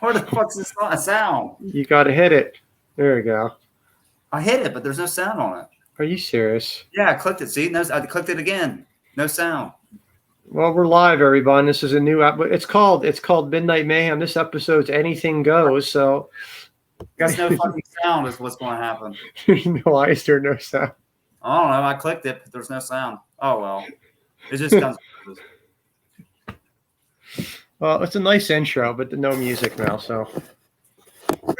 Where the fuck's this sound? You got to hit it. There you go. I hit it, but there's no sound on it. Are you serious? Yeah, I clicked it. See, no, I clicked it again. No sound. Well, we're live, everyone. This is a new app. It's called Midnight Mayhem. This episode's Anything Goes. So, guess no fucking sound is what's going to happen. Why is there no sound? I don't know. I clicked it, but there's no sound. Oh well, it just comes. Well, it's a nice intro, but no music now. So,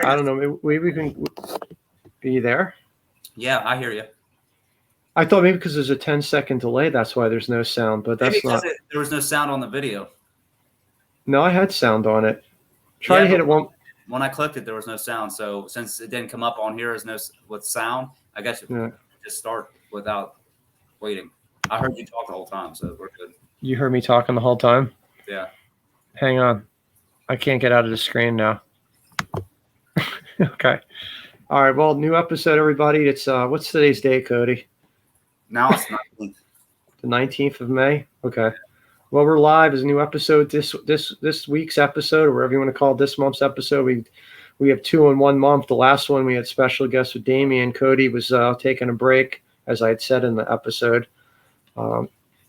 I don't know. Maybe we can be there. Yeah, I hear you. I thought maybe because there's a 10-second delay, that's why there's no sound. But that's not. There was no sound on the video. No, I had sound on it. Try to hit it one. When I clicked it, there was no sound. So since it didn't come up on here as with sound, I guess you just start without waiting. I heard you talk the whole time, so we're good. You heard me talking the whole time? Yeah. Hang on. I can't get out of the screen now. Okay. All right. Well, new episode, everybody. It's what's today's date, Cody? Now it's 19th. The 19th of May? Okay. Well, we're live as a new episode. This week's episode, or whatever you want to call it, this month's episode. We have 2 in 1 month. The last one we had special guest with Damien. Cody was taking a break, as I had said in the episode.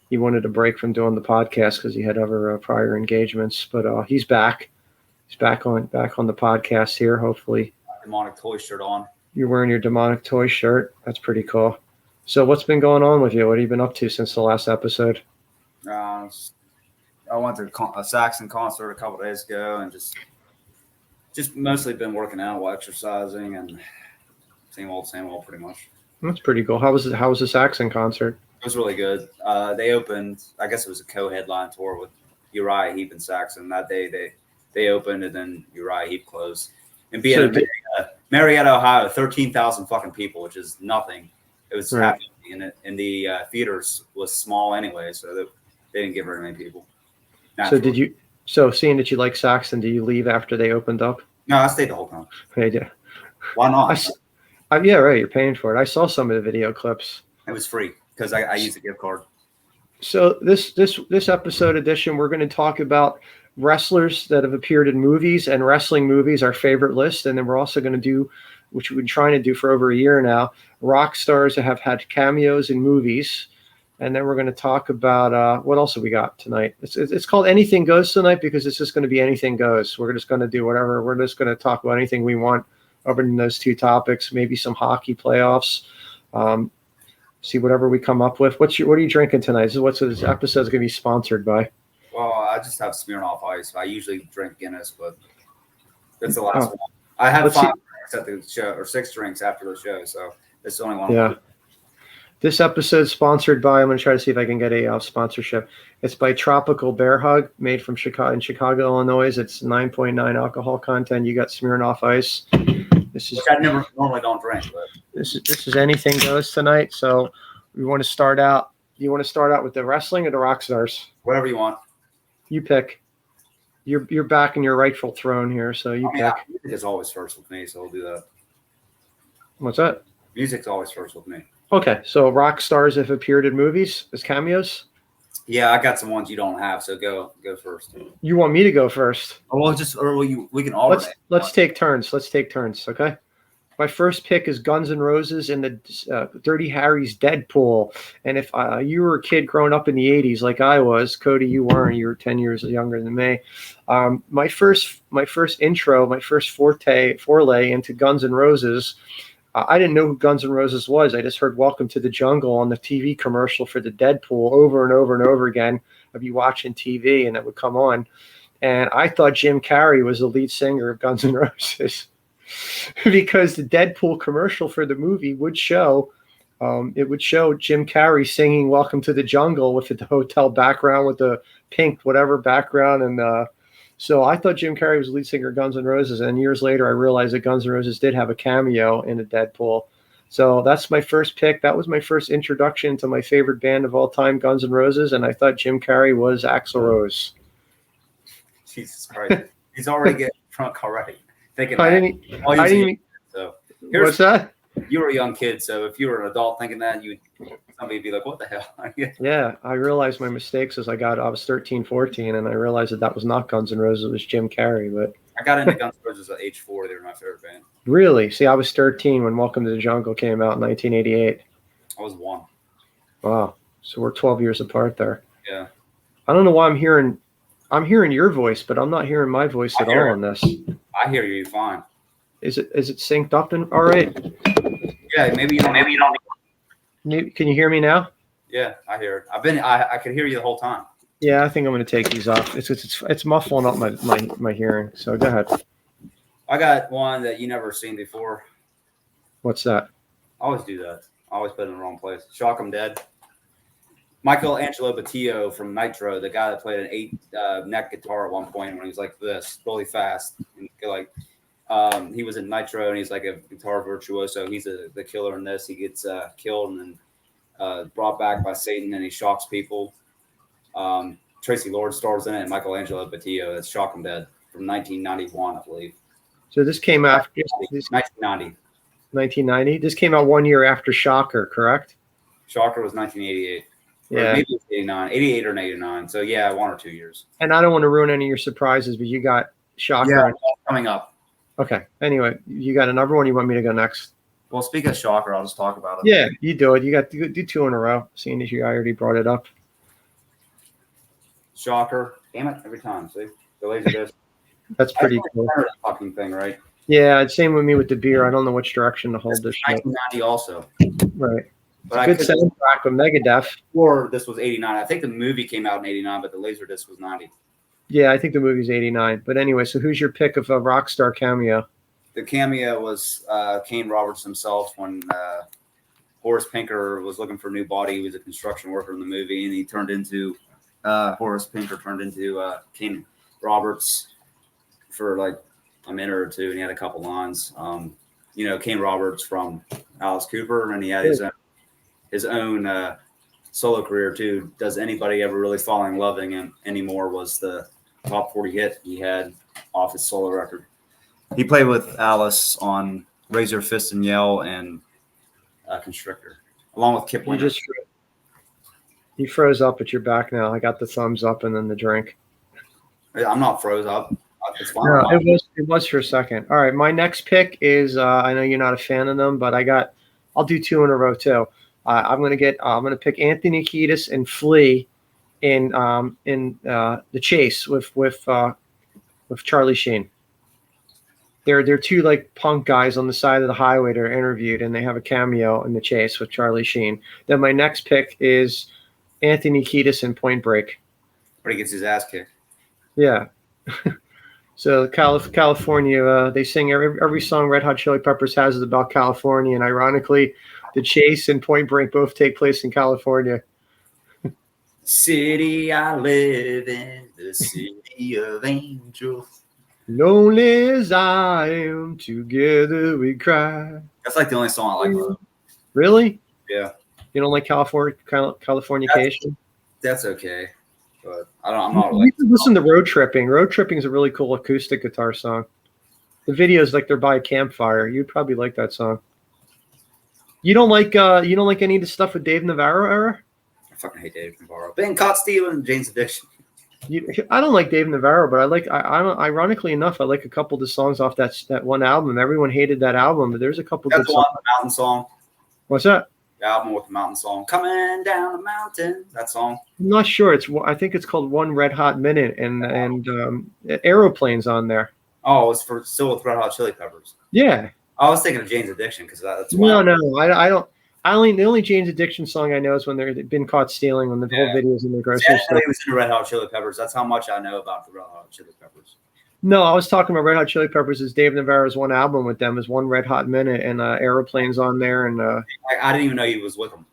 He wanted a break from doing the podcast because he had other prior engagements, but he's back. He's back on the podcast here. Hopefully, demonic toy shirt on. You're wearing your demonic toy shirt. That's pretty cool. So, what's been going on with you? What have you been up to since the last episode? I went to a Saxon concert a couple of days ago, and just mostly been working out while exercising, and same old, pretty much. That's pretty cool. How was the Saxon concert? It was really good. They opened, I guess it was a co-headline tour with Uriah Heep and Saxon. That day they opened, and then Uriah Heep closed. And being in Marietta, Ohio, 13,000 fucking people, which is nothing. It was happy, and the theaters was small anyway, so they didn't give very many people. Naturally. So seeing that you like Saxon, did you leave after they opened up? No, I stayed the whole time. Hey, yeah. Why not? Yeah, right. You're paying for it. I saw some of the video clips. It was free because I used a gift card. So this episode edition, we're going to talk about wrestlers that have appeared in movies and wrestling movies, our favorite list. And then we're also going to do, which we've been trying to do for over a year now, rock stars that have had cameos in movies. And then we're going to talk about what else have we got tonight? It's called Anything Goes tonight because it's just going to be anything goes. We're just going to do whatever. We're just going to talk about anything we want over in those two topics, maybe some hockey playoffs. See whatever we come up with. What are you drinking tonight? This episode's going to be sponsored by. Well, I just have Smirnoff Ice. I usually drink Guinness, but that's the last one. I had 5 drinks at the show, or 6 drinks after the show, so it's the only one. Yeah. This episode's sponsored by, I'm going to try to see if I can get a sponsorship. It's by Tropical Bear Hug, made from Chicago, Illinois. It's 9.9 alcohol content. You got Smirnoff Ice. Which I normally don't drink, but this is Anything Goes tonight. So we want to start out. Do you want to start out with the wrestling or the rock stars? Whatever you want. You pick. You're back in your rightful throne here, so you pick. Music is always first with me, so we'll do that. What's that? Music's always first with me. Okay, so rock stars have appeared in movies as cameos? Yeah, I got some ones you don't have, so go first. You want me to go first? Oh, well, we can all. Let's take turns. Okay. My first pick is Guns N' Roses in the Dirty Harry's Deadpool. And if you were a kid growing up in the 80s like I was, Cody, you weren't. You were 10 years younger than me. My first foray into Guns N' Roses. I didn't know who Guns N' Roses was. I just heard Welcome to the Jungle on the TV commercial for the Deadpool over and over and over again of you watching TV, and that would come on. And I thought Jim Carrey was the lead singer of Guns N' Roses because the Deadpool commercial for the movie would show Jim Carrey singing Welcome to the Jungle with the hotel background with the pink whatever background. And so I thought Jim Carrey was the lead singer of Guns N' Roses. And years later, I realized that Guns N' Roses did have a cameo in a Deadpool. So that's my first pick. That was my first introduction to my favorite band of all time, Guns N' Roses. And I thought Jim Carrey was Axl Rose. Jesus Christ. He's already getting drunk already. Thinking what's that? You were a young kid, so if you were an adult thinking that, somebody would be like, what the hell? Yeah, I realized my mistakes as I was 13, 14, and I realized that was not Guns N' Roses, it was Jim Carrey. But I got into Guns N' Roses at age 4. They were my favorite band. Really? See, I was 13 when Welcome to the Jungle came out in 1988. I was 1. Wow. So we're 12 years apart there. Yeah. I don't know why I'm hearing your voice, but I'm not hearing my voice at all on this. I hear you fine. Is it synced up and all right? Yeah, maybe you don't. Can you hear me now? Yeah, I hear it. I could hear you the whole time. Yeah, I think I'm going to take these off. It's muffling up my hearing. So go ahead. I got one that you never seen before. What's that? I always do that. I always put it in the wrong place. Shock 'em Dead. Michelangelo Batillo from Nitro, the guy that played an 8-neck guitar at one point when he was like this, really fast. And he was in Nitro and he's like a guitar virtuoso. He's the killer in this. He gets killed and then brought back by Satan and he shocks people. Tracy Lord stars in it and Michelangelo Batillo. That's Shock 'em Dead from 1991, I believe. So this came after 1990. 1990. This came out 1 year after Shocker, correct? Shocker was 1988. Yeah. Maybe it's 89, 88 or 89. So yeah, 1 or 2 years. And I don't want to ruin any of your surprises, but you got Shocker. Yeah, coming up. Okay. Anyway, you got another one. You want me to go next? Well, speaking of Shocker, I'll just talk about it. Yeah, you do it. You got to do 2 in a row, seeing as you already brought it up. Shocker. Damn it, every time. See? The laser disc. That's pretty cool. That fucking thing, right? Yeah, same with me with the beer. I don't know which direction to hold this shit. 1990 also. Right. But Good soundtrack of Megadeth. Or this was 89. I think the movie came out in 89, but the laser disc was 90. Yeah, I think the movie's 89. But anyway, so who's your pick of a rock star cameo? The cameo was Kane Roberts himself when Horace Pinker was looking for a new body. He was a construction worker in the movie, and he turned into Horace Pinker turned into Kane Roberts for like a minute or two, and he had a couple lines. Kane Roberts from Alice Cooper, and he had his own solo career too. Does anybody ever really fall in love with him anymore? Was the top 40 hit he had off his solo record. He played with Alice on Raise Your Fist and Yell and Constrictor, along with Kip Winner. You froze up at your back now. I got the thumbs up and then the drink. I'm not froze up. It's fine. No, it was for a second. All right, my next pick is I know you're not a fan of them, but I'll do 2 in a row too. I'm gonna pick Anthony Kiedis and Flea in The Chase with Charlie Sheen. They're 2 like punk guys on the side of the highway that are interviewed, and they have a cameo in The Chase with Charlie Sheen. Then my next pick is Anthony Kiedis in Point Break. But he gets his ass kicked. Yeah. So California, they sing every song Red Hot Chili Peppers has is about California, and ironically, The Chase and Point Break both take place in California. City I live in, the city of angels. Lonely as I am, together we cry. That's like the only song I like. Really? Yeah. You don't like Californication? That's okay. But I'm not You can listen to Road Tripping. Road Tripping is a really cool acoustic guitar song. The video is like they're by a campfire. You'd probably like that song. You don't like any of the stuff with Dave Navarro era? I fucking hate Dave Navarro. Been caught stealing Jane's Addiction. I don't like Dave Navarro, but ironically enough, I like a couple of the songs off that one album. Everyone hated that album, but there's a couple good songs. The mountain song. What's that? The album with the mountain song. Coming down the mountain. That song. I'm not sure. I think it's called One Red Hot Minute, and Aeroplane's on there. Oh, it's still with Red Hot Chili Peppers. Yeah. I was thinking of Jane's Addiction because that's why. No, I don't. The only Jane's Addiction song I know is when they've been caught stealing when the whole video's in the grocery store. It was in the Red Hot Chili Peppers. That's how much I know about the Red Hot Chili Peppers. No, I was talking about Red Hot Chili Peppers. Is Dave Navarro's one album with them is One Red Hot Minute, and Aeroplane's on there. And I didn't even know he was with them.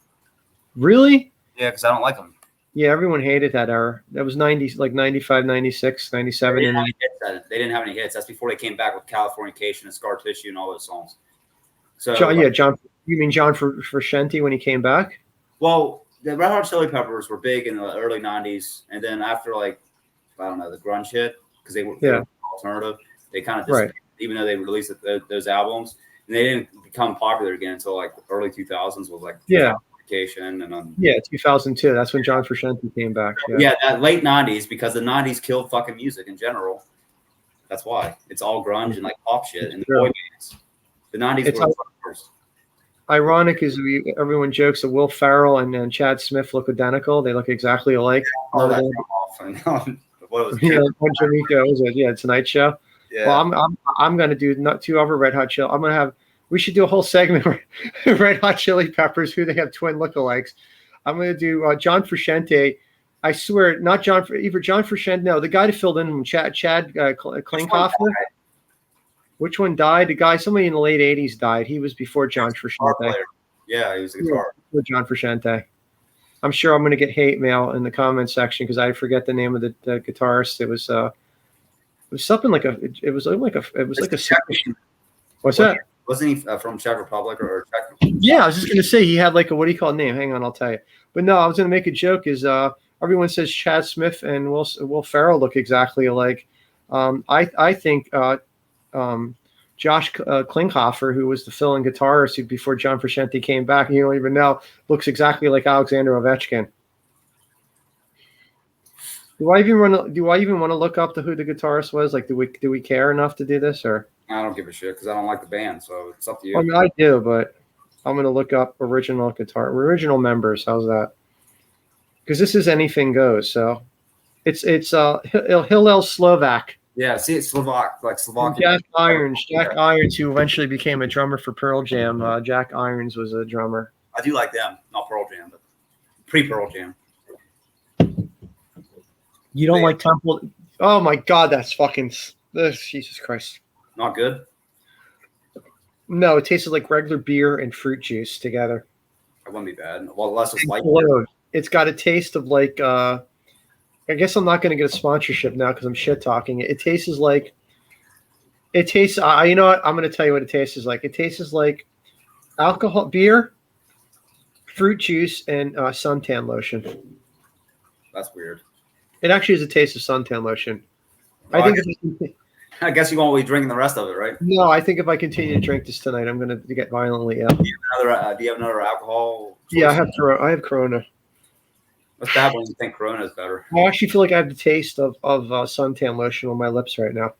Really? Yeah, because I don't like him. Yeah, everyone hated that era. That was 95, 96, 97. They didn't have any hits. That's before they came back with Californication and Scar Tissue and all those songs. So John. You mean John Frusciante when he came back? Well, the Red Hot Chili Peppers were big in the early '90s, and then after the grunge hit, because they were alternative, they kind of disappeared, even though they released those albums, and they didn't become popular again until like early 2000s. Was like and 2002. That's when John Frusciante came back. Yeah, that late '90s, because the '90s killed fucking music in general. That's why it's all grunge and like pop shit and the True. boy bands. The 90s It's were the first. ironic is everyone jokes that Will Ferrell and Chad Smith look identical. They look exactly alike. Oh, that's off. And what was Yeah, Tonight Show. Yeah. Well, I'm gonna do not 2 other Red Hot Chili. We should do a whole segment Red Hot Chili Peppers, who they have twin lookalikes. I'm gonna do John Frusciante. I swear, not John Frusciante. No, the guy that filled in from Chad Klinghoffer. Which one died? The guy, somebody in the late '80s died. He was before John Frusciante. Yeah, he was a guitar. With John Frusciante. I'm sure I'm going to get hate mail in the comment section because I forget the name of the guitarist. It was something like what's that? Wasn't he from Czech Republic or Czech? Yeah, I was just going to say he had like a, what do you call it name? Hang on, I'll tell you. But no, I was going to make a joke. Is everyone says Chad Smith and Will Ferrell look exactly alike. I think Josh Klinghoffer, who was the fill-in guitarist before John Frusciante came back, you don't even know, looks exactly like Alexander Ovechkin. Do I even want to look up who the guitarist was? Like, do we care enough to do this, or? I don't give a shit because I don't like the band, so it's up to you. I mean, I do, but I'm going to look up original members. How's that? Because this is anything goes. So it's Hillel Slovak. Yeah, see, it's Slovak. Jack Irons, who eventually became a drummer for Pearl Jam. Jack Irons was a drummer. I do like them, not Pearl Jam, but pre-Pearl Jam. You don't like Temple? Oh my God, that's fucking Jesus Christ. Not good. No, it tasted like regular beer and fruit juice together. That wouldn't be bad. Well, unless it's like it's got a taste of like. I guess I'm not going to get a sponsorship now because I'm shit talking it. It tastes like. It tastes. You know what? I'm going to tell you what it tastes like. It tastes like alcohol, beer, fruit juice, and suntan lotion. That's weird. It actually has a taste of suntan lotion. Well, I guess you won't be drinking the rest of it, right? No, I think if I continue to drink this tonight, I'm going to get violently ill. Do you have another alcohol? Yeah, I have Corona. What's bad when you think Corona is better? I actually feel like I have the taste of suntan lotion on my lips right now.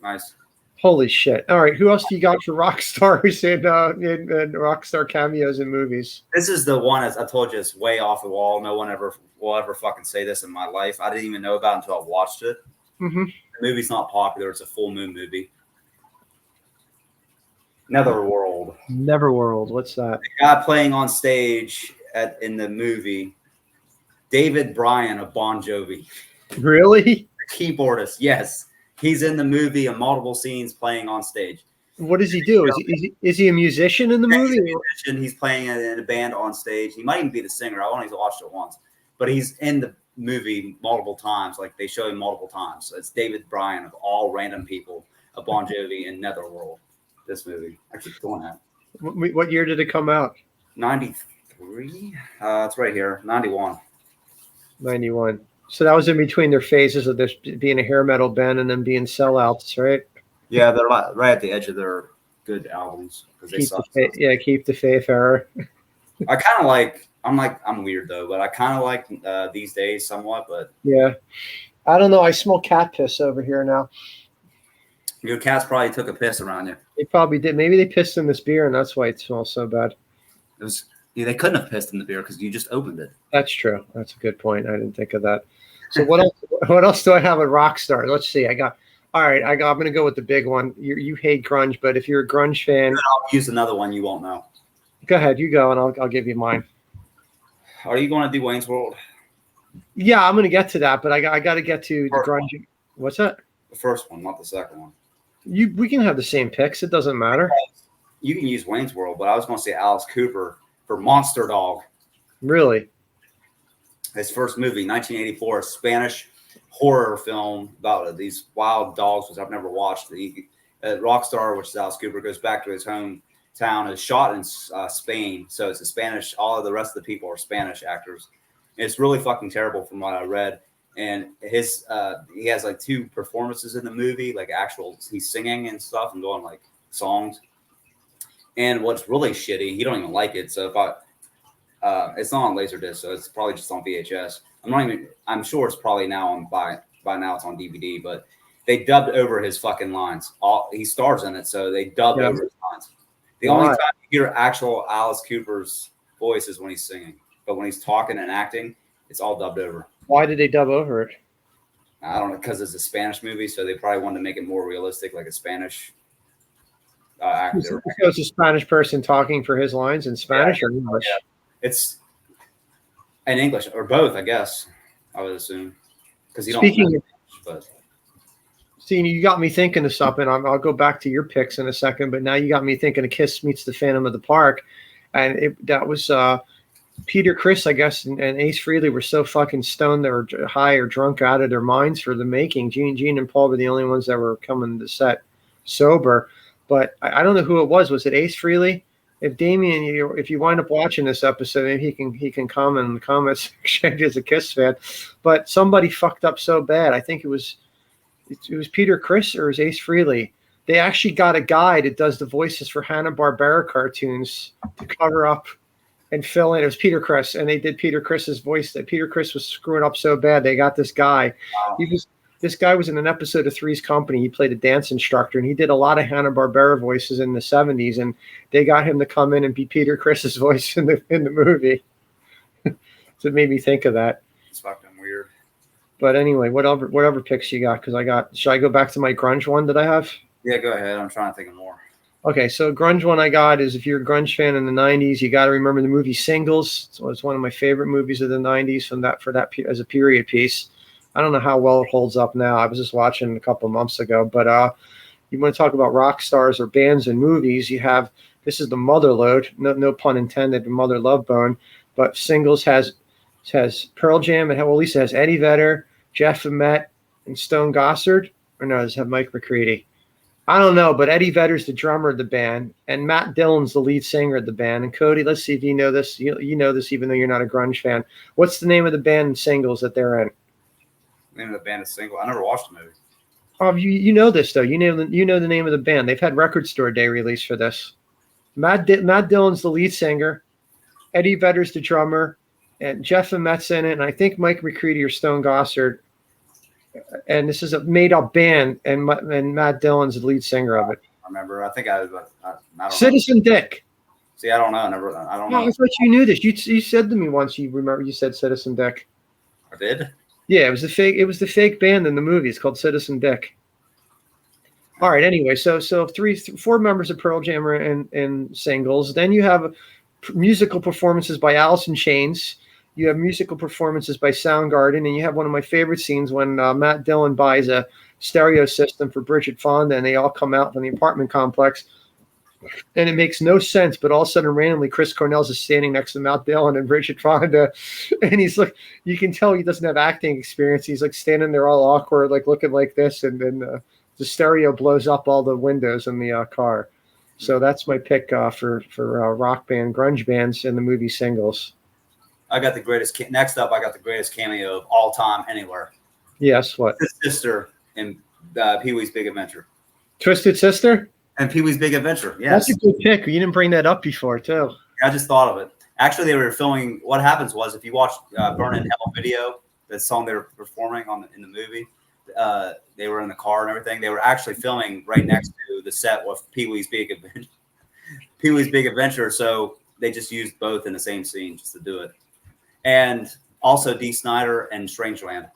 Nice. Holy shit! All right, who else do you got for rock stars and rock star cameos in movies? This is the one, as I told you, it's way off the wall. No one will ever fucking say this in my life. I didn't even know about it until I watched it. Mm-hmm. The movie's not popular. It's a full moon movie. Netherworld. Neverworld. What's that? The guy playing on stage in the movie, David Bryan of Bon Jovi. Really? The keyboardist. Yes. He's in the movie in multiple scenes playing on stage. What does he do? Is he a musician in the movie? He's a musician. He's playing in a band on stage. He might even be the singer. I only watched it once. But he's in the movie multiple times. Like, they show him multiple times. So it's David Bryan of all random people of Bon Jovi in Netherworld. This movie. I keep doing that. What year did it come out? 93? It's right here. 91. 91. So that was in between their phases of this being a hair metal band and then being sellouts, right? Yeah, they're right at the edge of their good albums. Keep the faith era. I kind of like. I'm weird though, but I kind of like These Days somewhat. But yeah, I don't know. I smell cat piss over here now. Your cats probably took a piss around you. They probably did. Maybe they pissed in this beer, and that's why it smells so bad. They couldn't have pissed in the beer because you just opened it. That's true. That's a good point. I didn't think of that. So what else? What else do I have at Rockstar? Let's see. I'm going to go with the big one. You hate grunge, but if you're a grunge fan, I'll use another one you won't know. Go ahead. You go, and I'll give you mine. Are you going to do Wayne's World? Yeah, I'm going to get to that, but I got to get to the grunge. What's that? The first one, not the second one. We can have the same picks. It doesn't matter. You can use Wayne's World, but I was going to say Alice Cooper for Monster Dog. Really? His first movie, 1984, a Spanish horror film about these wild dogs, which I've never watched. Rockstar, which is Alice Cooper, goes back to his hometown. Is shot in Spain, so it's a Spanish. All of the rest of the people are Spanish actors. It's really fucking terrible from what I read. And he has like 2 performances in the movie, like he's singing and stuff and doing like songs. And what's really shitty, he don't even like it. So it's not on Laserdisc, so it's probably just on VHS. I'm sure it's probably now by now it's on DVD, but they dubbed over his fucking lines. He stars in it, so they dubbed over his lines. The only time you hear actual Alice Cooper's voice is when he's singing, but when he's talking and acting, it's all dubbed over. Why did they dub over it? I don't know, because it's a Spanish movie, so they probably wanted to make it more realistic, like a Spanish actor. So it's a Spanish person talking for his lines in Spanish or English? Yeah. It's in English or both, I guess. I would assume because you don't. Speaking of, but see, you got me thinking of something. I'll go back to your picks in a second, but now you got me thinking of Kiss Meets the Phantom of the Park, and that was Peter Criss, I guess, and Ace Frehley were so fucking stoned they were high or drunk out of their minds for the making. Gene and Paul were the only ones that were coming to set sober. But I don't know who it was. Was it Ace Frehley? If Damien, if you wind up watching this episode, maybe he can comment in the comments section as a Kiss fan. But somebody fucked up so bad. I think it was Peter Criss or it was Ace Frehley. They actually got a guy that does the voices for Hanna-Barbera cartoons to cover up and fill in. It was Peter Criss, and they did Peter Criss's voice. That Peter Criss was screwing up so bad, they got this guy. Wow. This guy was in an episode of Three's Company. He played a dance instructor, and he did a lot of Hanna-Barbera voices in the 70s, and they got him to come in and be Peter Criss's voice in the movie. So it made me think of that. It's fucking weird. But anyway, whatever picks you got, because should I go back to my grunge one that I have? Yeah, go ahead. I'm trying to think of more. Okay, so grunge one I got is, if you're a grunge fan in the 90s, you got to remember the movie Singles. So it's one of my favorite movies of the 90s for that as a period piece. I don't know how well it holds up now. I was just watching a couple of months ago. But you want to talk about rock stars or bands and movies, you have, this is the mother load, no pun intended, the mother love bone. But Singles has Pearl Jam, and at least it has Eddie Vedder, Jeff Ament, and Stone Gossard. Or no, does it have Mike McCready? I don't know, but Eddie Vedder's the drummer of the band, and Matt Dillon's the lead singer of the band. And Cody, let's see if you know this. You know this even though you're not a grunge fan. What's the name of the band and Singles that they're in? The name of the band is Single. I never watched the movie. Oh, you know this though. You know the name of the band. They've had Record Store Day release for this. Matt Dillon's the lead singer, Eddie Vedder's the drummer, and Jeff Amet's in it, and I think Mike McCready or Stone Gossard. And this is a made-up band, and Matt Dillon's the lead singer of it. I remember. I think I don't Citizen know. Dick. See, I don't know. I don't know. I thought you knew this. You said to me once. You remember? You said Citizen Dick. I did. Yeah, it was the fake band in the movie. It's called Citizen Dick. All right. Anyway, so 4 members of Pearl Jam are in Singles. Then you have musical performances by Alice in Chains. You have musical performances by Soundgarden, and you have one of my favorite scenes when Matt Dillon buys a stereo system for Bridget Fonda, and they all come out from the apartment complex. And it makes no sense, but all of a sudden, randomly, Chris Cornell's is standing next to Matt Dillon and Bridget Fonda, and he's like, you can tell he doesn't have acting experience. He's like standing there all awkward, like looking like this, and then the stereo blows up all the windows in the car. So that's my pick for rock band, grunge bands in the movie Singles. I got the greatest. Next up, I got the greatest cameo of all time anywhere. Yes, what? His sister in Pee-wee's Big Adventure. Twisted Sister? And Pee-wee's Big Adventure, yes. That's a good pick. You didn't bring that up before, too. I just thought of it. Actually, they were filming. What happens was, if you watch Burn in Hell video, the song they were performing in the movie, they were in the car and everything. They were actually filming right next to the set with Pee-wee's Big Adventure. Pee-wee's Big Adventure, so they just used both in the same scene just to do it. And also Dee Snider and Strangeland.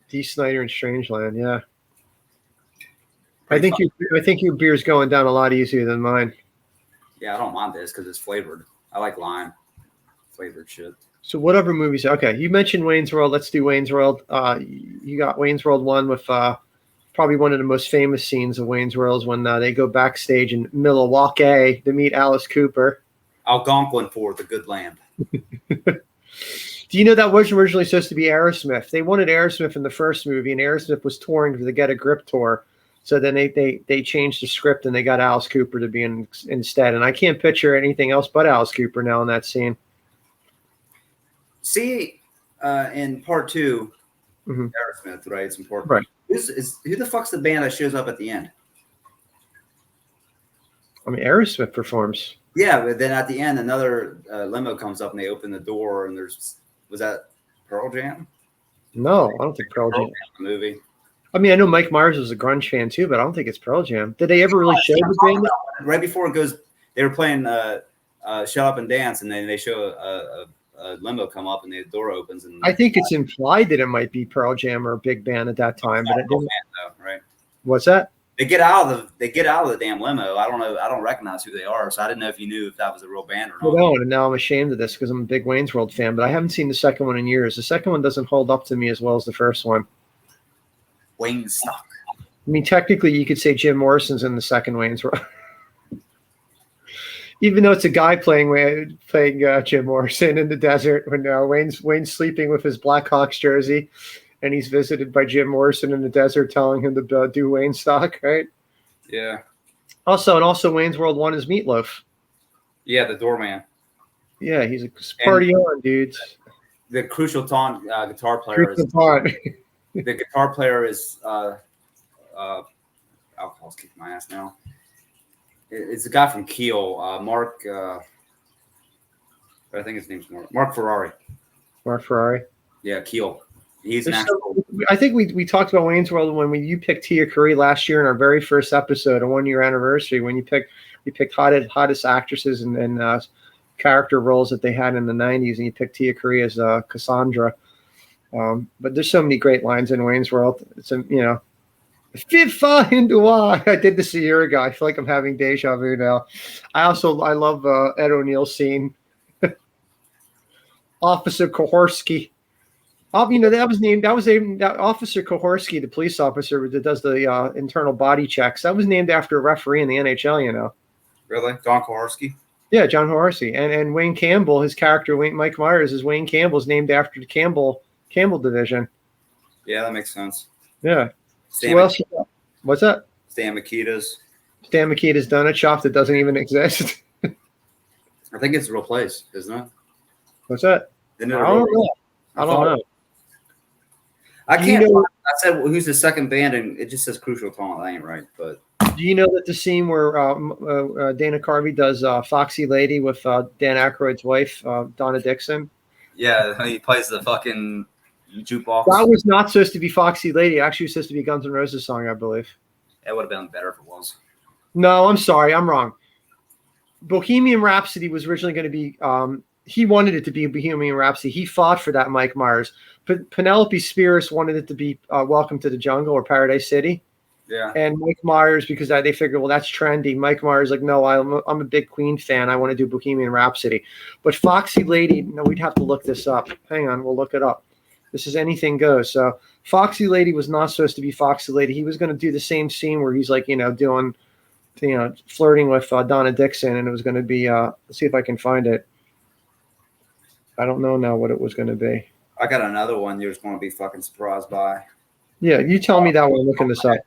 Dee Snider and Strangeland, yeah. I think your beer's going down a lot easier than mine. Yeah, I don't mind this because it's flavored. I like lime flavored shit. So whatever movies. Okay, you mentioned Wayne's World. Let's do Wayne's World. You got Wayne's World 1 with probably one of the most famous scenes of Wayne's World is when they go backstage in Milwaukee to meet Alice Cooper. Algonquin for the good land. Do you know that was originally supposed to be Aerosmith? They wanted Aerosmith in the first movie, and Aerosmith was touring for the Get a Grip tour. So then they changed the script, and they got Alice Cooper to be in instead. And I can't picture anything else but Alice Cooper now in that scene. See, in part 2, Aerosmith, right? It's important. Right. Who the fuck's the band that shows up at the end? I mean, Aerosmith performs. Yeah, but then at the end, another limo comes up, and they open the door, and was that Pearl Jam? No, I don't think Pearl Jam. The movie. I mean, I know Mike Myers was a grunge fan too, but I don't think it's Pearl Jam. Did they ever really show the band? Right before it goes, they were playing "Shut Up and Dance," and then they show a limo come up, and the door opens. And I think it's implied that it might be Pearl Jam or a big band at that time, but it didn't. Though, right? What's that? They get out of the damn limo. I don't know. I don't recognize who they are, so I didn't know if you knew if that was a real band or not. I don't, and now I'm ashamed of this because I'm a big Wayne's World fan, but I haven't seen the second one in years. The second one doesn't hold up to me as well as the first one. Wayne's stock. I mean, technically, you could say Jim Morrison's in the second Wayne's World. Even though it's a guy playing Jim Morrison in the desert when Wayne's sleeping with his Blackhawks jersey, and he's visited by Jim Morrison in the desert, telling him to do Wayne stock, right? Yeah. Also Wayne's World 1 is Meatloaf. Yeah, the doorman. Yeah, he's a party on, dudes. The Crucial Taunt guitar player. The guitar player is alcohol's kicking my ass now. It's a guy from Kiel, Mark. I think his name's Mark Ferrari. Mark Ferrari. Yeah, Kiel. He's an actual. I think we talked about Wayne's World when you picked Tia Curry last year in our very first episode, a 1-year anniversary, when you picked hottest actresses and character roles that they had in the 90s, and you picked Tia Curry as Cassandra. But there's so many great lines in Wayne's World. It's I did this a year ago. I feel like I'm having deja vu now. I love Ed O'Neill's scene. Officer Kohorsky. That was Officer Kohorsky, the police officer that does the internal body checks. That was named after a referee in the NHL, Really? Don Kohorsky? Yeah, John Kohorsky. And Wayne Campbell, his character, Mike Myers, is Wayne Campbell, is named after the Campbell division. Yeah, that makes sense. Yeah. What's that? Stan Mikita's Donut Shop that doesn't even exist. I think it's a real place, isn't it? What's that? I don't know. I can't. I said, well, who's the second band, and it just says Crucial Taunt. That ain't right. But do you know that the scene where Dana Carvey does Foxy Lady with Dan Aykroyd's wife, Donna Dixon? Yeah, he plays the fucking jukebox. That was not supposed to be Foxy Lady. It actually was supposed to be a Guns N' Roses song, I believe. It would have been better if it was. No, I'm sorry. I'm wrong. Bohemian Rhapsody was originally going to be he wanted it to be Bohemian Rhapsody. He fought for that, Mike Myers. Penelope Spears wanted it to be Welcome to the Jungle or Paradise City. Yeah. And Mike Myers, because they figured, well, that's trendy. Mike Myers like, no, I'm a big Queen fan. I want to do Bohemian Rhapsody. But Foxy Lady, no, we'd have to look this up. Hang on, we'll look it up. This is Anything Goes. So Foxy Lady was not supposed to be Foxy Lady. He was going to do the same scene where he's like, doing, flirting with Donna Dixon, and it was going to be. Let's see if I can find it. I don't know now what it was going to be. I got another one you're just going to be fucking surprised by. Yeah, you tell me that when I'm looking this up.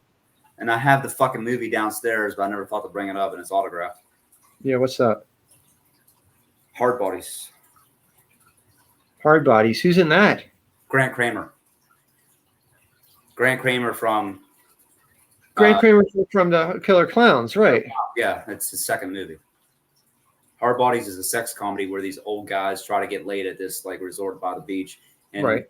And I have the fucking movie downstairs, but I never thought to bring it up, and it's autographed. Yeah, what's that? Hard Bodies. Hard Bodies. Who's in that? Grant Kramer. Grant Kramer from the Killer Clowns, right? Yeah, it's his second movie. Hard Bodies is a sex comedy where these old guys try to get laid at this like resort by the beach, and right.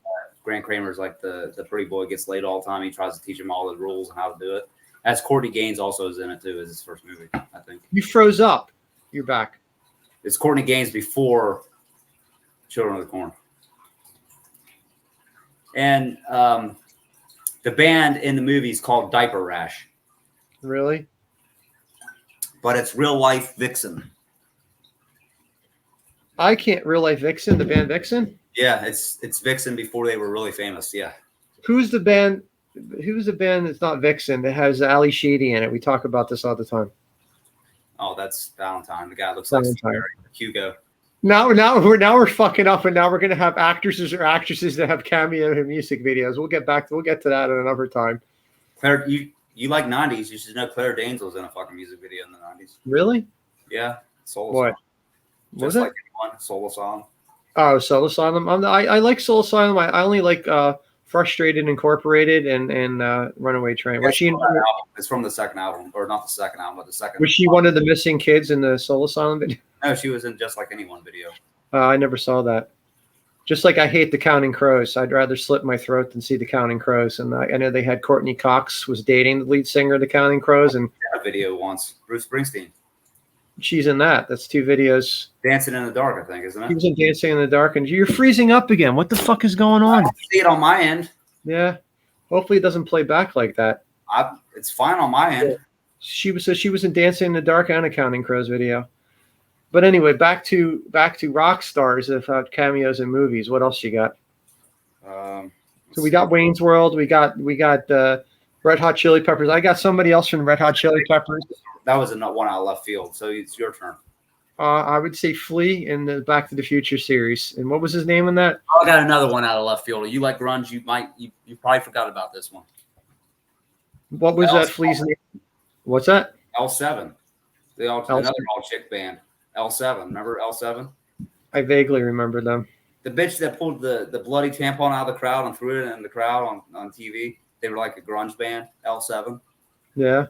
Grant Kramer's like the pretty boy, gets laid all the time. He tries to teach him all the rules and how to do it. As Courtney Gaines also is in it too, as his first movie, I think. You froze up. You're back. It's Courtney Gaines before Children of the Corn. And the band in the movie is called Diaper Rash. Really? But it's Real Life Vixen. I can't. Real Life Vixen, the band Vixen? Yeah, it's Vixen before they were really famous. Yeah. Who's the band that's not Vixen that has Ali Sheedy in it? We talk about this all the time. Oh, that's Valentine. The guy looks like Hugo. Now we're fucking up, and now we're gonna have actresses or actresses that have cameo in music videos. We'll get to that at another time. Claire, you like 90s? You should know Claire Danes was in a fucking music video in the 90s. Really? Yeah. Soul what? Song. Was it? Like anyone, Soul Asylum. Oh, Soul Asylum. I like Soul Asylum. I only like Frustrated Incorporated and Runaway Train. Was she? It's from the second album, or not the second album, but the second. Was she one of the missing kids in the Soul Asylum video? No, she was in Just Like Anyone video. I never saw that. Just like I hate the Counting Crows. I'd rather slit my throat than see the Counting Crows. And I know they had Courtney Cox was dating the lead singer of the Counting Crows, and a video once. Bruce Springsteen. she's in that. That's 2 videos. Dancing in the Dark, I think, isn't it? She was in Dancing in the Dark, and you're freezing up again. What the fuck is going I on? don't see it on my end. Yeah. Hopefully it doesn't play back like that. It's fine on my end. She was in Dancing in the Dark and a Counting Crows video. But anyway, back to rock stars of cameos in movies. What else you got? So we got Wayne's World. We got Red Hot Chili Peppers. I got somebody else from Red Hot Chili Peppers. That was one out of left field. So it's your turn. I would say Flea in the Back to the Future series. And what was his name in that? I got another one out of left field. You like grunge? You probably forgot about this one. What was that Flea's name? What's that? L7. Another all chick band. L7. Remember L7? I vaguely remember them. The bitch that pulled the bloody tampon out of the crowd and threw it in the crowd on TV. They were like a grunge band. L7. Yeah.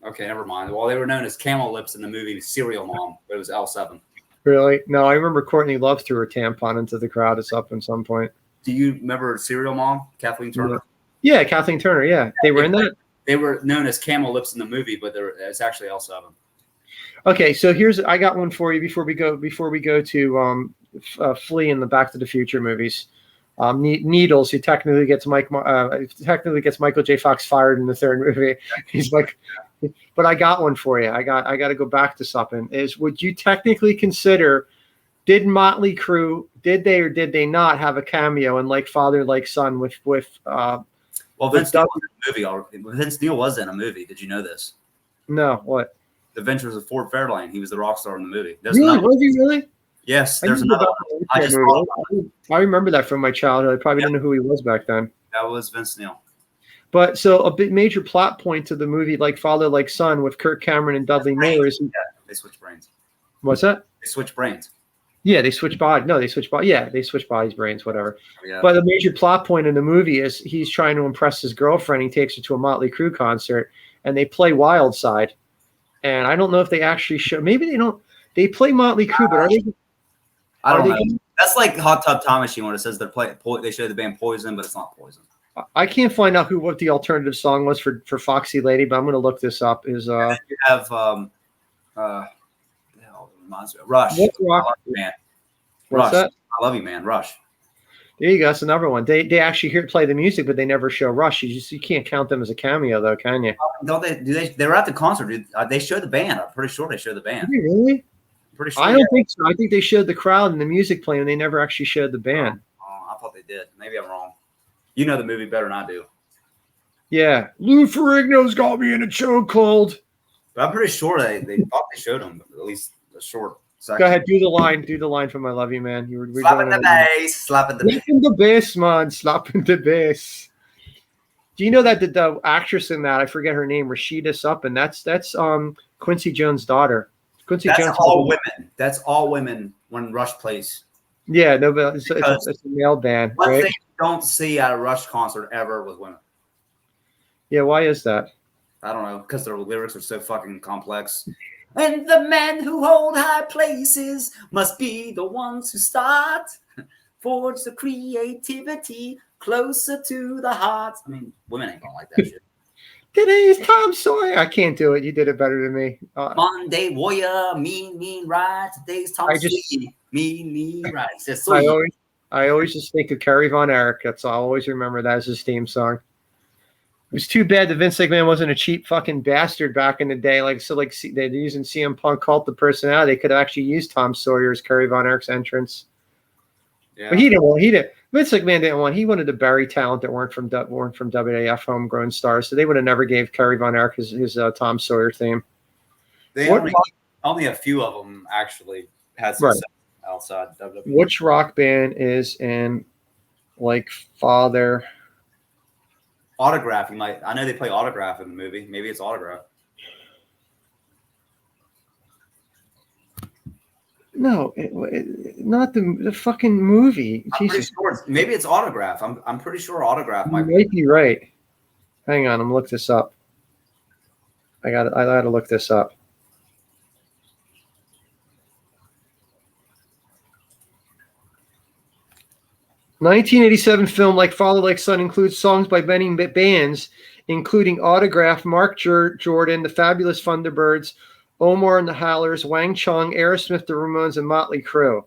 Okay, never mind. Well, they were known as Camel Lips in the movie Serial Mom, but it was L7. Really? No, I remember Courtney Love threw her tampon into the crowd at some point. Do you remember Serial Mom, Kathleen Turner? Yeah, Kathleen Turner. Yeah, they were in that. They were known as Camel Lips in the movie, but it's actually L7. Okay, so I got one for you before we go to Flea in the Back to the Future movies. Needles. He technically gets Michael J. Fox fired in the 3rd movie. He's like, but I got one for you. I got to go back to something. Would you technically consider? Did Motley Crue? Did they or did they not have a cameo in Like Father Like Son with? Well, Vince Neil was in a movie. Vince Neil was in a movie. Did you know this? No. What? The Adventures of Ford Fairlane. He was the rock star in the movie. Really? Was he really? Yes. There's another one. I remember that from my childhood. I probably didn't know who he was back then. That was Vince Neil. But so a big major plot point to the movie Like Father Like Son with Kirk Cameron and Dudley Moore is they switch brains. What's that? They switch brains. Yeah, they switch bodies. No, they switch bodies. Yeah, they switch bodies, brains, whatever. Yeah. But the major plot point in the movie is he's trying to impress his girlfriend. He takes her to a Motley Crue concert, and they play Wild Side. And I don't know if they actually show. Maybe they don't. They play Motley Crue, but are they? I don't know. That's like Hot Tub Time Machine when it says they show the band Poison, but it's not Poison. I can't find out what the alternative song was for Foxy Lady, but I'm going to look this up. You have reminds me of Rush. What's Rock? Man. What's Rush. that? I love you, man. Rush. There you go. That's another one. They actually play the music, but they never show Rush. You can't count them as a cameo, though, can you? Don't they? They were at the concert. They showed the band. I'm pretty sure they showed the band. Really? I'm pretty sure. I don't think so. I think they showed the crowd and the music playing. They never actually showed the band. Oh, I thought they did. Maybe I'm wrong. You know the movie better than I do. Yeah, Lou Ferrigno's got me in a chokehold. But I'm pretty sure they thought they showed him at least a short second. Go ahead, do the line. Do the line from I Love You, Man. Slapping the bass. Slapping the bass, man. Slapping the bass. Do you know that the actress in that, I forget her name, Rashida Suppin, that's Quincy Jones' daughter. That's all women. That's all women when Rush plays. Yeah, no, but it's a male band. One right? thing you don't see at a Rush concert ever with women. Yeah, why is that? I don't know, because their lyrics are so fucking complex. And the men who hold high places must be the ones who start. Forge the creativity closer to the heart. I mean, women ain't gonna like that shit. Today's Tom Sawyer. I can't do it. You did it better than me. Monday warrior, mean, right. Today's Tom Sawyer, mean, right. I always just think of Kerry Von Erich. That's all. I always remember that as his theme song. It was too bad that Vince McMahon wasn't a cheap fucking bastard back in the day. They're using CM Punk Cult of Personality. They could have actually used Tom Sawyer as Kerry Von Erich's entrance. Yeah. But he didn't. Vince McMahon didn't want. He wanted to bury talent that weren't from WWF homegrown stars. So they would have never gave Kerry Von Erich his Tom Sawyer theme. Only a few of them actually had success outside WWF. Which rock band is in Like Father? Autograph. I know they play Autograph in the movie. Maybe it's Autograph. No, not the fucking movie. Jesus. Sure maybe it's Autograph. I'm pretty sure Autograph might be right. Hang on, I'm gonna look this up. I gotta look this up. 1987 film Like Father Like Son includes songs by many bands, including Autograph, Mark Jordan, The Fabulous Thunderbirds, Omar and the Howlers, Wang Chung, Aerosmith, The Ramones, and Motley Crue.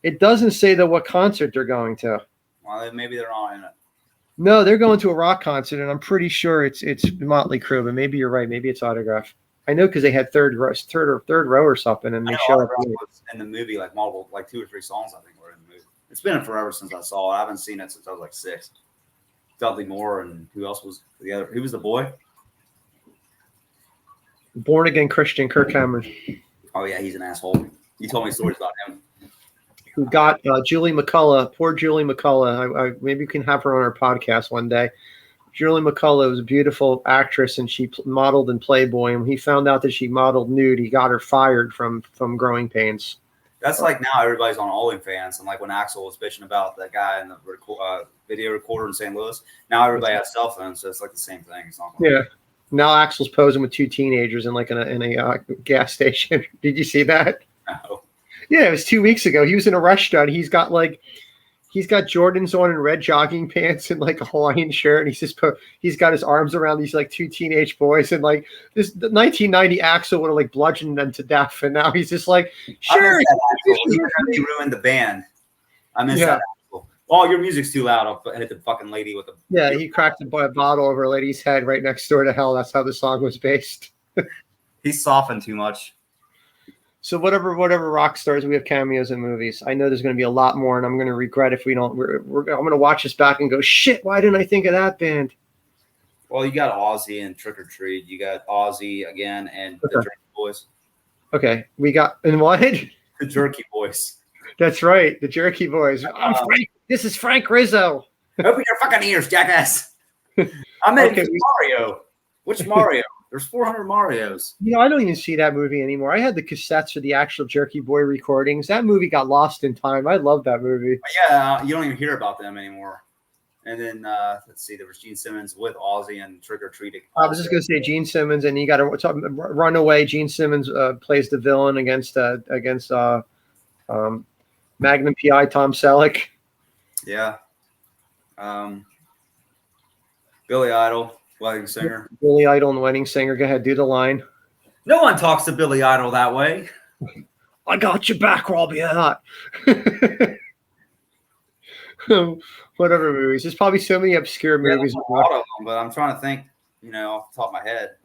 It doesn't say though what concert they're going to. Well, maybe they're all in it. No, they're going to a rock concert, and I'm pretty sure it's Motley Crue, but maybe you're right. Maybe it's Autograph. I know because they had third row or something, and they showed up in the movie like 2 or 3 songs. I think were in the movie. It's been forever since I saw it. I haven't seen it since I was like 6. Dudley Moore and who else was the other? Who was the boy? Born Again Christian Kirk Cameron. Oh yeah, he's an asshole. You told me stories about him. Who got Julie McCullough? Poor Julie McCullough. I maybe we can have her on our podcast one day. Julie McCullough was a beautiful actress, and she modeled in Playboy. And he found out that she modeled nude. He got her fired from growing pains. That's like now everybody's on OnlyFans, and like when Axl was bitching about that guy in the video recorder in St. Louis, now everybody has cell phones, so it's like the same thing. It's not yeah. Now Axl's posing with 2 teenagers in a gas station. Did you see that? No. Yeah, it was 2 weeks ago. He was in a restaurant. He's got Jordans on and red jogging pants and like a Hawaiian shirt. And he's got his arms around these like 2 teenage boys, and like the 1990 Axl would have like bludgeoned them to death, and now he's just like, sure. He ruined the band. I miss that Axl. Oh, your music's too loud. I'll hit the fucking lady with the. Yeah, he cracked a bottle over a lady's head right next door to hell. That's how the song was based. He's softened too much. So whatever rock stars we have cameos in movies. I know there's going to be a lot more, and I'm going to regret if we don't. I'm going to watch this back and go, shit, why didn't I think of that band? Well, you got Ozzy and Trick or Treat. You got Ozzy again and the Jerky Boys. Okay, we got and what? The Jerky Boys. That's right, the Jerky Boys. I'm Frank. This is Frank Rizzo. Open your fucking ears, jackass. I'm in Mario. Which Mario? There's 400 Marios. You know, I don't even see that movie anymore. I had the cassettes for the actual Jerky Boy recordings. That movie got lost in time. I love that movie. Yeah, you don't even hear about them anymore. And then, let's see, there was Gene Simmons with Ozzy and Trick or Treat. I was just going to say Gene Simmons, and you got to Runaway. Gene Simmons plays the villain against Magnum PI Tom Selleck. Yeah. Billy Idol. Wedding singer. Billy Idol and Wedding Singer. Go ahead, do the line. No one talks to Billy Idol that way. I got your back, Robbie. Whatever movies. There's probably so many obscure movies. A lot of them, but I'm trying to think, off the top of my head.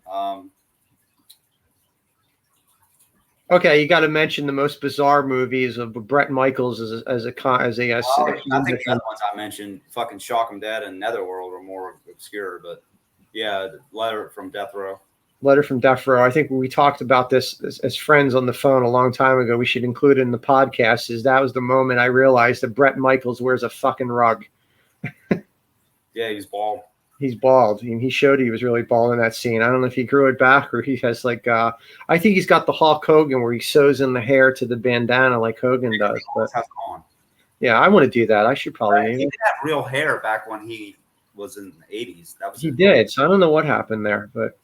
Okay, you got to mention the most bizarre movies of Bret Michaels as a. I think the other ones I mentioned, fucking Shock 'Em Dead and Netherworld, are more obscure, but. Yeah, Letter from Death Row. Letter from Death Row. I think we talked about this as friends on the phone a long time ago. We should include it in the podcast. That was the moment I realized that Bret Michaels wears a fucking rug. Yeah, he's bald. He's bald. I mean, he showed he was really bald in that scene. I don't know if he grew it back or he has like I think he's got the Hulk Hogan where he sews in the hair to the bandana like Hogan does. But yeah, I want to do that. I should probably. He did have real hair back when he was in the 80s. He did. So I don't know what happened there, but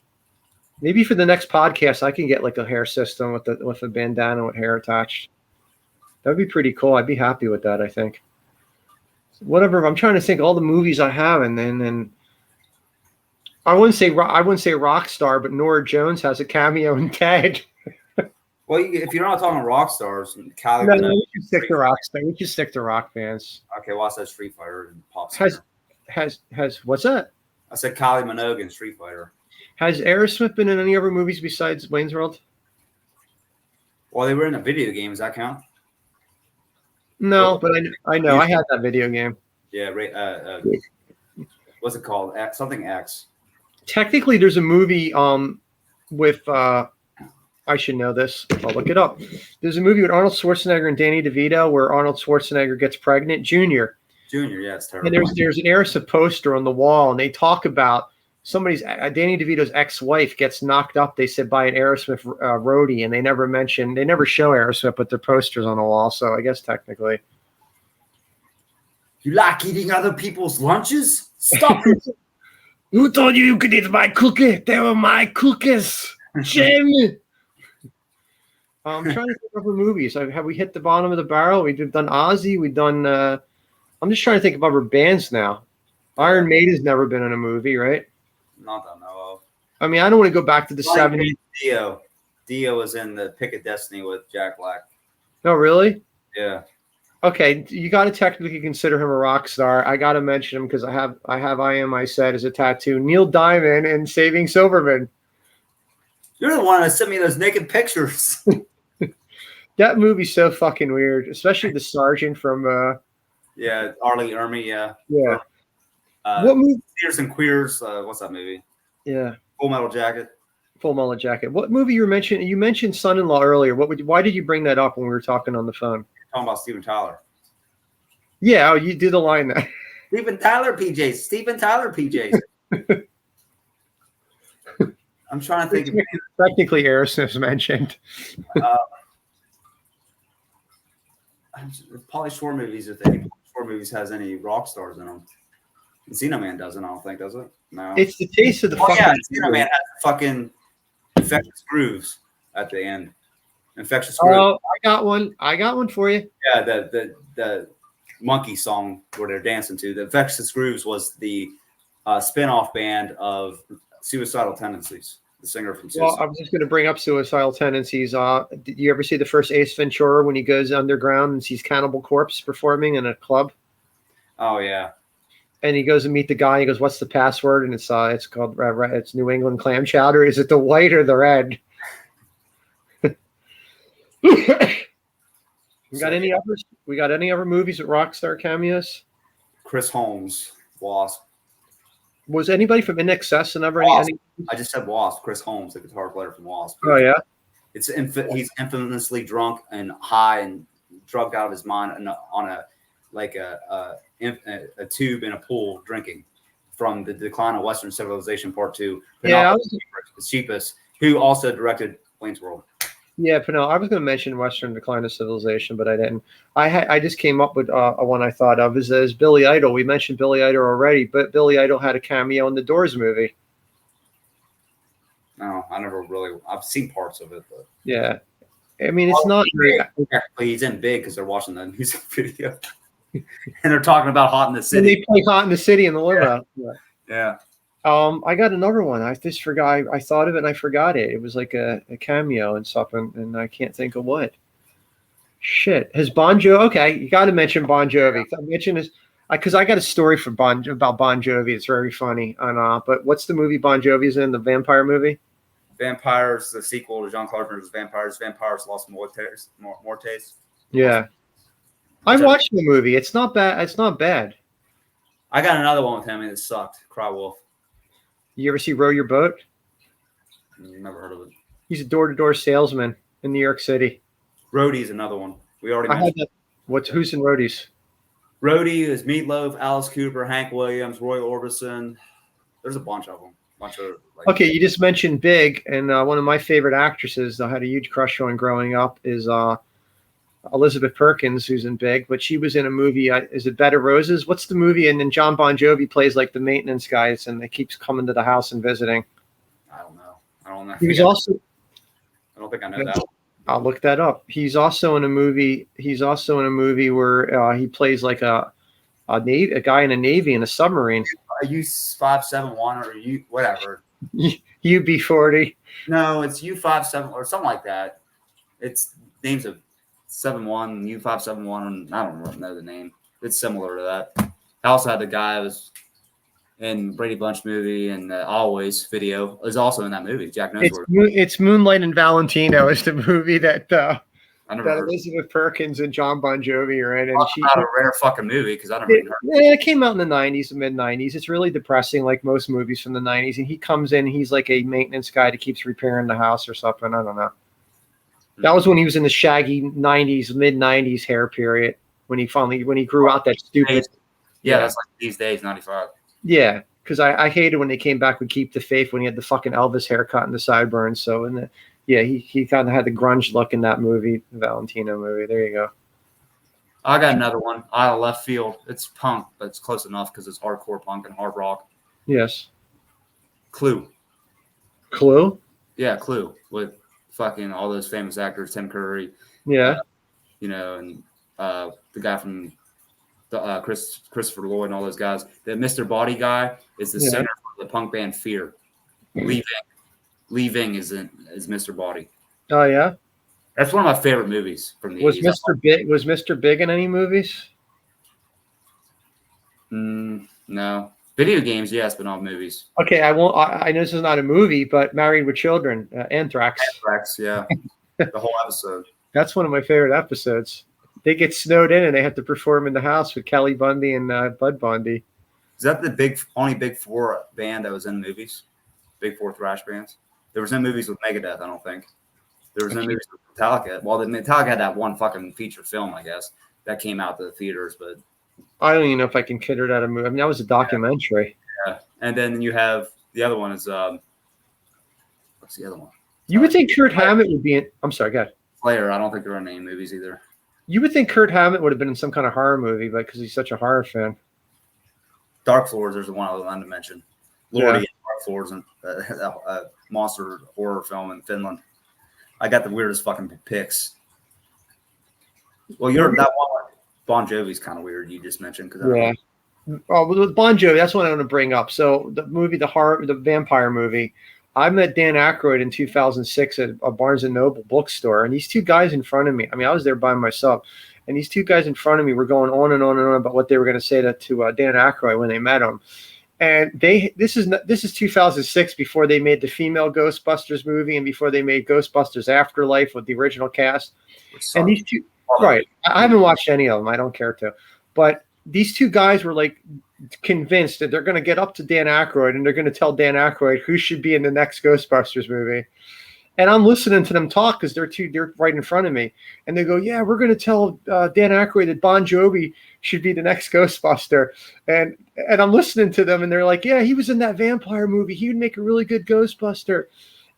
maybe for the next podcast I can get like a hair system with a bandana with hair attached. That'd be pretty cool. I'd be happy with that, I think. Whatever. I'm trying to think all the movies I have, and then I wouldn't say rock star, but Nora Jones has a cameo in Ted. Well, if you're not talking rock stars, we should stick to rock star. We should stick to rock bands. Okay, well I said Street Fighter and Pop. Has what's that? I said Kylie Minogue in Street Fighter. Has Aerosmith been in any other movies besides Wayne's World? Well, they were in a video game. Does that count? No, but I know. I had that video game. Yeah, what's it called? Something X. Technically, there's a movie with I should know this. I'll look it up. There's a movie with Arnold Schwarzenegger and Danny DeVito where Arnold Schwarzenegger gets pregnant. Junior, yeah, it's terrible. And there's an Aerosmith poster on the wall, and they talk about Danny DeVito's ex-wife gets knocked up, they said, by an Aerosmith roadie, and they never show Aerosmith, but their posters on the wall, so I guess technically. You like eating other people's lunches? Stop it! Who told you could eat my cookie? They were my cookies. Shame. I'm trying to think of movies. Have we hit the bottom of the barrel? We've done Ozzy. We've done I'm just trying to think of other bands now. Iron Maiden's never been in a movie, right? Not that I know of. I mean, I don't want to go back to the 70s. Dio was in the Pick of Destiny with Jack Black. No, really? Yeah. Okay, you got to technically consider him a rock star. I got to mention him because I have I Am I Said as a tattoo. Neil Diamond in Saving Silverman. You're the one that sent me those naked pictures. That movie's so fucking weird, especially the sergeant from yeah, Arlie Ermy, yeah. Yeah. What movie? Tears and Queers, what's that movie? Yeah. Full Metal Jacket. Full Metal Jacket. What movie you mentioned? You mentioned Son-in-Law earlier. Why did you bring that up when we were talking on the phone? Talking about Steven Tyler. Yeah, oh, you did the line there. Steven Tyler PJs. Steven Tyler PJs. I'm trying to think of technically Aerosmith's mentioned. Pauly Shore movies, if any Pauly Shore movies has any rock stars in them. Encino Man doesn't, I don't think, does it? No. It's the taste of the fucking. Yeah, Encino Man has fucking Infectious Grooves at the end. Infectious Grooves. Oh, I got one for you. Yeah, the monkey song where they're dancing to. The Infectious Grooves was the spin-off band of Suicidal Tendencies. The singer from Suicide. Well, I was just going to bring up Suicidal Tendencies. Did you ever see the first Ace Ventura when he goes underground and sees Cannibal Corpse performing in a club? Oh yeah. And he goes to meet the guy. He goes, "What's the password?" And it's called it's New England clam chowder. Is it the white or the red? We got any others? We got any other movies with rock star cameos? Chris Holmes, Wasp. Was anybody from INXS and ever any? I just said Wasp. Chris Holmes, the guitar player from Wasp. Oh yeah. He's infamously drunk and high and drugged out of his mind on a tube in a pool drinking from The Decline of Western Civilization Part 2. Yeah, the cheapest, who also directed Wayne's World. Yeah, Pinell, I was going to mention Western Decline of Civilization, but I didn't. I just came up with one I thought of is Billy Idol. We mentioned Billy Idol already, but Billy Idol had a cameo in the Doors movie. No, I never really. I've seen parts of it, but yeah, I mean it's not very. He's in big because they're watching the music video, and they're talking about Hot in the City. And they play Hot in the City in the limo. Yeah. I got another one. I just forgot. I thought of it and I forgot it. It was like a cameo and something, and I can't think of what. Shit. Has Bon Jovi? Okay, you got to mention Bon Jovi. I mentioned this because I got a story for about Bon Jovi. It's very funny. But what's the movie Bon Jovi's in? The vampire movie? Vampires, the sequel to John Carpenter's Vampires. Vampires Lost Mortes. Yeah. I watched the movie. It's not bad. It's not bad. I got another one with him and it sucked. Cry Wolf. You ever see Row Your Boat? Never heard of it. He's a door-to-door salesman in New York City. Roadie's another one. We already mentioned. Who's in Roadies? Roadie is Meatloaf, Alice Cooper, Hank Williams, Roy Orbison. There's a bunch of them. Okay, you just mentioned Big, and one of my favorite actresses I had a huge crush on growing up is Elizabeth Perkins, who's in Big, but she was in a movie. Is it Bed of Roses? What's the movie? And then John Bon Jovi plays like the maintenance guys, and they keeps coming to the house and visiting. I don't know. He was also. I don't think I know that. I'll look that up. He's also in a movie. Where he plays like a guy in a Navy in a submarine. Are you 571 or you whatever? UB40. No, it's U57 or something like that. It's names of 71 U571. I don't really know the name. It's similar to that. I also had the guy who was in Brady Bunch movie and Always video is also in that movie. Jack knows it's Moonlight and Valentino is the movie that Elizabeth Perkins and John Bon Jovi are in. And she's not a rare fucking movie because I don't even heard it. Yeah, it came out in the 90s, mid 90s. It's really depressing, like most movies from the 90s. And he comes in, he's like a maintenance guy that keeps repairing the house or something. I don't know. That was when he was in the shaggy 90s, mid 90s hair period when he grew out that stupid. Yeah, that's like these days, 95. Yeah, because I hated when they came back with Keep the Faith when he had the fucking Elvis haircut and the sideburns. So he kind of had the grunge look in that movie, the Valentino movie. There you go. I got another one out of left field. It's punk, but it's close enough because it's hardcore punk and hard rock. Yes. Clue? Yeah, Clue with fucking all those famous actors, Tim Curry. Yeah. And the guy from Christopher Lloyd and all those guys. The Mr. Body guy is the singer for the punk band Fear. Leaving is Mr. Body. Oh yeah, that's one of my favorite movies from the 80s. Was Mr. Big in any movies? No. Video games, yes, but not movies. Okay, I won't. I know this is not a movie, but Married with Children, Anthrax. Anthrax, yeah, the whole episode. That's one of my favorite episodes. They get snowed in and they have to perform in the house with Kelly Bundy and Bud Bundy. Is that the only Big Four band that was in movies? Big Four thrash bands? There was no movies with Megadeth, I don't think. There was no movies with Metallica. Well, the Metallica had that one fucking feature film, I guess, that came out to the theaters, but I don't even know if I can consider that a movie. I mean, that was a documentary. Yeah. And then you have the other one is what's the other one? You would think Kurt Hammett would be in. I'm sorry, go ahead. Slayer. I don't think there are any movies either. You would think Kurt Hammett would have been in some kind of horror movie, but because he's such a horror fan. Dark Floors. There's one I wanted to mention. Lordy and Dark Floors, and a monster horror film in Finland. I got the weirdest fucking pics. Well, that one. Bon Jovi's kind of weird. You just mentioned because Oh, with Bon Jovi, that's what I want to bring up. So the movie, the vampire movie, I met Dan Aykroyd in 2006 at a Barnes and Noble bookstore, and these two guys in front of me. I mean, I was there by myself, and these two guys in front of me were going on and on and on about what they were going to say to Dan Aykroyd when they met him. And this is 2006, before they made the female Ghostbusters movie and before they made Ghostbusters Afterlife with the original cast. And these two. Right. I haven't watched any of them. I don't care to. But these two guys were like convinced that they're going to get up to Dan Aykroyd and they're going to tell Dan Aykroyd who should be in the next Ghostbusters movie. And I'm listening to them talk because they're right in front of me. And they go, yeah, we're going to tell Dan Aykroyd that Bon Jovi should be the next Ghostbuster. And I'm listening to them and they're like, yeah, he was in that vampire movie. He would make a really good Ghostbuster.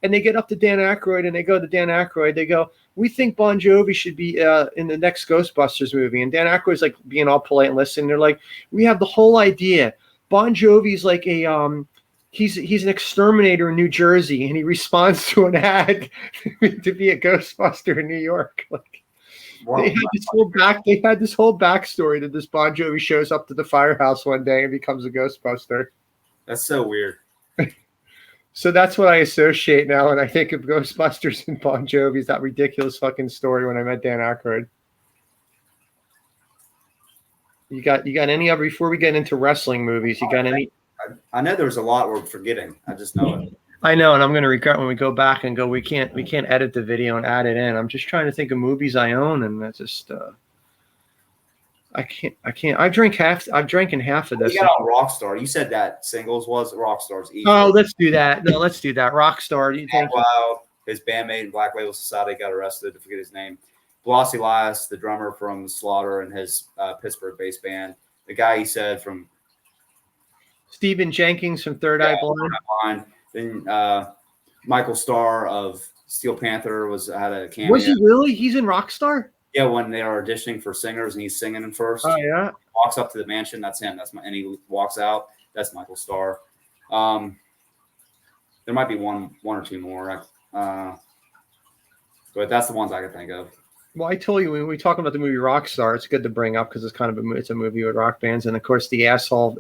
And they get up to Dan Aykroyd and they go to Dan Aykroyd. They go, we think Bon Jovi should be in the next Ghostbusters movie. And Dan Aykroyd's like being all polite and listening. They're like, we have the whole idea. Bon Jovi's like he's an exterminator in New Jersey, and he responds to an ad to be a Ghostbuster in New York. Like they had this whole backstory that this Bon Jovi shows up to the firehouse one day and becomes a Ghostbuster. That's so weird. So that's what I associate now when I think of Ghostbusters and Bon Jovi's that ridiculous fucking story when I met Dan Aykroyd. You got any other before we get into wrestling movies? You got any? I know there's a lot we're forgetting. I just know it. I know, and I'm going to regret when we go back and go. We can't edit the video and add it in. I'm just trying to think of movies I own, and that's just. I can't. I've drank in half of this. You got on Rockstar. You said that singles was Rockstar's. Oh, let's do that. No, let's do that. Rockstar. You think? Wow, his bandmate in Black Label Society got arrested. I forget his name. Blas Elias, the drummer from Slaughter and his Pittsburgh-based band. The guy he said from. Stephen Jenkins from Third Eye Blind. Then Michael Starr of Steel Panther had a cameo. Was he really? He's in Rockstar? Yeah, when they are auditioning for singers and he's singing in first. Oh yeah. Walks up to the mansion. That's him. And he walks out. That's Michael Starr. There might be one or two more. But that's the ones I can think of. Well, I told you when we talk about the movie Rockstar, it's good to bring up because it's kind of it's a movie with rock bands, and of course the asshole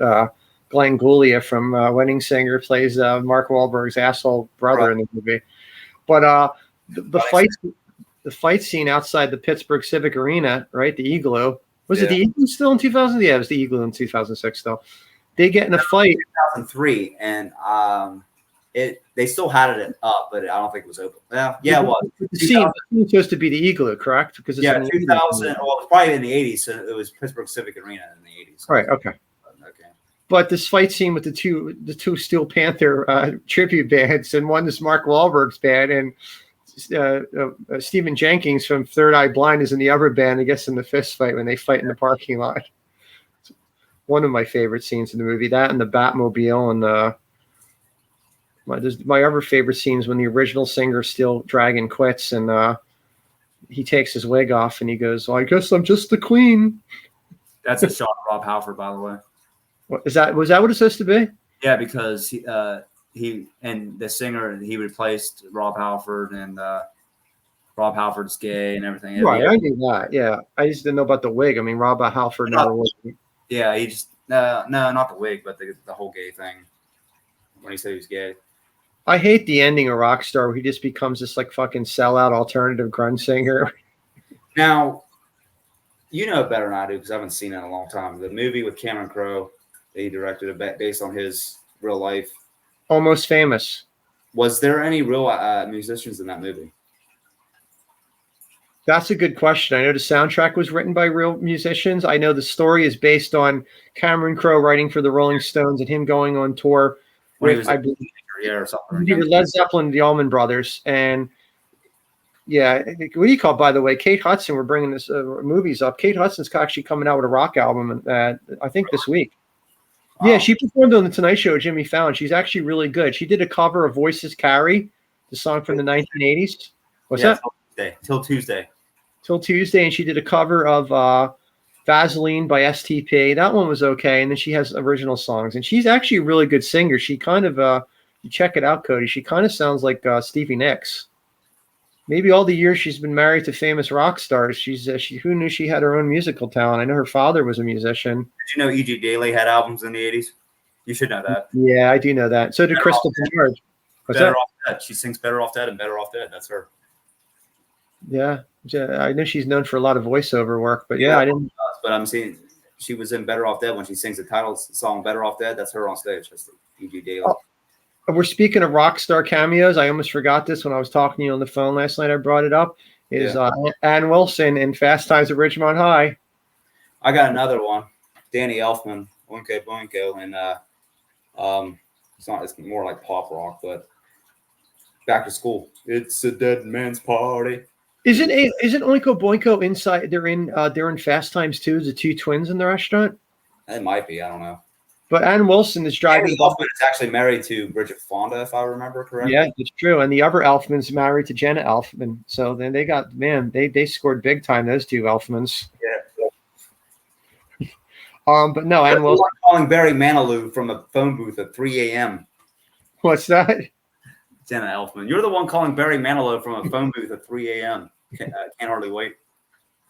Glenn Guglia from Wedding Singer plays Mark Wahlberg's asshole brother in the movie. But the fight scene outside the Pittsburgh Civic Arena, right? The Igloo. Was it the Igloo still in 2000? Yeah, it was the Igloo in 2006 though. They get in a fight. 2003, and they still had it up, but I don't think it was open. Yeah, it was. The scene was supposed to be the Igloo, correct? Because it's 2000. Well, it was probably in the 80s. So it was Pittsburgh Civic Arena in the 80s. Right. Okay. But this fight scene with the two Steel Panther tribute bands, and one is Mark Wahlberg's band, and Stephen Jenkins from Third Eye Blind is in the other band. I guess in the fist fight when they fight in the parking lot. It's one of my favorite scenes in the movie. That and the Batmobile, and my other favorite scenes when the original singer Steel Dragon quits and he takes his wig off and he goes, "Well, I guess I'm just the queen." That's a shot of Rob Halford, by the way. Was that what it's supposed to be? Yeah, because he and the singer he replaced Rob Halford, and Rob Halford's gay and everything. Right, I knew that. Yeah, I just didn't know about the wig. I mean, Rob Halford never was. Yeah, he just no, not the wig, but the whole gay thing. When he said he was gay. I hate the ending of Rockstar where he just becomes this like fucking sellout alternative grunge singer. Now, you know better than I do because I haven't seen it in a long time. The movie with Cameron Crowe that he directed based on his real life. Almost Famous. Was there any real musicians in that movie? That's a good question. I know the soundtrack was written by real musicians. I know the story is based on Cameron Crowe writing for the Rolling Stones and him going on tour with, I believe, or something. either Led Zeppelin, the Allman Brothers, and yeah, what do you call it, by the way? Kate Hudson. We're bringing this movies up. Kate Hudson's actually coming out with a rock album, I think this week. Wow. Yeah, she performed on the Tonight Show with Jimmy Fallon. She's actually really good. She did a cover of Voices Carry, the song from the 1980s. What's that? Till Tuesday. Till Tuesday, and she did a cover of Vaseline by STP. That one was okay, and then she has original songs, and she's actually a really good singer. She kind of, you check it out, Cody. She kind of sounds like Stevie Nicks. Maybe all the years she's been married to famous rock stars, who knew she had her own musical talent? I know her father was a musician. Did you know E.G. Daily had albums in the 80s? You should know that. Yeah, I do know that. So did Crystal Bernard. Better Off Dead. She sings Better Off Dead and Better Off Dead. That's her. Yeah, I know she's known for a lot of voiceover work, but yeah, I didn't. But I'm seeing she was in Better Off Dead when she sings the title song Better Off Dead. That's her on stage. That's E.G. Daily. Oh. We're speaking of rock star cameos. I almost forgot this when I was talking to you on the phone last night. I brought it up. Is Ann Wilson in Fast Times at Ridgemont High. I got another one. Danny Elfman, Oinko Boinko, and it's more like pop rock, but Back to School. It's a dead man's party. Isn't Oinko Boinko inside? They're in Fast Times too. The two twins in the restaurant. It might be. I don't know. But Ann Wilson is driving. Danny Elfman is actually married to Bridget Fonda, if I remember correctly. Yeah, it's true. And the other Elfman's married to Jenna Elfman. So then they scored big time, those two Elfmans. Yeah. But no, Ann Wilson calling Barry Manilow from a phone booth at 3 a.m. What's that? Jenna Elfman. You're the one calling Barry Manilow from a phone booth at 3 a.m. Can't hardly wait.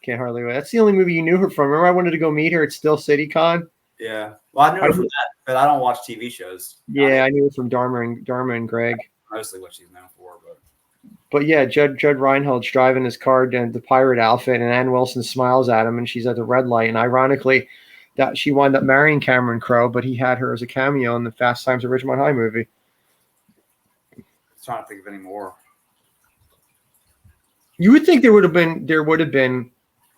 Can't hardly wait. That's the only movie you knew her from. Remember I wanted to go meet her at Still City Con? Yeah. Well, I knew her from that, but I don't watch TV shows. Yeah, I knew her from Dharma and Greg. Mostly what she's known for, but yeah, Judd Reinhold's driving his car in the pirate outfit, and Ann Wilson smiles at him, and she's at the red light. And ironically, that she wound up marrying Cameron Crowe, but he had her as a cameo in the Fast Times at Ridgemont High movie. I'm trying to think of any more. You would think there would have been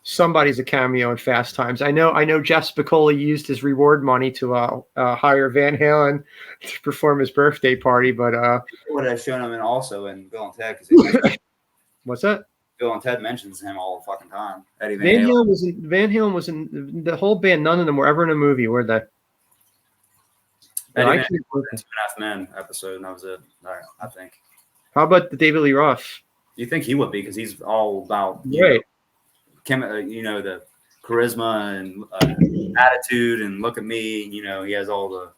somebody's a cameo in Fast Times. I know Jeff Spicoli used his reward money to hire Van Halen to perform his birthday party, but would have shown him also in Bill and Ted. What's that? Bill and Ted mentions him all the fucking time. Eddie Van Halen was in the whole band. None of them were ever in a movie, were they? Eddie Van Halen, 2.5 Men episode, and that was it. I think. How about the David Lee Roth? You think he would be because he's all about the charisma and attitude and look at me. He has all the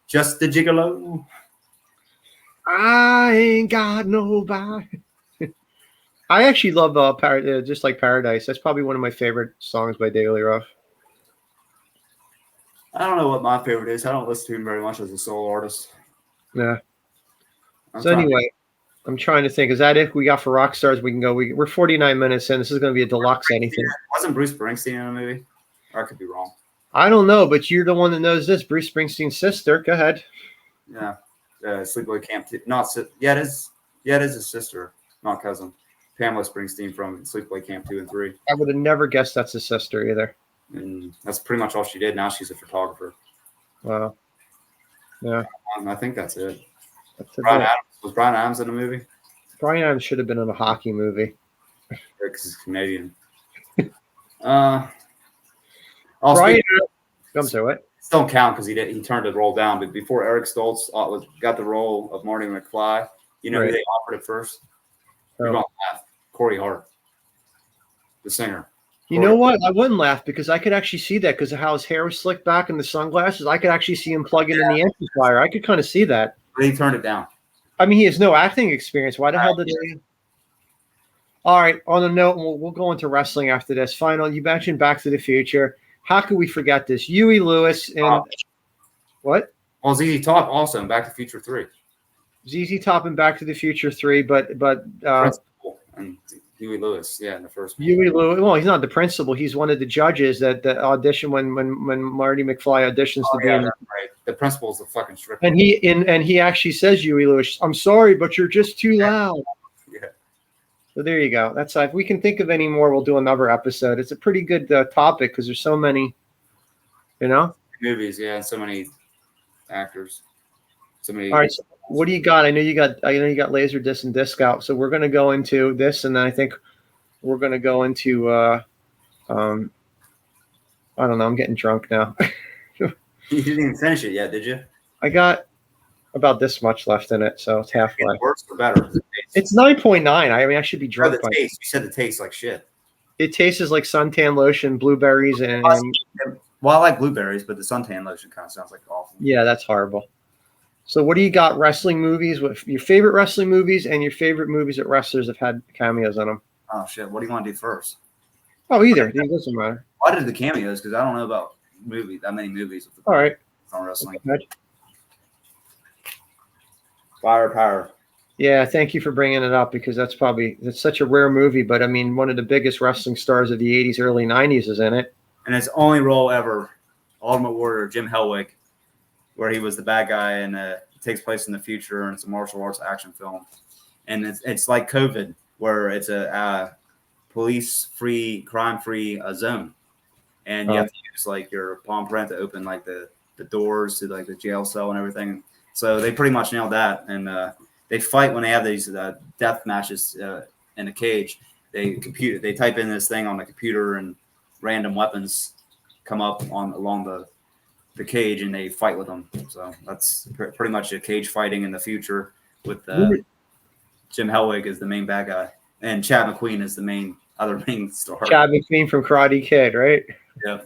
just the gigolo. I ain't got nobody. I actually love Just Like Paradise. That's probably one of my favorite songs by David Lee Roth. I don't know what my favorite is. I don't listen to him very much as a solo artist. Yeah. Anyway, I'm trying to think. Is that it? We got for rock stars. We can go. We're 49 minutes in. This is going to be a deluxe anything. Wasn't Bruce Springsteen in a movie? Or I could be wrong. I don't know, but you're the one that knows this. Bruce Springsteen's sister. Go ahead. Yeah. Sleepaway Camp 2. It is his sister, not cousin. Pamela Springsteen from Sleepaway Camp 2 and 3. I would have never guessed that's his sister either. And that's pretty much all she did. Now she's a photographer. Wow. Yeah. I think that's it. Brian Adams in the movie? Brian Adams should have been in a hockey movie. Because he's Canadian. I'm sorry, what? Don't count because he turned the role down. But before Eric Stoltz got the role of Marty McFly, who they offered it first? You're going to laugh. Corey Hart, the singer. You know what? I wouldn't laugh because I could actually see that because of how his hair was slicked back and the sunglasses. I could actually see him plugging in the amplifier. I could kind of see that. But he turned it down. I mean, he has no acting experience. Why the hell did he? All right. On a note, we'll go into wrestling after this. Final, you mentioned Back to the Future. How could we forget this? Huey Lewis and what? Well, ZZ Top also in Back to the Future 3. ZZ Top and Back to the Future 3, but Principal and Huey Lewis, in the first one. Huey Lewis. Well, he's not the principal. He's one of the judges that audition when Marty McFly auditions to be in. Right. The principal's the fucking stripper. And he actually says, Huey Lewis, I'm sorry, but you're just too loud. Yeah. So there you go. That's if we can think of any more, we'll do another episode. It's a pretty good topic because there's so many, movies. Yeah, so many actors. So many. All right. So what do you got? I know you got Laserdisc and Disc Out. So we're going to go into this, and then I think we're going to go into. I don't know. I'm getting drunk now. You didn't even finish it yet, did you? I got about this much left in it, so it's halfway. Worse or better? It's 9.9. I mean, I should be drunk. The taste. You said the taste like shit. It tastes like suntan lotion, blueberries, and well, I like blueberries, but the suntan lotion kind of sounds like awful. Yeah, that's horrible. So, what do you got? Wrestling movies? What your favorite wrestling movies and your favorite movies that wrestlers have had cameos in them? Oh shit! What do you want to do first? Oh, either. It doesn't matter. I did the cameos because I don't know about that many movies. All right. On wrestling. Okay. Fire power. Yeah, thank you for bringing it up because that's such a rare movie. But I mean, one of the biggest wrestling stars of the '80s, early '90s is in it. And his only role ever, Ultimate Warrior, Jim Hellwig, where he was the bad guy, and it takes place in the future, and it's a martial arts action film. And it's like COVID, where it's a police-free, crime-free zone, and you have to use like your palm print to open like the doors to like the jail cell and everything. So they pretty much nailed that, and they fight when they have these death matches in a cage. They type in this thing on the computer, and random weapons come up along the cage, and they fight with them. So that's pretty much a cage fighting in the future with Jim Hellwig is the main bad guy, and Chad McQueen is the main star. Chad McQueen from Karate Kid, right? Yeah.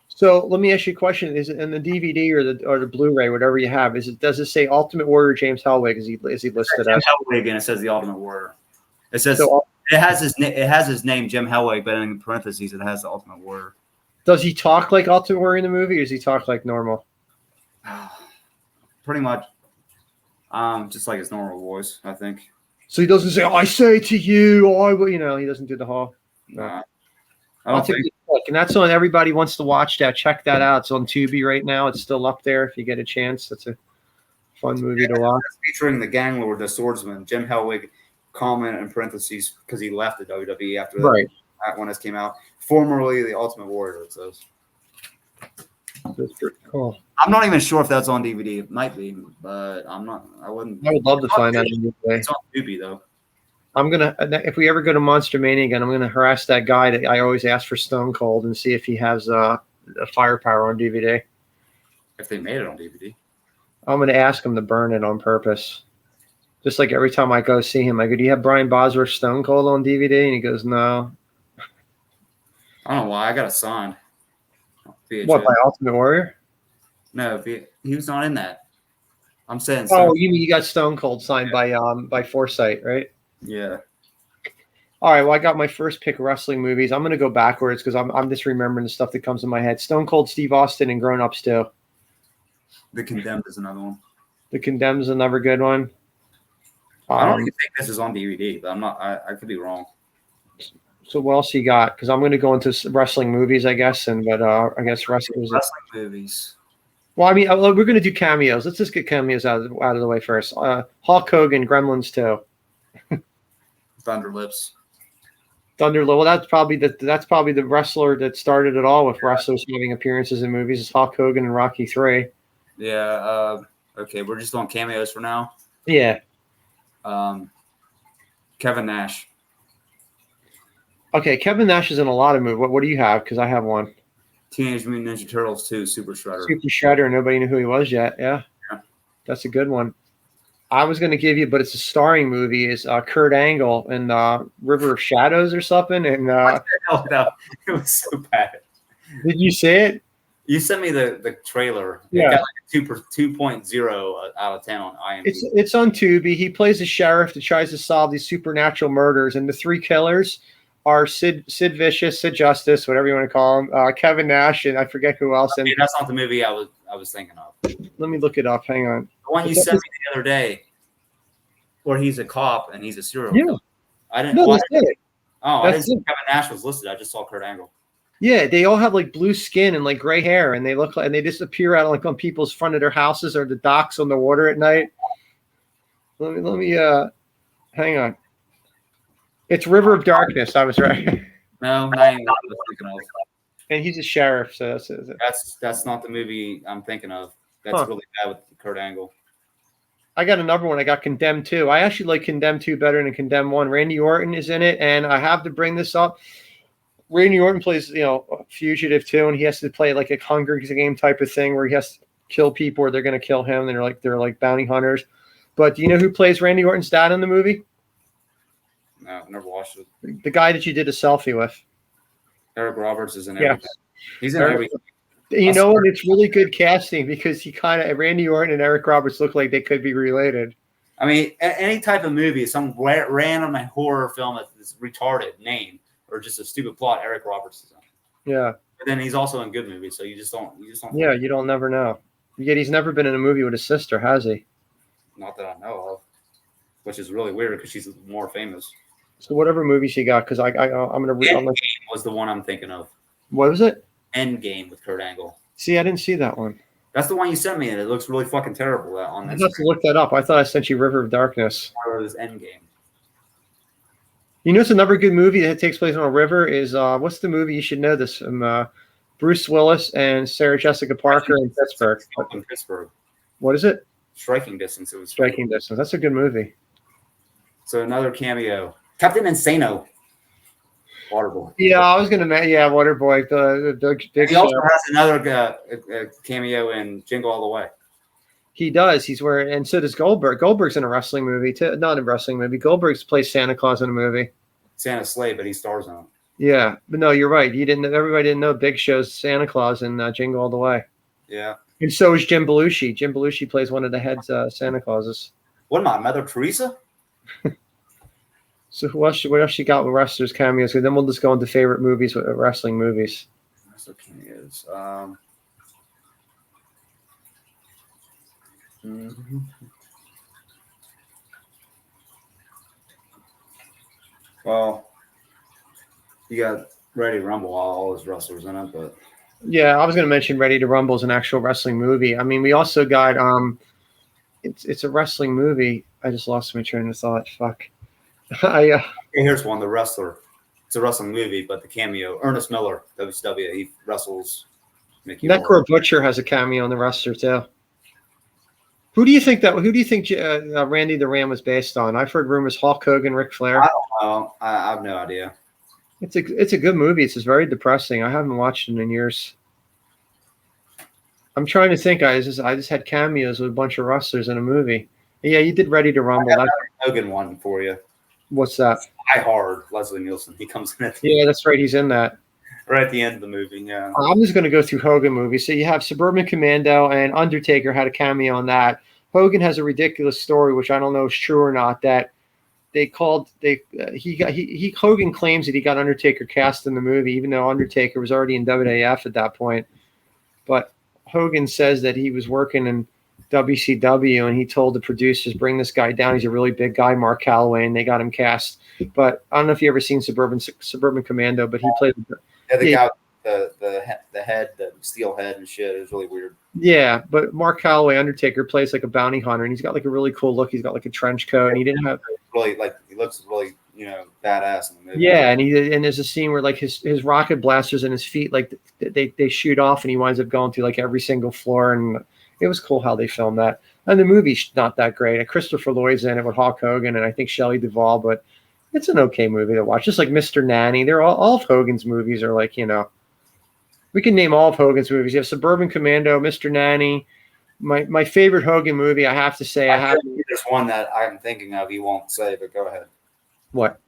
So let me ask you a question: is it in the DVD or the Blu-ray, whatever you have? Does it say Ultimate Warrior James Hellwig? Is he listed as Jim Hellwig, and it says the Ultimate Warrior? It says it has his name Jim Hellwig, but in parentheses it has the Ultimate Warrior. Does he talk like Ultimate Warrior in the movie, or does he talk like normal? Pretty much, just like his normal voice, I think. So he doesn't say, "I say to you, I will," he doesn't do the whole. No. And that's on everybody wants to watch that. Check that out. It's on Tubi right now. It's still up there if you get a chance. That's a fun movie to watch. Featuring the gang lord, the swordsman, Jim Hellwig, comment in parentheses because he left the WWE after that one came out. Formerly the Ultimate Warrior, it says. That's pretty cool. I'm not even sure if that's on DVD. It might be, but I'm not. I would love to find out. It's on Tubi though. If we ever go to Monster Mania again, I'm gonna harass that guy that I always ask for Stone Cold and see if he has a Firepower on DVD. If they made it on DVD, I'm gonna ask him to burn it on purpose. Just like every time I go see him, I go, "Do you have Brian Bosworth's Stone Cold on DVD?" And he goes, "No." I don't know why. I got a signed. What, by Ultimate Warrior? No, he was not in that. I'm saying. Oh, you mean you got Stone Cold signed by Foresight, right? Yeah. All right. Well, I got my first pick wrestling movies. I'm going to go backwards because I'm just remembering the stuff that comes in my head. Stone Cold Steve Austin and Grown Ups 2. The Condemned is another one. The Condemned is another good one. I don't even think this is on DVD, but I'm not. I could be wrong. So what else you got? Because I'm going to go into wrestling movies, I guess, but I guess wrestling movies. Well, I mean, we're going to do cameos. Let's just get cameos out of the way first. Hulk Hogan, Gremlins 2. Thunderlips. Well, that's probably the wrestler that started it all with wrestlers having appearances in movies. Is Hulk Hogan and Rocky 3. Yeah. Okay, we're just on cameos for now. Yeah. Kevin Nash. Okay, Kevin Nash is in a lot of movies. What do you have? Because I have one. Teenage Mutant Ninja Turtles 2, Super Shredder. Super Shredder. Nobody knew who he was yet. Yeah. That's a good one. I was going to give you, but it's a starring movie. Is Kurt Angle in River of Shadows or something? And no, it was so bad. Did you see it? You sent me the trailer. Yeah. It got like a 2.0 out of 10 on IMDb. It's on Tubi. He plays a sheriff that tries to solve these supernatural murders, and the three killers are Sid Vicious, Sid Justice, whatever you want to call him, Kevin Nash, and I forget who else. And that's not the movie I was thinking of. let me look it up. Hang on. The one you sent me the other day, where he's a cop and he's a serial killer. I didn't. No, I didn't see it. Kevin Nash was listed. I just saw Kurt Angle. Yeah, they all have like blue skin and like gray hair, and they look like, and they just appear out like on people's front of their houses or the docks on the water at night. Let me hang on. It's River of Darkness. I was right. No, not even what I was thinking of. And he's a sheriff, so that's not the movie I'm thinking of. That's really bad with Kurt Angle. I got another one. I got Condemned 2. I actually like Condemned 2 better than Condemned 1. Randy Orton is in it, and I have to bring this up. Randy Orton plays, a fugitive too, and he has to play like a Hunger Game type of thing where he has to kill people or they're going to kill him. And they're like bounty hunters. But do you know who plays Randy Orton's dad in the movie? No, I've never watched it. The guy that you did a selfie with. Eric Roberts is in everything. Yeah. He's in everything. You know what? It's really good casting because Randy Orton and Eric Roberts look like they could be related. I mean, any type of movie, some random horror film that's retarded name or just a stupid plot, Eric Roberts is in. Yeah. But then he's also in good movies, so you just don't. Yeah, you don't never know. Yet he's never been in a movie with his sister, has he? Not that I know of, which is really weird because she's more famous. So whatever movie she got, because I'm gonna read. Endgame was the one I'm thinking of. What was it? Endgame with Kurt Angle. See, I didn't see that one. That's the one you sent me, and it looks really fucking terrible on I this. have to look that up. I thought I sent you River of Darkness. Or this Endgame. You know, it's another good movie that takes place on a river. Is what's the movie? You should know this. Bruce Willis and Sarah Jessica Parker in Pittsburgh. In Pittsburgh. What is it? Striking Distance. It was Striking Distance. That's a good movie. So another cameo, Captain Insano. Waterboy. Yeah, I was gonna. Yeah, Waterboy. The big. He also has another cameo in Jingle All the Way. He does. He's wearing, and so does Goldberg. Goldberg's in a wrestling movie too. Not a wrestling movie. Goldberg's plays Santa Claus in a movie. Santa's sleigh, but he stars in it. Yeah, but no, you're right. Everybody didn't know Big Show's Santa Claus in Jingle All the Way. Yeah. And so is Jim Belushi. Jim Belushi plays one of the heads Santa Clauses. What am I, Mother Teresa? So what else you got with wrestlers cameos? And then we'll just go into favorite movies with wrestling movies. Wrestler cameos. Well, you got Ready to Rumble, all those wrestlers in it, but yeah, I was going to mention Ready to Rumble is an actual wrestling movie. I mean, we also got it's a wrestling movie. I just lost my train of thought. Fuck. Here's one, The Wrestler. It's a wrestling movie, but the cameo, Ernest Miller, WCW, he wrestles Mickey Necro Butcher has a cameo on The Wrestler too. Who do you think Randy the Ram was based on? I've heard rumors Hulk Hogan, Ric Flair. I don't know. I have no idea. It's a good movie. It's just very depressing. I haven't watched it in years. I'm trying to think. I just had cameos with a bunch of wrestlers in a movie. Yeah, you did Ready to Rumble. I got Hogan one for you. What's that? Die Hard, Leslie Nielsen. He comes in. Yeah, that's right. He's in that. Right at the end of the movie, yeah. I'm just going to go through Hogan movies. So you have Suburban Commando and Undertaker had a cameo on that. Hogan has a ridiculous story, which I don't know is true or not, that Hogan claims that he got Undertaker cast in the movie, even though Undertaker was already in WWF at that point. But Hogan says that he was working in WCW and he told the producers, bring this guy down. He's a really big guy, Mark Calloway, and they got him cast. But I don't know if you ever seen Suburban Commando, but he played. Yeah, the guy with the head, the steel head and shit. It was really weird. Yeah, but Mark Calloway, Undertaker, plays like a bounty hunter, and he's got like a really cool look. He's got like a trench coat, and he didn't have really he looks really badass in the movie. Yeah, and there's a scene where like his rocket blasters in his feet, like they shoot off, and he winds up going through like every single floor, and it was cool how they filmed that. And the movie's not that great. Christopher Lloyd's in it with Hulk Hogan, and I think Shelley Duvall, but it's an okay movie to watch. Just like Mr. Nanny, they're all of Hogan's movies are like, we can name all of Hogan's movies. You have Suburban Commando, Mr. Nanny. My favorite Hogan movie, I have to say, there's one that I'm thinking of. You won't say, but go ahead. What?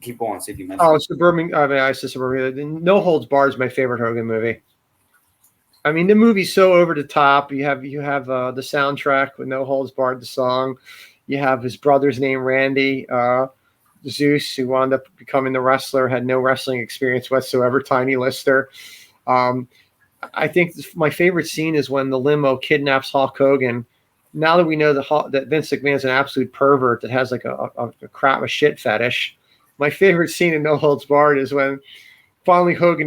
Keep going. See if you mention. Oh, Suburban. I said Suburban. No Holds Barred is my favorite Hogan movie. I mean, the movie's so over the top. You have the soundtrack with No Holds Barred, the song. You have his brother's name, Randy Zeus, who wound up becoming the wrestler, had no wrestling experience whatsoever. Tiny Lister. I think my favorite scene is when the limo kidnaps Hulk Hogan. Now that we know that Vince McMahon's an absolute pervert that has like a shit fetish, my favorite scene in No Holds Barred is when finally Hulk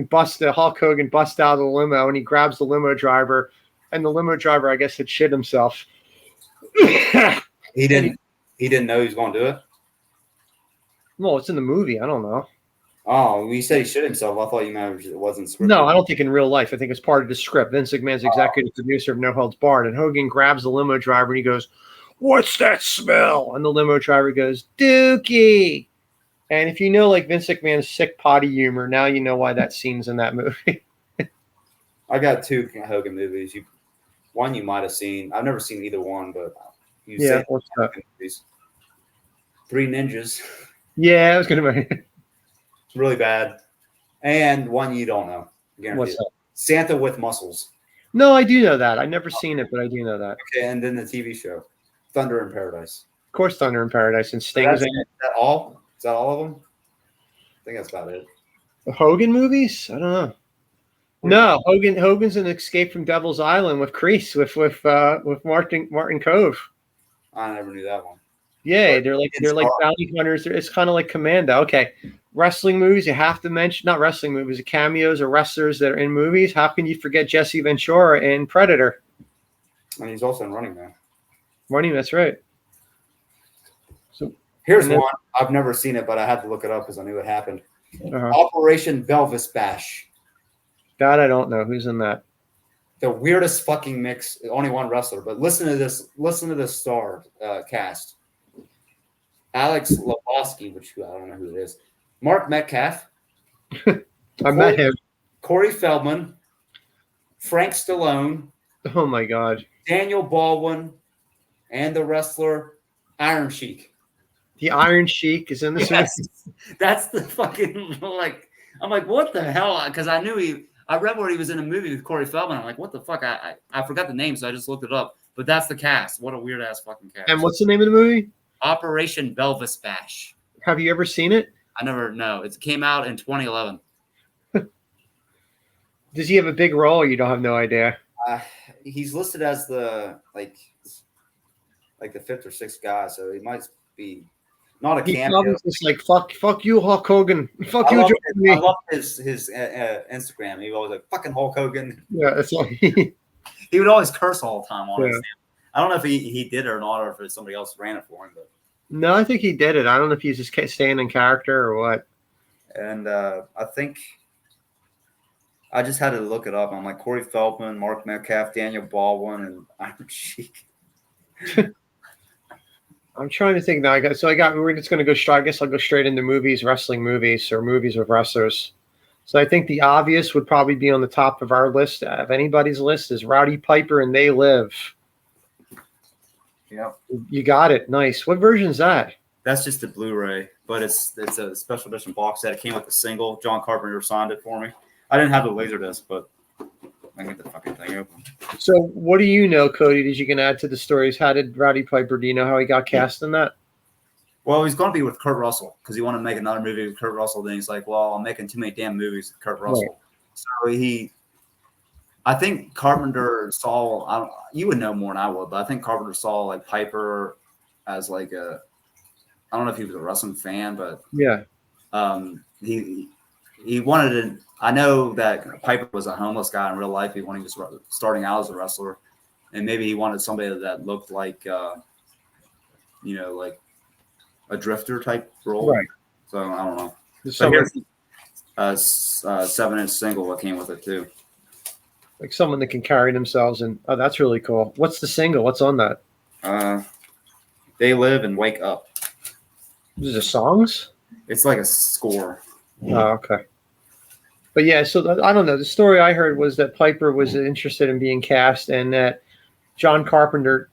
Hogan busts out of the limo and he grabs the limo driver, and the limo driver, I guess, had shit himself. He didn't know he was going to do it? Well, it's in the movie. I don't know. Oh, when you said he shit himself, I thought you meant it wasn't scripted. No, I don't think in real life. I think it's part of the script. Vince McMahon's executive producer of No Holds Barred, and Hogan grabs the limo driver and he goes, "What's that smell?" And the limo driver goes, "Dookie." And if you know like Vince McMahon's sick potty humor, now you know why that scene's in that movie. I got 2 Hogan movies. One you might have seen. I've never seen either one, but What's that? Movies. 3 Ninjas. Yeah, I was gonna make it. Really bad. And one you don't know. What's that? Santa with Muscles. No, I do know that. I've never seen it, but I do know that. Okay, and then the TV show, Thunder in Paradise. Of course, Thunder in Paradise and Sting's in it. Is that all? Is that all of them? I think that's about it. The Hogan movies? I don't know. No, Hogan's in Escape from Devil's Island with Kreese with Martin Cove. I never knew that one. Yeah, they're like bounty hunters. It's kind of like Commando. Okay, wrestling movies you have to mention, not wrestling movies, cameos or wrestlers that are in movies. How can you forget Jesse Ventura in Predator? And he's also in Running Man. Running, that's right. So here's one. I've never seen it, but I had to look it up because I knew it happened. Operation Belvis Bash. That I don't know. Who's in that? The weirdest fucking mix. Only one wrestler, but listen to this. Listen to this star cast. Alex Lebowski, which I don't know who it is. Mark Metcalf. I met him. Corey Feldman. Frank Stallone. Oh my God. Daniel Baldwin, and the wrestler Iron Sheik. The Iron Sheik is in this movie. That's the fucking like. I'm like, what the hell? Because I knew I read where he was in a movie with Corey Feldman. I'm like, what the fuck? I forgot the name, so I just looked it up. But that's the cast. What a weird ass fucking cast. And what's the name of the movie? Operation Belvis Bash. Have you ever seen it? I never know. It came out in 2011. Does he have a big role, or you don't have no idea? He's listed as the like the 5th or 6th guy, so he might be not a cameo. He's just like fuck you, Hulk Hogan. Fuck you, I love his Instagram. He was always like fucking Hulk Hogan. Yeah, that's all. He would always curse all the time on his. I don't know if he did it or not, or if somebody else ran it for him. But no, I think he did it. I don't know if he's just staying in character or what. And I think I just had to look it up. I'm like Corey Feldman, Mark Metcalf, Daniel Baldwin, and Iron Sheik. I'm trying to think now. We're just going to go straight. I guess I'll go straight into movies, wrestling movies, or movies with wrestlers. So I think the obvious would probably be on the top of our list, of anybody's list, is Rowdy Piper and They Live. Yeah, you got it. Nice. What version is that? That's just a Blu-ray, but it's a special edition box set. It came with a single. John Carpenter signed it for me. I didn't have the Laserdisc, but I can get the fucking thing open. So, what do you know, Cody, that you can add to the stories? How did Rowdy Piper? Do you know how he got cast in that? Well, he's going to be with Kurt Russell because he wanted to make another movie with Kurt Russell. Then he's like, "Well, I'm making too many damn movies with Kurt Russell." Right. So I think Carpenter saw. You would know more than I would, but I think Carpenter saw like Piper as like a. I don't know if he was a wrestling fan, but yeah, he wanted to. I know that Piper was a homeless guy in real life when he was starting out as a wrestler, and maybe he wanted somebody that looked like, like a drifter type role. Right. So I don't know. So here's a 7-inch single that came with it too. Like someone that can carry themselves, and that's really cool. What's the single? What's on that? They Live and Wake Up. Is it songs? It's like a score. Oh, okay. But yeah, so I don't know. The story I heard was that Piper was interested in being cast, and that John Carpenter.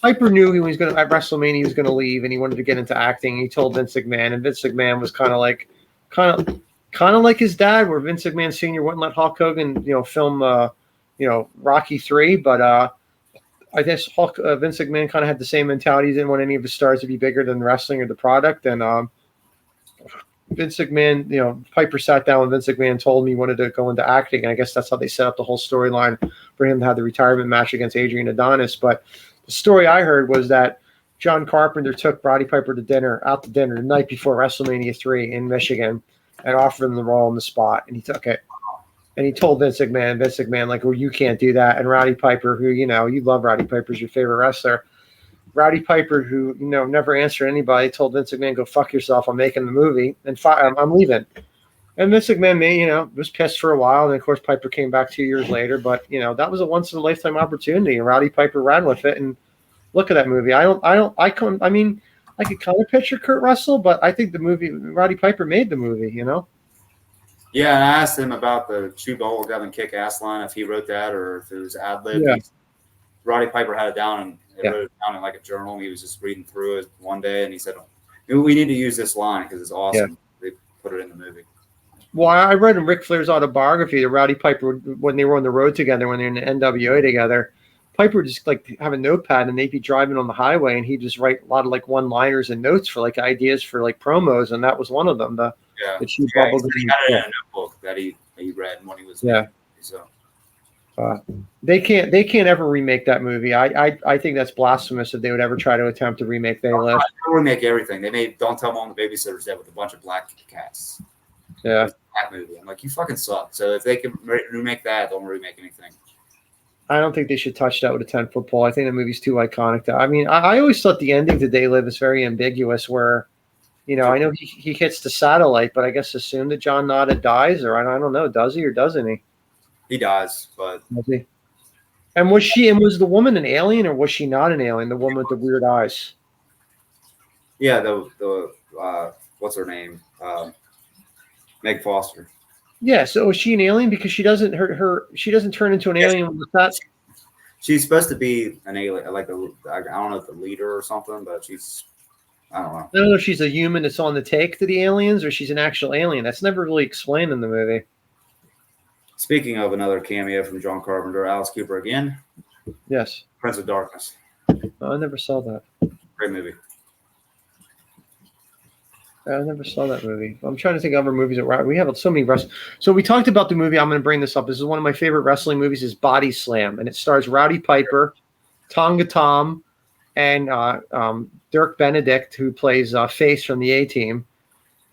Piper knew he was going to at WrestleMania. He was going to leave, and he wanted to get into acting. He told Vince McMahon, and Vince McMahon was kind kind of like his dad, where Vince McMahon Sr. wouldn't let Hulk Hogan, film, Rocky 3, but I guess Vince McMahon kind of had the same mentality. He didn't want any of his stars to be bigger than wrestling or the product, and Vince McMahon, Piper sat down with Vince McMahon and told me he wanted to go into acting, and I guess that's how they set up the whole storyline for him to have the retirement match against Adrian Adonis. But the story I heard was that John Carpenter took Roddy Piper out to dinner the night before WrestleMania 3 in Michigan and offered him the role on the spot, and he took it. And he told Vince McMahon, like, well, you can't do that. And Roddy Piper, who, you love Roddy Piper, is your favorite wrestler. Roddy Piper, who, never answered anybody, told Vince McMahon, go fuck yourself. I'm making the movie and I'm leaving. And Vince McMahon, was pissed for a while. And of course, Piper came back 2 years later. But, that was a once in a lifetime opportunity. And Roddy Piper ran with it. And look at that movie. I could kind of picture Kurt Russell, but I think the movie, Roddy Piper made the movie, Yeah, and I asked him about the Chew Ball Government Kick-Ass line, if he wrote that or if it was ad-lib. Yeah. Roddy Piper had it down and wrote it down in like a journal. He was just reading through it one day, and he said, we need to use this line because it's awesome. Yeah. They put it in the movie. Well, I read in Ric Flair's autobiography that Roddy Piper, when they were on the road together, when they were in the NWA together, Piper would just like have a notepad and they'd be driving on the highway and he'd just write a lot of like one-liners and notes for like ideas for like promos, and that was one of them. He got it in a notebook that he read when he was so. They can't ever remake that movie. I think that's blasphemous if they would ever try to attempt to remake They Live. They'll remake everything. They made Don't Tell Mom the Babysitter's Dead with a bunch of black cats. Yeah. That movie. I'm like, you fucking suck. So if they can remake that, don't remake anything. I don't think they should touch that with a 10-foot pole. I think the movie's too iconic. I always thought the ending to They Live is very ambiguous where, I know he hits the satellite, but I guess assume that John Nada dies, or I don't know, does he or doesn't he? He dies, but does he? And was the woman an alien or was she not an alien? The woman with the weird eyes. Yeah, the what's her name? Meg Foster. Yeah, so is she an alien because she doesn't she doesn't turn into an alien with that? She's supposed to be an alien, like I don't know if the leader or something, but I don't know. I don't know if she's a human that's on the take to the aliens or she's an actual alien. That's never really explained in the movie. Speaking of another cameo from John Carpenter, Alice Cooper again. Yes. Prince of Darkness. Oh, I never saw that. Great movie. I never saw that movie. I'm trying to think of other movies that we have so many wrestling. So we talked about the movie. I'm going to bring this up. This is one of my favorite wrestling movies. Is Body Slam, and it stars Roddy Piper, Tonga Tom, and Dirk Benedict, who plays Face from the A-Team.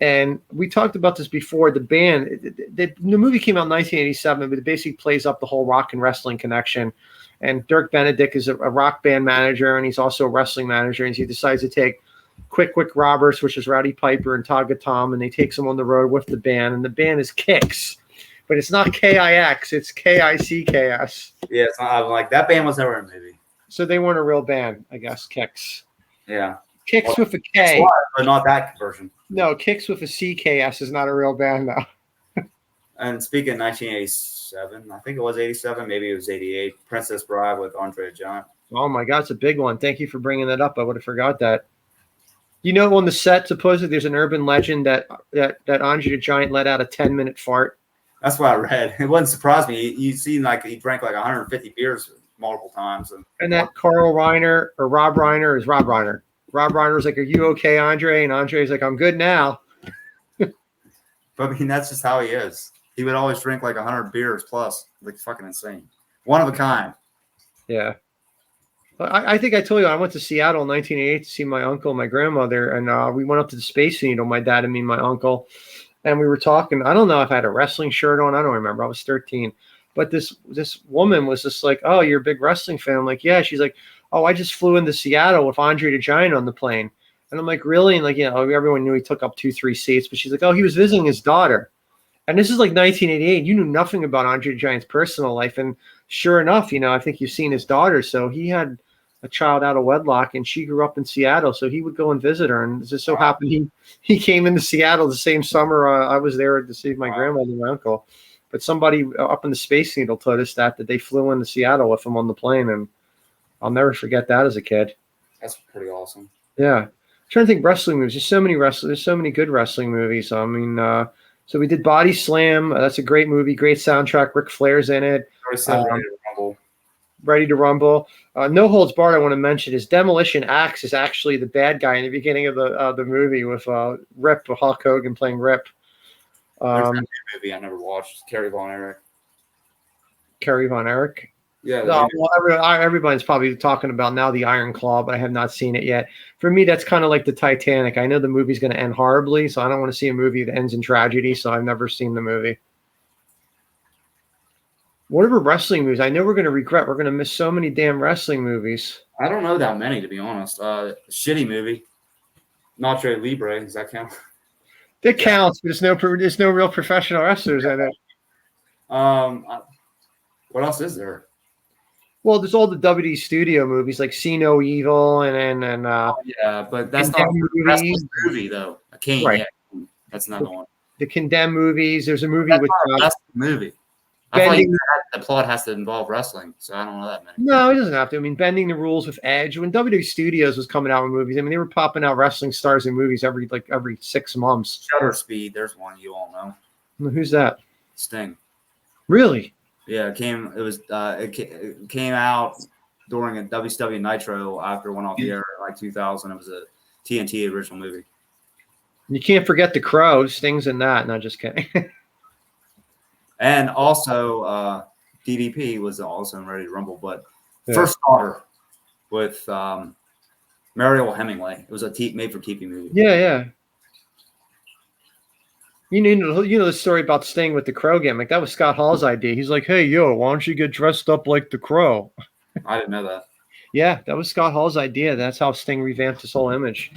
And we talked about this before. The band, the movie came out in 1987, but it basically plays up the whole rock and wrestling connection. And Dirk Benedict is a rock band manager, and he's also a wrestling manager. And he decides to take Quick Roberts, which is Roddy Piper, and Tonga Tom, and they takes them on the road with the band. And the band is Kix, but it's not Kix, it's Kicks. Yeah, it's not, I'm like, that band was never in a movie. So they weren't a real band, I guess. Kix. Yeah. Kix with a K. But not that version. No, Kix with a CKS is not a real band now. And speaking of 1987, I think it was 87, maybe it was 88, Princess Bride with Andre the Giant. Oh my God, it's a big one. Thank you for bringing that up. I would have forgot that. On the set, supposedly there's an urban legend that Andre the Giant let out a 10-minute fart. That's what I read. It wouldn't surprise me. You seen like he drank like 150 beers multiple times. And that Carl Reiner or Rob Reiner is Rob Reiner. Rob Reiner was like, "Are you okay, Andre?" And Andre's like, "I'm good now." But I mean, that's just how he is. He would always drink like 100 beers plus. Like fucking insane. One of a kind. Yeah. I think I told you I went to Seattle in 1988 to see my uncle and my grandmother, and we went up to the Space Needle, my dad and me and my uncle, and we were talking. I don't know if I had a wrestling shirt on. I don't remember. I was 13. But this woman was just like, "Oh, you're a big wrestling fan?" I'm like, "Yeah." She's like, "Oh, I just flew into Seattle with Andre the Giant on the plane." And I'm like, "Really?" And like, everyone knew he took up 2-3 seats, but she's like, "Oh, he was visiting his daughter." And this is like 1988. You knew nothing about Andre the Giant's personal life. And sure enough, I think you've seen his daughter. So he had a child out of wedlock, and she grew up in Seattle. So he would go and visit her. And it just so happened he came into Seattle the same summer I was there to see my grandmother and my uncle. But somebody up in the Space Needle told us that they flew into Seattle with him on the plane. And I'll never forget that as a kid. That's pretty awesome. Yeah. I'm trying to think wrestling movies. There's so many good wrestling movies. I mean, So we did Body Slam. That's a great movie, great soundtrack. Ric Flair's in it. Already said Ready to Rumble. Ready to Rumble. No Holds Barred, I want to mention, is Demolition Axe is actually the bad guy in the beginning of the movie with Rip, Hulk Hogan playing Rip. There's that movie I never watched, Kerry Von Erich. Kerry Von Erich? Yeah. No, well, everybody's probably talking about now the Iron Claw, but I have not seen it yet. For me, that's kind of like the Titanic. I know the movie's going to end horribly, so I don't want to see a movie that ends in tragedy, so I've never seen the movie. Whatever wrestling movies, I know we're going to regret. We're going to miss so many damn wrestling movies. I don't know that many, to be honest. Shitty movie. Nacho Libre, does that count? It counts, but there's no real professional wrestlers in it. What else is there? Well, there's all the WWE studio movies like See No Evil and yeah, but that's not a wrestling movie though. I can't. Right. Yeah, that's not the one. The Condemned movies. There's a movie That's with not a wrestling movie. I thought the plot has to involve wrestling, so I don't know that many. No, it doesn't have to. I mean, Bending the Rules with Edge. When WWE Studios was coming out with movies, I mean, they were popping out wrestling stars in movies every 6 months. Shutter Speed. There's one you all know. Who's that? Sting. Really? Yeah, it came out during a WCW Nitro after it went off the air in like 2000. It was a TNT original movie. You can't forget the Crow. Sting's in that. Not just kidding. And also, DDP was also in Ready to Rumble, but First Daughter with Mariel Hemingway. It was a made-for-TV movie. Yeah. You know the story about Sting with the Crow gimmick. That was Scott Hall's idea. He's like, hey, yo, why don't you get dressed up like the Crow? I didn't know that. Yeah, that was Scott Hall's idea. That's how Sting revamped his whole image.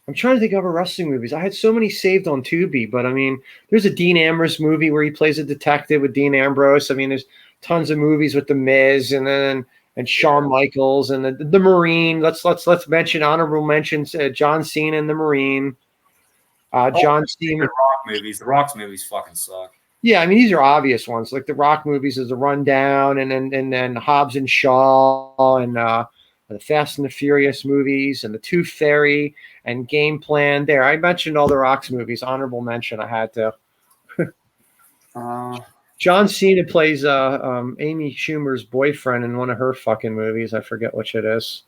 I'm trying to think of other wrestling movies. I had so many saved on Tubi, but I mean, there's a Dean Ambrose movie where he plays a detective with Dean Ambrose. I mean, there's tons of movies with The Miz and Shawn Michaels and the Marine. Let's mention honorable mentions. John Cena and the Marine. John Cena. The Rock movies. The Rock's movies fucking suck. Yeah, I mean, these are obvious ones. Like the Rock movies is a Rundown and then Hobbs and Shaw and the Fast and the Furious movies and the Tooth Fairy and Game Plan. There, I mentioned all the Rock's movies. Honorable mention, I had to. John Cena plays Amy Schumer's boyfriend in one of her fucking movies. I forget which it is.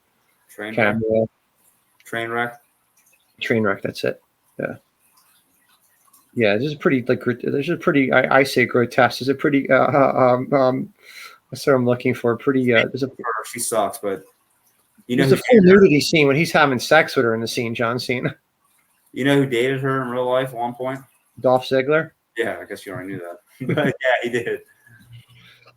Trainwreck. Trainwreck. That's it. Yeah. Yeah, this is pretty I say grotesque. There's a pretty that's what I'm looking for. Pretty she sucks, but you know, there's a full nudity scene when he's having sex with her in the scene, John Cena. You know who dated her in real life at one point? Dolph Ziggler. Yeah, I guess you already knew that. But yeah, he did.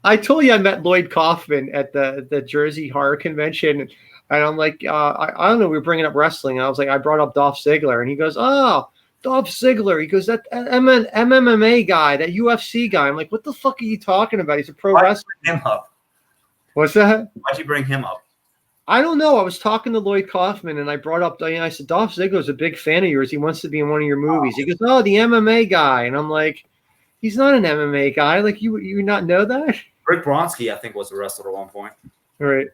I told you I met Lloyd Kaufman at the Jersey Horror Convention, and I'm like, I don't know, we were bringing up wrestling, and I was like, I brought up Dolph Ziggler, and he goes, oh, Dolph Ziggler. He goes, that MMA guy, that UFC guy. I'm like, what the fuck are you talking about? He's a pro wrestler. Why'd you bring him up? What's that? Why'd you bring him up? I don't know. I was talking to Lloyd Kaufman, and I brought up, I said, Dolph Ziggler's a big fan of yours. He wants to be in one of your movies. He goes, oh, the MMA guy. And I'm like, he's not an MMA guy. Like, you not know that? Rick Bronski, I think, was a wrestler at one point. Right.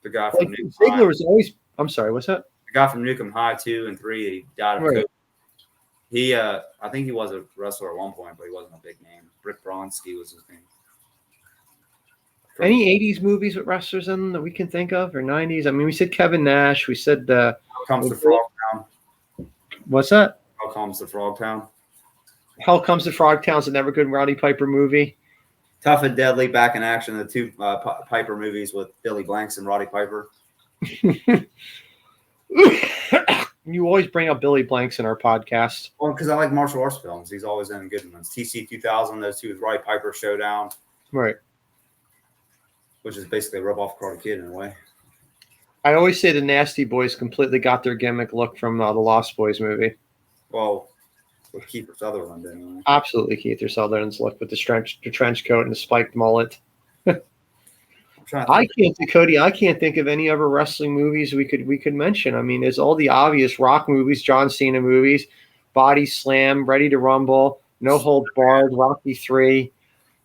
The guy from Nukem Ziggler High. Was always, I'm sorry, what's that? The guy from Nukem High 2 and 3, he died of COVID. He, I think he was a wrestler at one point, but he wasn't a big name. Rick Bronski was his name. Any 80s movies with wrestlers in them that we can think of, or 90s? I mean, we said Kevin Nash. We said How Comes to Frogtown. What's that? How Comes to Frogtown. Hell Comes to Frogtown's a never good Roddy Piper movie. Tough and Deadly, Back in Action, the two Piper movies with Billy Blanks and Roddy Piper. You always bring up Billy Blanks in our podcast. Well, because I like martial arts films. He's always in good ones. TC 2000, those two with Roddy Piper Showdown. Right. Which is basically a rub-off Karate Kid in a way. I always say the Nasty Boys completely got their gimmick look from the Lost Boys movie. Well, with Kiefer Sutherland anyway. Absolutely Kiefer Sutherland's look with the trench coat and the spiked mullet. I can't think of any other wrestling movies we could mention. I mean, there's all the obvious Rock movies, John Cena movies, Body Slam, Ready to Rumble, No Holds Barred, Rocky 3.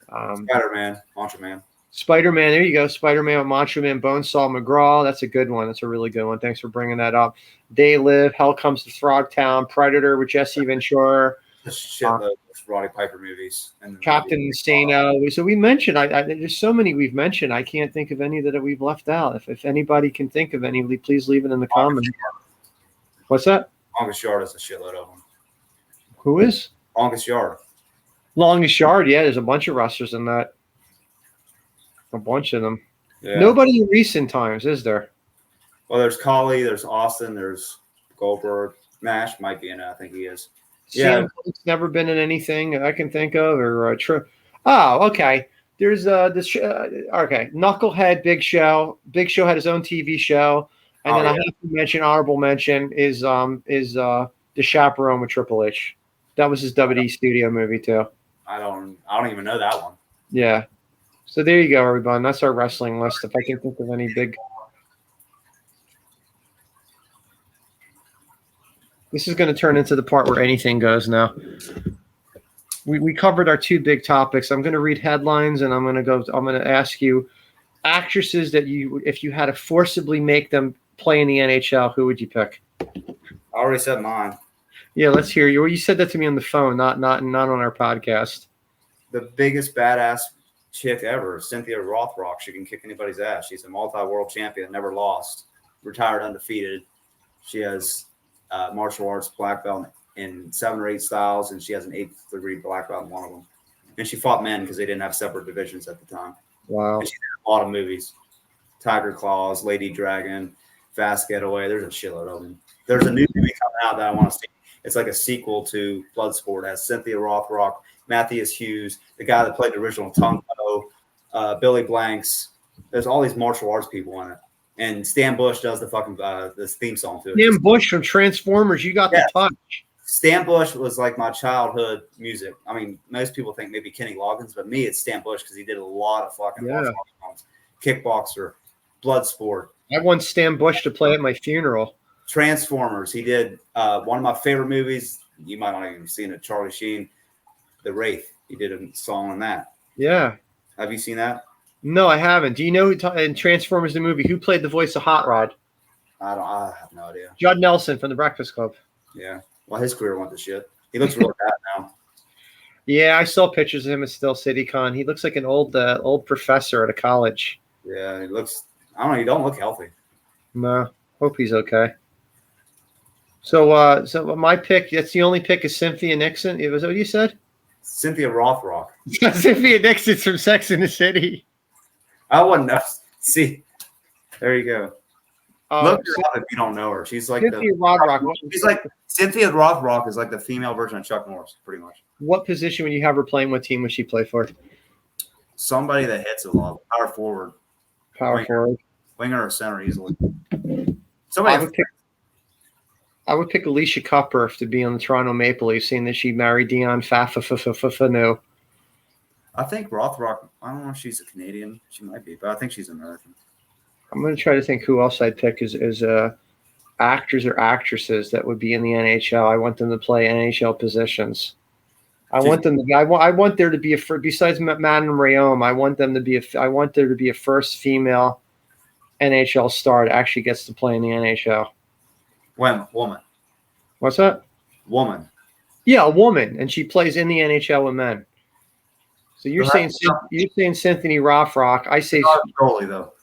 Spider-Man, Macho Man. Spider-Man, there you go. Spider-Man with Macho Man, Bonesaw McGraw. That's a good one. That's a really good one. Thanks for bringing that up. They Live, Hell Comes to Frogtown, Predator with Jesse Ventura, A shitload of Roddy Piper movies. And Captain Insano. So we mentioned, there's so many we've mentioned. I can't think of any that we've left out. If anybody can think of any, please leave it in the comments. What's that? Longest Yard is a shitload of them. Who is? Longest Yard. Longest Yard, yeah. There's a bunch of wrestlers in that. A bunch of them. Yeah. Nobody in recent times, is there? Well, there's Collie, there's Austin, there's Goldberg. Nash might be in it. I think he is. Yeah, it's never been in anything I can think of. Or oh, okay. There's this. Okay, Knucklehead, Big Show. Big Show had his own TV show, and then I have to mention, honorable mention is The Chaperone with Triple H. That was his WWE studio movie too. I don't even know that one. Yeah. So there you go, everyone. That's our wrestling list. If I can think of any big. This is going to turn into the part where anything goes now. We covered our two big topics. I'm going to read headlines, and I'm going to ask you actresses that if you had to forcibly make them play in the NHL, who would you pick? I already said mine. Yeah, let's hear you. You said that to me on the phone, not on our podcast. The biggest badass chick ever, Cynthia Rothrock. She can kick anybody's ass. She's a multi-world champion, never lost, retired undefeated. She has martial arts black belt in 7 or 8 styles, and she has an 8th degree black belt in one of them. And she fought men because they didn't have separate divisions at the time. Wow. And she did a lot of movies. Tiger Claws, Lady Dragon, Fast Getaway. There's a shitload of them. There's a new movie coming out that I want to see. It's like a sequel to Bloodsport. It has Cynthia Rothrock, Matthias Hughes, the guy that played the original Tonko, Billy Blanks. There's all these martial arts people in it. And Stan Bush does the fucking this theme song to it. Stan Bush from Transformers, you got the touch. Stan Bush was like my childhood music. I mean, most people think maybe Kenny Loggins, but me, it's Stan Bush because he did a lot of fucking songs. Kickboxer, Bloodsport. I want Stan Bush to play at my funeral. Transformers. He did one of my favorite movies. You might not even have seen it. Charlie Sheen, The Wraith. He did a song on that. Yeah. Have you seen that? No, I haven't. Do you know in Transformers the movie who played the voice of Hot Rod? I have no idea. Judd Nelson from The Breakfast Club. Yeah. Well, his career went to shit. He looks really bad now. Yeah, I saw pictures of him at Still City Con. He looks like an old professor at a college. Yeah, he looks. I don't know. He don't look healthy. No, hope he's okay. So, my pick. That's the only pick is Cynthia Nixon. Was that what you said? Cynthia Rothrock. Cynthia Nixon's from Sex and the City. I wouldn't know. See, there you go. Look her up if you don't know her. She's like Cynthia Rothrock. She's like Cynthia Rothrock is like the female version of Chuck Norris, pretty much. What position would you have her playing? What team would she play for? Somebody that hits a lot. Power forward. Forward. Winger or center easily. I would pick Alicia Cupper to be on the Toronto Maple Leafs, seeing that she married Dion Pfaffano. I think Rothrock, I don't know if she's a Canadian. She might be, but I think she's American. I'm going to try to think who else I'd pick as actors or actresses that would be in the NHL. I want them to play NHL positions. I want there to be besides Manon Rhéaume, I want there to be a first female NHL star that actually gets to play in the NHL. Woman. What's that? Woman. Yeah, a woman, and she plays in the NHL with men. So you're saying Cynthia Rothrock. I say not a goalie though.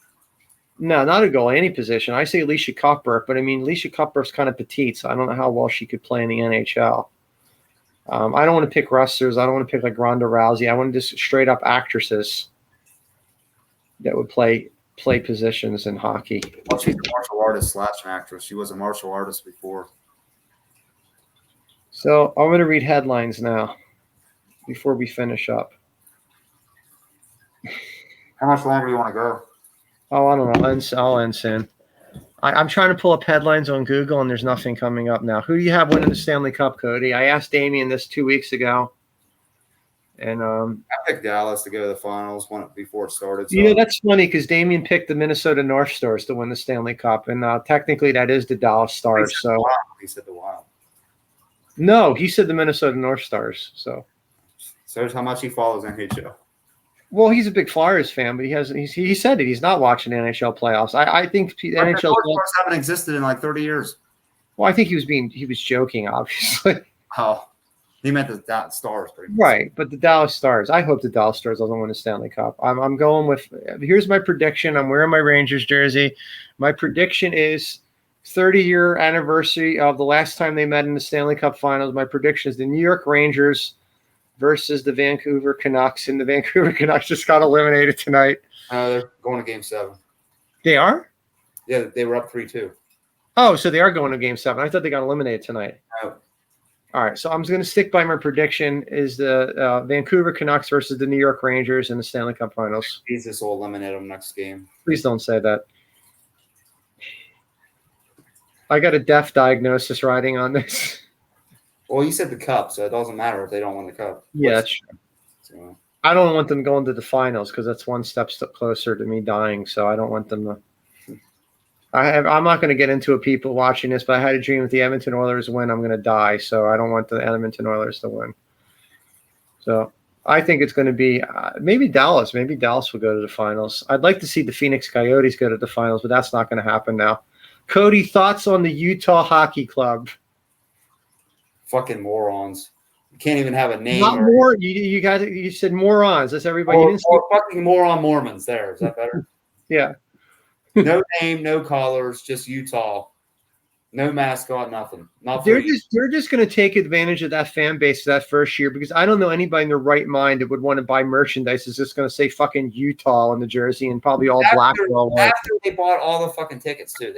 No, not a goalie, any position. I say Alicia Cupper, but I mean Alicia Cupper's kind of petite, so I don't know how well she could play in the NHL. I don't want to pick wrestlers. I don't want to pick like Ronda Rousey. I want to just straight up actresses that would play positions in hockey. Well, she's a martial artist / actress. She was a martial artist before. So I'm going to read headlines now before we finish up. How much longer do you want to go? Oh, I don't know. I'll end soon. I'm trying to pull up headlines on Google, and there's nothing coming up now. Who do you have winning the Stanley Cup, Cody? I asked Damien this 2 weeks ago. And I picked Dallas to go to the finals before it started. So. You know, that's funny because Damien picked the Minnesota North Stars to win the Stanley Cup, and technically that is the Dallas Stars. He said the Wild. No, he said the Minnesota North Stars. So how much he follows NHL. Well, he's a big Flyers fan, but he said that he's not watching NHL playoffs. I think NHL playoffs haven't existed in like 30 years. Well, I think he was joking, obviously. Oh. He meant the Stars, pretty much. Right, but the Dallas Stars. I hope the Dallas Stars doesn't win the Stanley Cup. I'm going with. Here's my prediction. I'm wearing my Rangers jersey. My prediction is 30-year anniversary of the last time they met in the Stanley Cup Finals. My prediction is the New York Rangers versus the Vancouver Canucks, and the Vancouver Canucks just got eliminated tonight. They're going to Game 7. They are? Yeah, they were up 3-2. Oh, so they are going to Game 7. I thought they got eliminated tonight. No. All right, so I'm just going to stick by my prediction is the Vancouver Canucks versus the New York Rangers in the Stanley Cup Finals. Jesus will eliminate them next game. Please don't say that. I got a death diagnosis riding on this. Well, you said the Cup, so it doesn't matter if they don't win the Cup. Yeah, that's true. So. I don't want them going to the finals because that's one step closer to me dying, so I don't want them to. I'm not going to get into it, people watching this, but I had a dream if the Edmonton Oilers win, I'm going to die. So I don't want the Edmonton Oilers to win. So I think it's going to be maybe Dallas. Maybe Dallas will go to the finals. I'd like to see the Phoenix Coyotes go to the finals, but that's not going to happen now. Cody, thoughts on the Utah Hockey Club? Fucking morons. You can't even have a name. Not more. You said morons. That's everybody. Or fucking moron Mormons. There. Is that better? Yeah. No name, no collars, just Utah. No mascot, nothing. They're just going to take advantage of that fan base that first year because I don't know anybody in their right mind that would want to buy merchandise that's just going to say fucking Utah on the jersey and probably all black. After they bought all the fucking tickets too.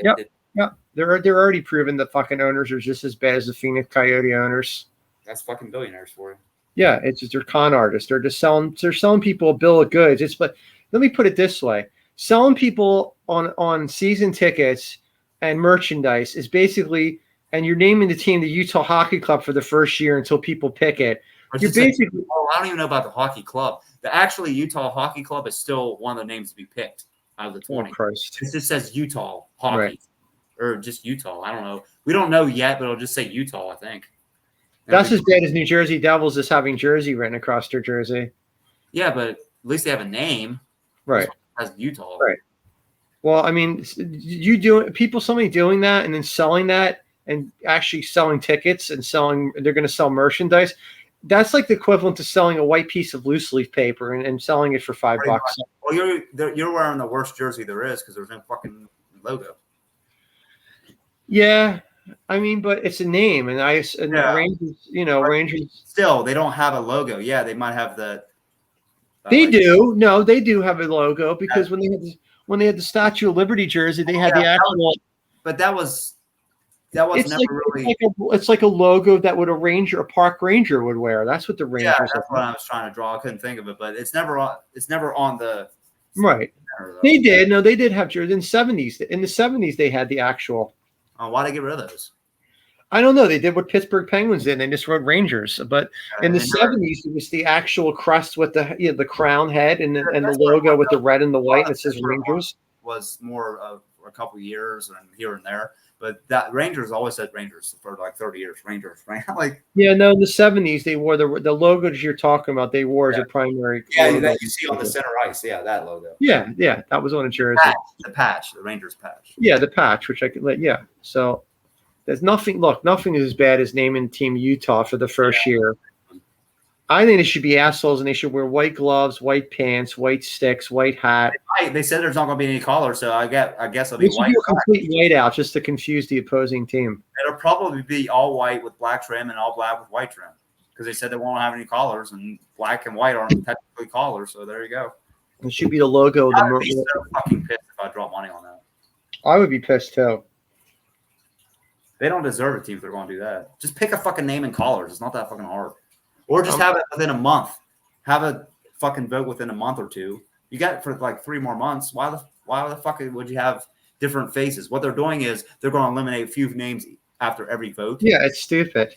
Yep. They're already proven the fucking owners are just as bad as the Phoenix Coyote owners. That's fucking billionaires for you. Yeah, it's just they're con artists. They're just selling people a bill of goods. But let me put it this way. Selling people on season tickets and merchandise is basically, and you're naming the team the Utah Hockey Club for the first year until people pick it. You're basically. I don't even know about the hockey club. The actually Utah Hockey Club is still one of the names to be picked out of the 20. Oh, Christ. It just says Utah Hockey, right. Or just Utah. I don't know. We don't know yet, but it'll just say Utah, I think. That's as bad as New Jersey Devils is having Jersey written across their jersey. Yeah, but at least they have a name. Right. As Utah. Right. Well, I mean, somebody doing that and then selling that and actually selling tickets and they're going to sell merchandise. That's like the equivalent to selling a white piece of loose leaf paper and selling it for $5. Well, you're wearing the worst jersey there is because there's no fucking logo. Yeah. I mean, but it's a name, and Rangers, Rangers. Still, they don't have a logo. Yeah, they might have the. They do. No, they do have a logo because when they had the Statue of Liberty jersey, they had the actual. But that was never really. It's like a logo that a park ranger would wear. That's what the Rangers. Yeah, that's what I was trying to draw. I couldn't think of it, but it's never on. It's never on the. Right. They did. No, they did have jerseys in the 70s. In the 70s, they had the actual. Why'd they get rid of those? I don't know. They did what Pittsburgh Penguins did. They just wrote Rangers. But in the 70s, it was the actual crest with the crown head and the logo with the red and the white. And it says Rangers. Was more of a couple years and here and there. But that Rangers always said Rangers for like 30 years. Rangers, right? Yeah, no, in the 70s, they wore the logos you're talking about. They wore as a primary. Yeah, that you see on the center ice. Yeah, that logo. Yeah, that was on a jersey. The patch, the Rangers patch. Yeah, the patch, which I could let. Yeah, so there's nothing. Look, nothing is as bad as naming Team Utah for the first year. I think they should be assholes and they should wear white gloves, white pants, white sticks, white hat. They said there's not going to be any collar, so I guess it'll be white. A complete white out just to confuse the opposing team. It'll probably be all white with black trim and all black with white trim because they said they won't have any collars and black and white aren't technically collars. So there you go. It should be the logo. I'd be so fucking pissed if I dropped money on that. I would be pissed too. They don't deserve a team if they're going to do that. Just pick a fucking name and collars. It's not that fucking hard. Or just have it within a month. Have a fucking vote within a month or two. You got it for like 3 more months. Why the fuck would you have different faces? What they're doing is they're going to eliminate a few names after every vote. Yeah, it's stupid.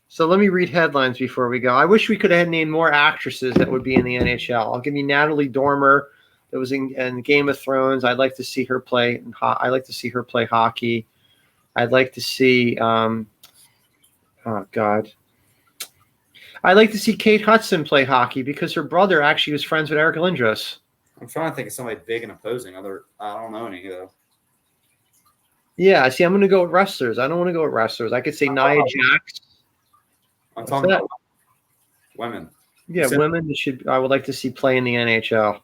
So let me read headlines before we go. I wish we could have named more actresses that would be in the NHL. I'll give you Natalie Dormer that was in Game of Thrones. I'd like to see her play. I'd like to see her play hockey. I'd like to see. Oh God. I'd like to see Kate Hudson play hockey because her brother actually was friends with Eric Lindros. I'm trying to think of somebody big and opposing. I don't know any though. Yeah, see, I'm going to go with wrestlers. I don't want to go with wrestlers. I could say Nia Jax. I'm talking about women. Yeah, women I would like to see play in the NHL.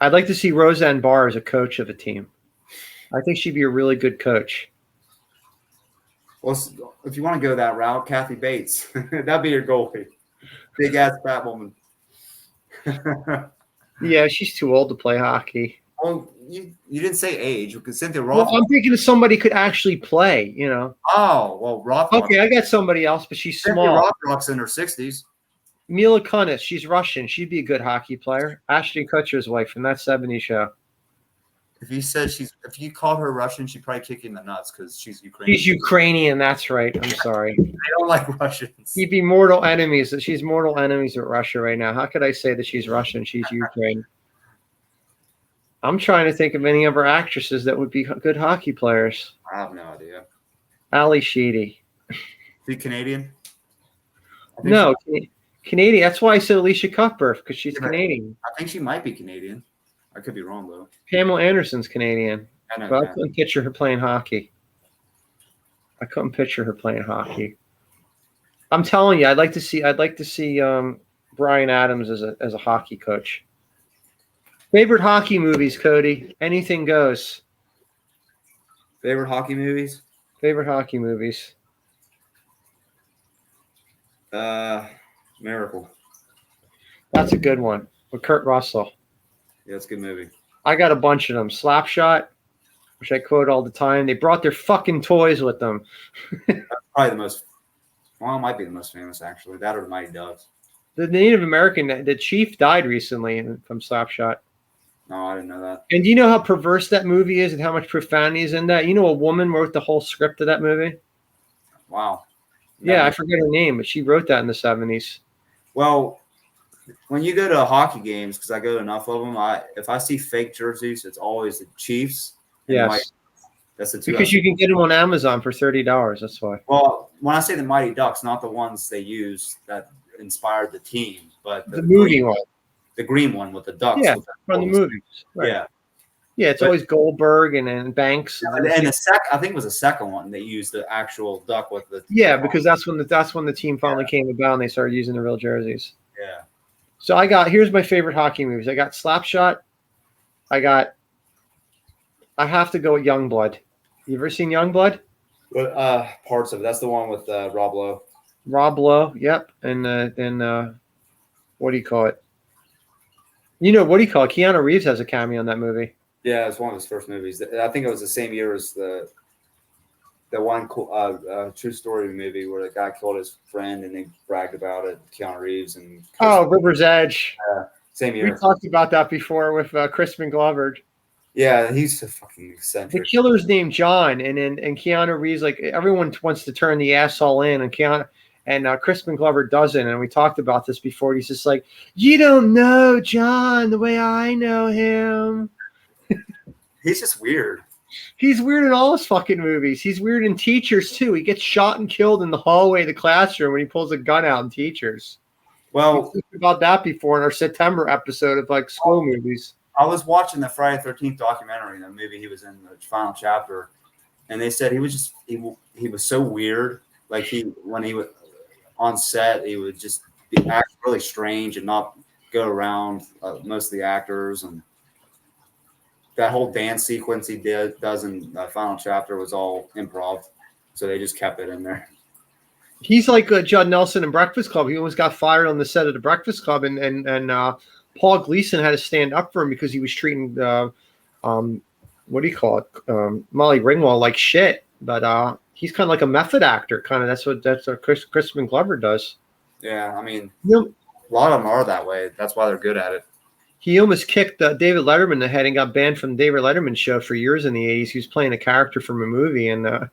I'd like to see Roseanne Barr as a coach of a team. I think she'd be a really good coach. Well, if you want to go that route, Kathy Bates. That'd be your goalie. Big ass fat woman. Yeah, she's too old to play hockey. Well, you didn't say age because Cynthia Roth. Well, I'm thinking of somebody could actually play, Oh, well, Roth. Okay, I got somebody else, but she's small. Rothrock's in her 60s. Mila Kunis, she's Russian. She'd be a good hockey player. Ashton Kutcher's wife from that 70s show. If you call her Russian, she'd probably kick you in the nuts because she's Ukrainian. She's Ukrainian, that's right. I'm sorry. I don't like Russians. She'd be mortal enemies. She's mortal enemies with Russia right now. How could I say that she's Russian? She's Ukraine. I'm trying to think of any of our actresses that would be good hockey players. I have no idea. Ali Sheedy. Is she Canadian? No, Canadian. That's why I said Alicia Cuthbert, because she's Canadian. I think she might be Canadian. I could be wrong, though. Pamela Anderson's Canadian. I know, but I couldn't picture her playing hockey. I'm telling you, I'd like to see Bryan Adams as a hockey coach. Favorite hockey movies, Cody? Anything goes. Favorite hockey movies? Miracle. That's a good one with Kurt Russell. Yeah, it's a good movie. I got a bunch of them. Slapshot, which I quote all the time. They brought their fucking toys with them. That's probably the most. Well, it might be the most famous, actually. That or the Mighty Ducks. The Native American, the chief died recently from Slapshot. No, I didn't know that. And do you know how perverse that movie is and how much profanity is in that? You know, a woman wrote the whole script of that movie. Wow. Yeah, I forget her name, but she wrote that in the 70s. Well, when you go to hockey games, because I go to enough of them, if I see fake jerseys, it's always the Chiefs. Yes. That's the two. Because you can get them on Amazon for $30. That's why. Well, when I say the Mighty Ducks, not the ones they use that inspired the team, but the movie one. The green one with the ducks. Yeah, from the movies. Right. Yeah. Yeah, it's always Goldberg and Banks. And I think it was the second one they used the actual duck with the. Yeah, because that's when the team finally came about and they started using the real jerseys. Yeah. So here's my favorite hockey movies. I got Slapshot. I have to go with Youngblood. You ever seen Youngblood? Parts of it. That's the one with Rob Lowe. Rob Lowe, yep. And what do you call it? What do you call it? Keanu Reeves has a cameo in that movie. Yeah, it's one of his first movies. I think it was the same year as the one true story movie where the guy killed his friend and they bragged about it. Keanu Reeves and River's Edge. Same year. We talked about that before with Crispin Glover. Yeah, he's a fucking eccentric. The killer's named John, and Keanu Reeves, like everyone wants to turn the asshole in, and Crispin Glover doesn't. And we talked about this before. He's just like, you don't know John the way I know him. He's just weird. He's weird in all his fucking movies. He's weird in Teachers too. He gets shot and killed in the hallway of the classroom when he pulls a gun out in Teachers. Well, we talked about that before in our September episode of like school movies. I was watching the Friday 13th documentary, the movie he was in, the final chapter, and they said he was so weird. Like when he was on set, he would just act really strange and not go around most of the actors, and that whole dance sequence he does in the final chapter was all improv, so they just kept it in there. He's like Judd Nelson in Breakfast Club. He almost got fired on the set of the Breakfast Club, and Paul Gleason had to stand up for him because he was treating what do you call it, Molly Ringwald like shit. But he's kind of like a method actor, kind of. That's what Crispin Glover does. Yeah, I mean, a lot of them are that way. That's why they're good at it. He almost kicked David Letterman in the head and got banned from the David Letterman show for years in the 80s. He was playing a character from a movie, and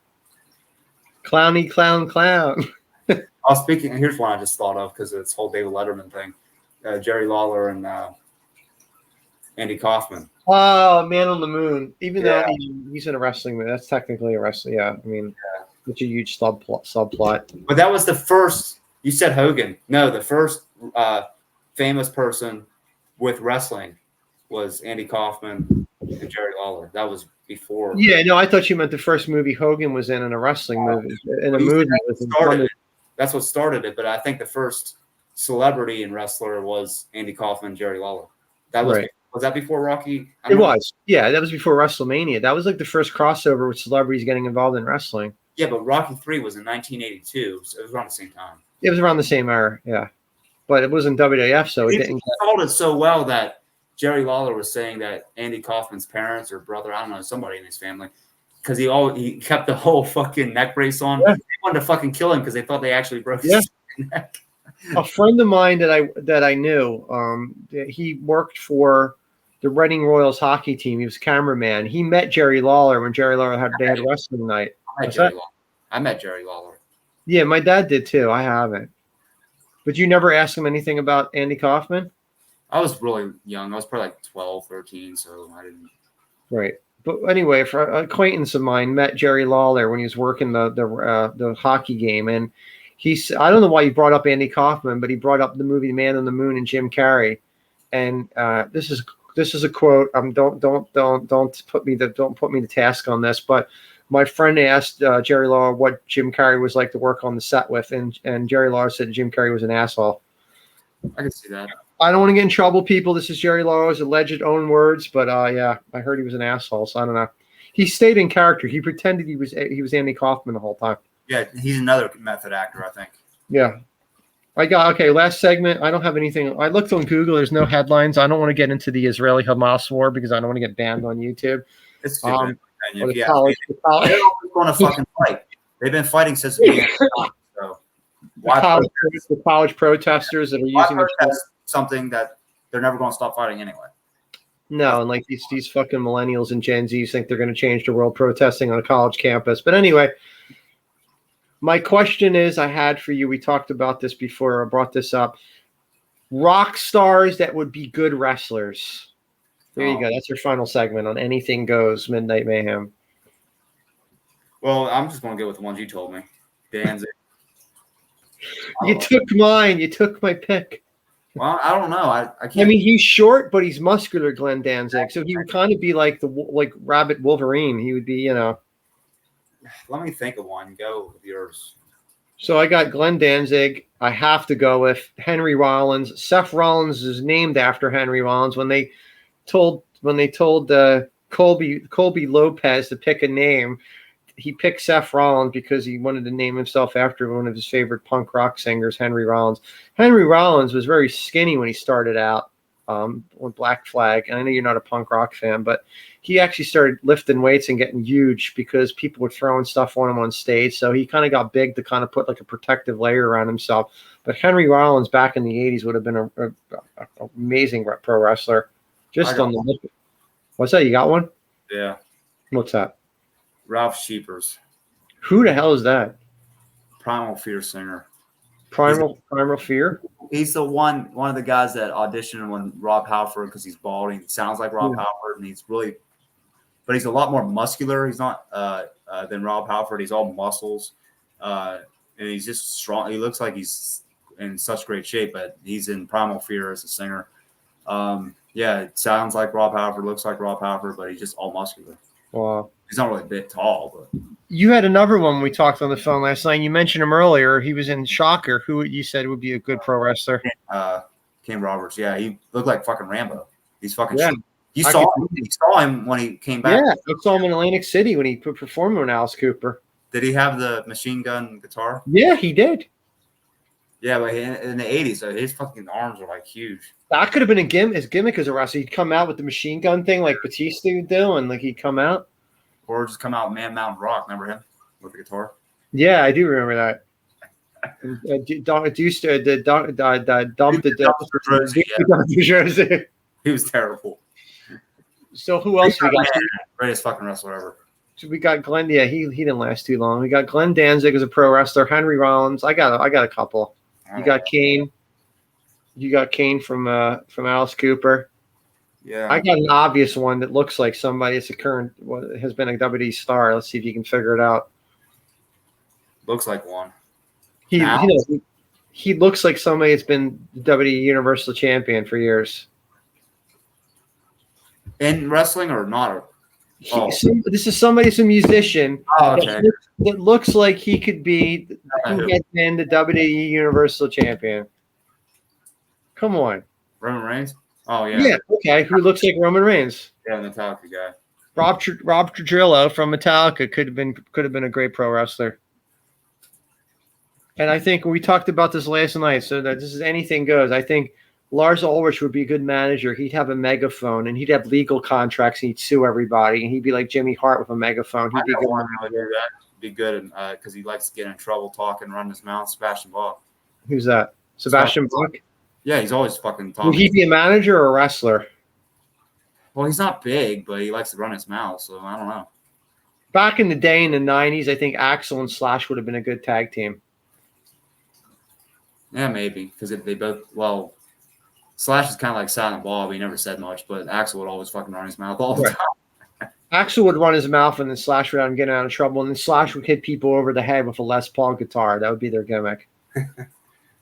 clowny clown. Speaking, here's one I just thought of because it's whole David Letterman thing. Jerry Lawler and Andy Kaufman. Oh, Man on the Moon. Even though he's in a wrestling movie, that's technically a wrestling. Yeah, I mean, it's a huge subplot. But that was the first. You said Hogan. No, the first famous person with wrestling was Andy Kaufman and Jerry Lawler. That was before. Yeah, no, I thought you meant the first movie Hogan was in a wrestling movie. In a movie. That's what started it, but I think the first celebrity and wrestler was Andy Kaufman and Jerry Lawler. That was right. Was that before Rocky? It was. Yeah, that was before WrestleMania. That was like the first crossover with celebrities getting involved in wrestling. Yeah, but Rocky 3 was in 1982, so it was around the same time. It was around the same era, yeah. But it wasn't WWF, so it didn't. He told it so well that Jerry Lawler was saying that Andy Kaufman's parents or brother, I don't know, somebody in his family, because he kept the whole fucking neck brace on. Yeah. They wanted to fucking kill him because they thought they actually broke his neck. A friend of mine that I knew, he worked for the Reading Royals hockey team. He was a cameraman. He met Jerry Lawler when Jerry Lawler had wrestling night. I met Jerry Lawler. Yeah, my dad did too. I haven't. But you never asked him anything about Andy Kaufman? I was really young. I was probably like 12, 13, so I didn't. Right. But anyway, for an acquaintance of mine met Jerry Lawler when he was working the hockey game, and I don't know why he brought up Andy Kaufman, but he brought up the movie Man on the Moon and Jim Carrey, and this is a quote. Don't put me to task on this, but my friend asked Jerry Lawler what Jim Carrey was like to work on the set with, and Jerry Lawler said Jim Carrey was an asshole. I can see that. I don't want to get in trouble, people. This is Jerry Lawler's alleged own words, but yeah, I heard he was an asshole, so I don't know. He stayed in character. He pretended he was Andy Kaufman the whole time. Yeah, he's another method actor, I think. Yeah. Okay, last segment. I don't have anything. I looked on Google. There's no headlines. I don't want to get into the Israeli-Hamas war because I don't want to get banned on YouTube. It's stupid. They're going to fucking fight. They've been fighting since the beginning. So the college protesters that are using something that they're never going to stop fighting anyway. No, and like these fucking millennials and Gen Zs think they're going to change the world protesting on a college campus. But anyway, my question is, I had for you, we talked about this before, I brought this up. Rock stars that would be good wrestlers. There you go. That's your final segment on Anything Goes, Midnight Mayhem. Well, I'm just going to go with the ones you told me. Danzig. You took mine. You took my pick. Well, I don't know. I can't. I mean, he's short, but he's muscular, Glenn Danzig. So he would kind of be like Rabbit Wolverine. He would be, Let me think of one. Go with yours. So I got Glenn Danzig. I have to go with Henry Rollins. Seth Rollins is named after Henry Rollins. When they told Colby Lopez to pick a name, he picked Seth Rollins because he wanted to name himself after one of his favorite punk rock singers, Henry Rollins. Henry Rollins was very skinny when he started out with Black Flag. And I know you're not a punk rock fan, but he actually started lifting weights and getting huge because people were throwing stuff on him on stage. So he kind of got big to kind of put like a protective layer around himself. But Henry Rollins back in the 80s would have been an amazing pro wrestler. Just on the look. What's that? You got one? Yeah. What's that? Ralph Sheepers. Who the hell is that? Primal Fear singer. Primal Fear? He's the one of the guys that auditioned when Rob Halford, because he's bald. He sounds like Rob Halford, and he's a lot more muscular. He's not than Rob Halford. He's all muscles, and he's just strong. He looks like he's in such great shape, but he's in Primal Fear as a singer. Yeah, it sounds like Rob Halford, looks like Rob Halford, but he's just all muscular. Wow. He's not really a bit tall, but you had another one when we talked on the phone last night. You mentioned him earlier. He was in Shocker, who you said would be a good pro wrestler. Cam Roberts. Yeah, he looked like fucking Rambo. He's fucking shit. You saw him when he came back. Yeah, I saw him in Atlantic City when he performed with Alice Cooper. Did he have the machine gun guitar? Yeah, he did. Yeah, but in the 80s, his fucking arms were like huge. That could have been his gimmick as a wrestler. He'd come out with the machine gun thing like Batista would do, and like he'd come out. Or just come out Man Mountain Rock. Remember him with the guitar? Yeah, I do remember that. He was terrible. So who else we got? Greatest fucking wrestler ever. So we got Glenn. Yeah, he didn't last too long. We got Glenn Danzig as a pro wrestler. Henry Rollins. I got a couple. You got Kane. You got Kane from Alice Cooper. Yeah, I got an obvious one that looks like somebody that's has been a WWE star. Let's see if you can figure it out. Looks like one. He looks like somebody that's been WWE Universal Champion for years. In wrestling or not? This is somebody's a musician. Oh, okay. That looks like he could be who has been the WWE Universal Champion. Come on. Roman Reigns? Oh, yeah. Yeah, okay. Who looks like Roman Reigns? Yeah, Metallica guy. Rob Trujillo from Metallica could have been a great pro wrestler. And I think we talked about this last night, so that this is anything goes. I think Lars Ulrich would be a good manager. He'd have a megaphone, and he'd have legal contracts, and he'd sue everybody, and he'd be like Jimmy Hart with a megaphone. He'd be a good manager. Be good because he likes to get in trouble talking, run his mouth. Sebastian Bach. Who's that? Sebastian Bach? Yeah, he's always fucking talking. Would he be a manager or a wrestler? Well, he's not big, but he likes to run his mouth, so I don't know. Back in the day in the 90s, I think Axel and Slash would have been a good tag team. Yeah, maybe. Because they both, well, Slash is kind of like Silent Bob. He never said much, but Axel would always fucking run his mouth all the time. Axel would run his mouth and then Slash would get out of trouble. And then Slash would hit people over the head with a Les Paul guitar. That would be their gimmick.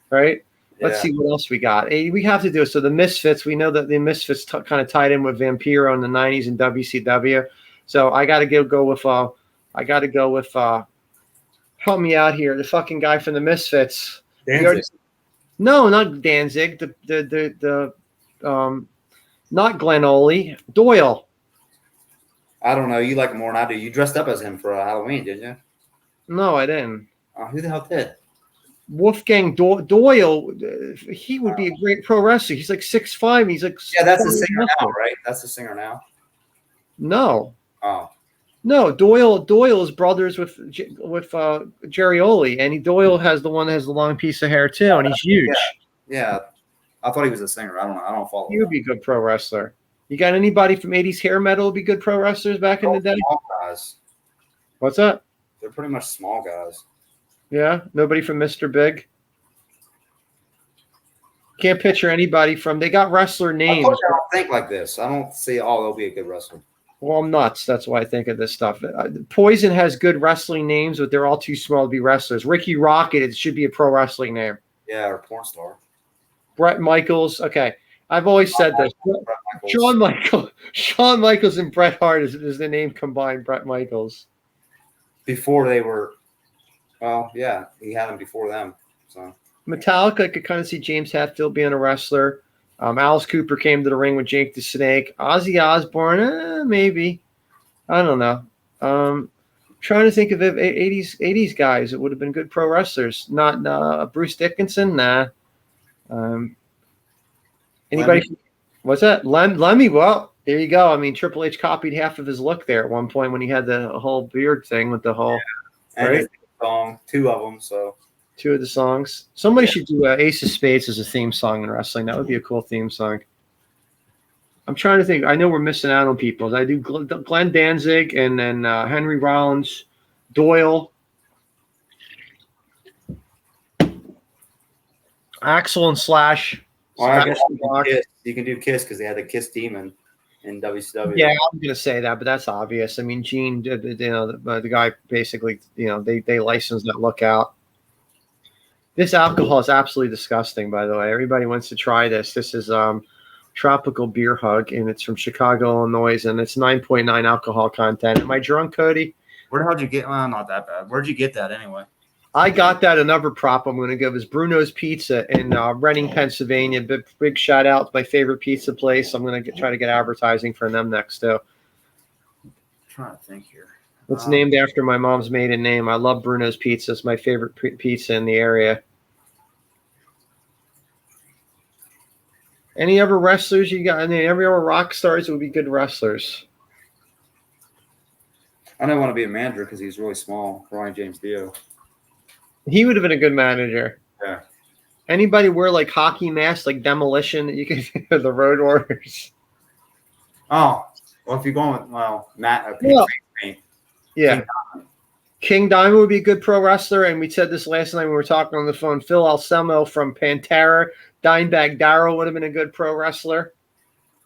Right? Let's see what else we got. We have to do it. So the Misfits, we know that the Misfits kind of tied in with Vampiro in the 90s in WCW. So I got to go with help me out here. The fucking guy from the Misfits. No, not Danzig. Not Glenn Oley. Doyle. I don't know. You like him more than I do. You dressed up as him for Halloween, didn't you? No, I didn't. Who the hell did? Wolfgang Doyle, he would be a great pro wrestler. He's like 6'5". He's like that's the singer now, right? That's the singer now. No. Oh. No, Doyle is brothers with Jerry Oley, and Doyle has the one that has the long piece of hair too, and he's huge. Yeah. I thought he was a singer. I don't know. I don't follow. He would be a good pro wrestler. You got anybody from 80s hair metal would be good pro wrestlers back in the day? Small guys. What's that? They're pretty much small guys. Yeah, nobody from Mr. Big. Can't picture anybody from. They got wrestler names. I don't think like this. I don't see. They'll be a good wrestler. Well, I'm nuts. That's why I think of this stuff. Poison has good wrestling names, but they're all too small to be wrestlers. Ricky Rocket, it should be a pro wrestling name. Yeah, or porn star. Brett Michaels. Okay, I've always said this. Shawn Michaels and Bret Hart is the name combined. Brett Michaels. Before they were. Well, yeah, he had them before them. So Metallica, I could kind of see James Hetfield being a wrestler. Alice Cooper came to the ring with Jake the Snake. Ozzy Osbourne, maybe. I don't know. Trying to think of 80s guys that would have been good pro wrestlers. Not Bruce Dickinson, nah. Anybody? Lemmy. What's that? Lemmy. Well, there you go. I mean, Triple H copied half of his look there at one point when he had the whole beard thing with the whole. Yeah. Right? Song, 2 of them. So 2 of the songs. Somebody should do Ace of Spades as a theme song in wrestling. That would be a cool theme song. I'm trying to think. I know we're missing out on people. I do Glenn Danzig and then Henry Rollins, Doyle, Axel and Slash. Well, I guess you can do Kiss because they had the Kiss Demon in WCW. Yeah, I'm going to say that, but that's obvious. I mean, Gene, the guy basically, they licensed that look out. This alcohol is absolutely disgusting, by the way. Everybody wants to try this. This is Tropical Beer Hug, and it's from Chicago, Illinois, and it's 9.9 alcohol content. Am I drunk, Cody? Where the hell did you get? Well, not that bad. Where'd you get that anyway? I got that. Another prop I'm going to give is Bruno's Pizza in Reading, Pennsylvania. Big shout out to my favorite pizza place. I'm going to try to get advertising for them next, too. I'm trying to think here. It's named after my mom's maiden name. I love Bruno's Pizza. It's my favorite pizza in the area. Any other wrestlers you got? Any other rock stars that would be good wrestlers? I don't want to be a manager because he's really small. Ryan James Dio. He would have been a good manager. Yeah. Anybody wear like hockey masks, like Demolition, that you could the Road Warriors? Oh, well, if you're going with Matt, paint. Yeah. King Diamond would be a good pro wrestler, and we said this last night when we were talking on the phone. Phil Anselmo from Pantera, Dimebag Darrell would have been a good pro wrestler.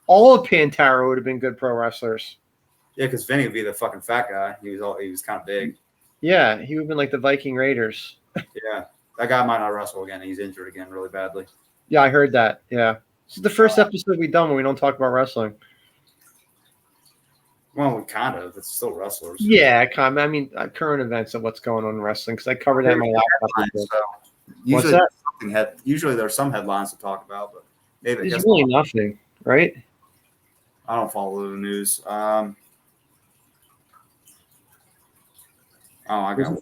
All of Pantera would have been good pro wrestlers. Yeah, because Vinny would be the fucking fat guy. He was kind of big. Yeah, he would have been like the Viking Raiders. Yeah, that guy might not wrestle again. He's injured again really badly. Yeah, I heard that. Yeah, this is the first episode we've done when we don't talk about wrestling. Well, kind of. It's still wrestlers. Yeah, I mean, current events of what's going on in wrestling because I covered that in my laptop. So usually there's some headlines to talk about, but maybe there's really nothing, right? I don't follow the news. I got one.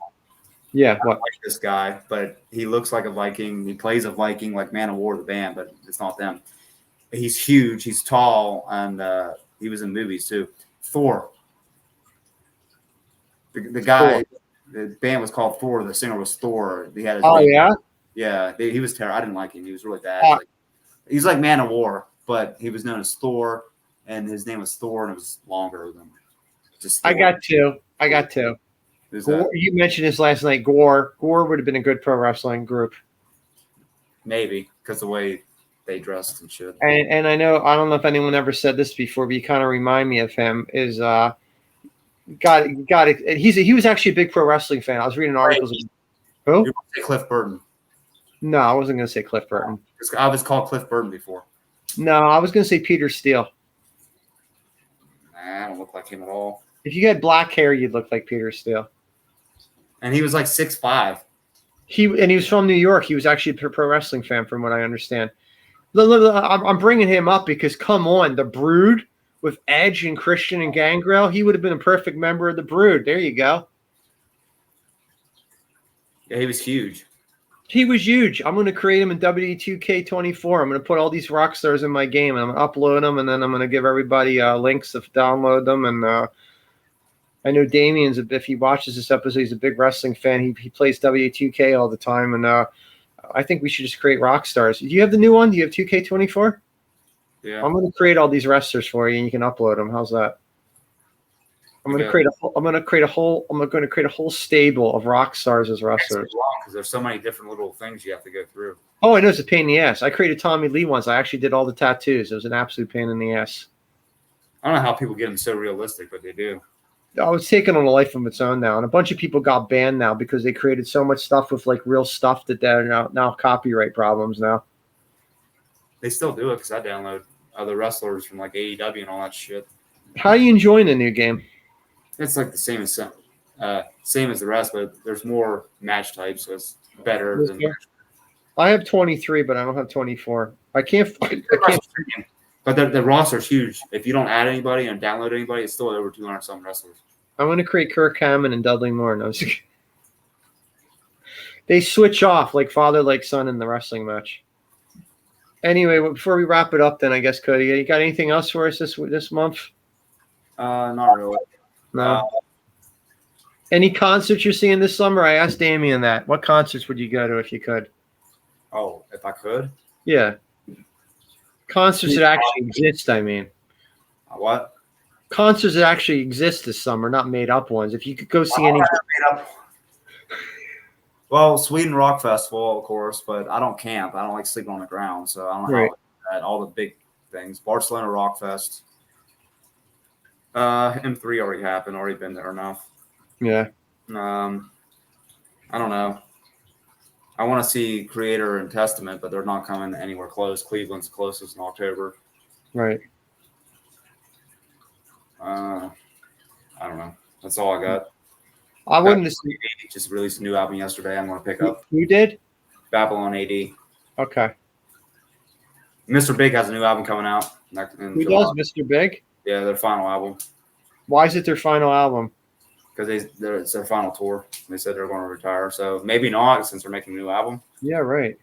Yeah, I like this guy, but he looks like a Viking. He plays a Viking like Man of War, the band, but it's not them. He's huge. He's tall, and he was in movies too. Thor. The guy, the band was called Thor. The singer was Thor. He had his yeah. He was terrible. I didn't like him. He was really bad. He's like Man of War, but he was known as Thor, and his name was Thor, and it was longer than just Thor. I got two. Gore, you mentioned this last night. Gore would have been a good pro wrestling group. Maybe because the way they dressed and shit. And I don't know if anyone ever said this before, but you kind of remind me of him. Is he was actually a big pro wrestling fan. I was reading articles. Who? You want to say Cliff Burton? No, I wasn't going to say Cliff Burton. I was called Cliff Burton before. No, I was going to say Peter Steele. Nah, I don't look like him at all. If you had black hair, you'd look like Peter Steele. And he was like 6'5". He was from New York. He was actually a pro wrestling fan, from what I understand. I'm bringing him up because, come on, the Brood with Edge and Christian and Gangrel, he would have been a perfect member of the Brood. There you go. Yeah, he was huge. He was huge. I'm going to create him in WWE2K24. I'm going to put all these rock stars in my game, and I'm going to upload them, and then I'm going to give everybody links to download them. And I know Damien's, if he watches this episode, he's a big wrestling fan. He plays W2K all the time, and I think we should just create rock stars. Do you have the new one? Do you have 2K24? Yeah. I'm going to create all these wrestlers for you, and you can upload them. How's that? I'm going to create a whole stable of rock stars as wrestlers. Because there's so many different little things you have to go through. Oh, I know it's a pain in the ass. I created Tommy Lee once. I actually did all the tattoos. It was an absolute pain in the ass. I don't know how people get them so realistic, but they do. Oh, it's taken on a life of its own now, and a bunch of people got banned now because they created so much stuff with like real stuff that they're now copyright problems now. They still do it because I download other wrestlers from like AEW and all that shit. How are you enjoying the new game? It's like the same as the rest, but there's more match types, so it's better. I have 23, but I don't have 24. I can't. But the roster's huge. If you don't add anybody and download anybody, it's still over 200 some wrestlers. I'm going to create Kirk Hammond and Dudley Moore. No, they switch off like father, like son in the wrestling match. Anyway, before we wrap it up, then I guess Cody, you got anything else for us this month? Not really. No. Any concerts you're seeing this summer? I asked Damien that. What concerts would you go to if you could? Oh, if I could? Yeah. Concerts that actually exist, I mean. What? Concerts that actually exist this summer, not made up ones. If you could go see any. Well, Sweden Rock Festival, of course, but I don't camp. I don't like sleeping on the ground, so I don't know how all the big things. Barcelona Rock Fest. M3 already happened. Already been there enough. Yeah. I don't know. I want to see Creator and Testament, but they're not coming anywhere close. Cleveland's closest in October. Right. I don't know. That's all I got. I wouldn't just released a new album yesterday. I'm going to pick up. You did? Babylon AD. Okay. Mr. Big has a new album coming out. Who does, Mr. Big? Yeah, their final album. Why is it their final album? Because it's their final tour. They said they're going to retire. So maybe not since they're making a new album. Yeah, right.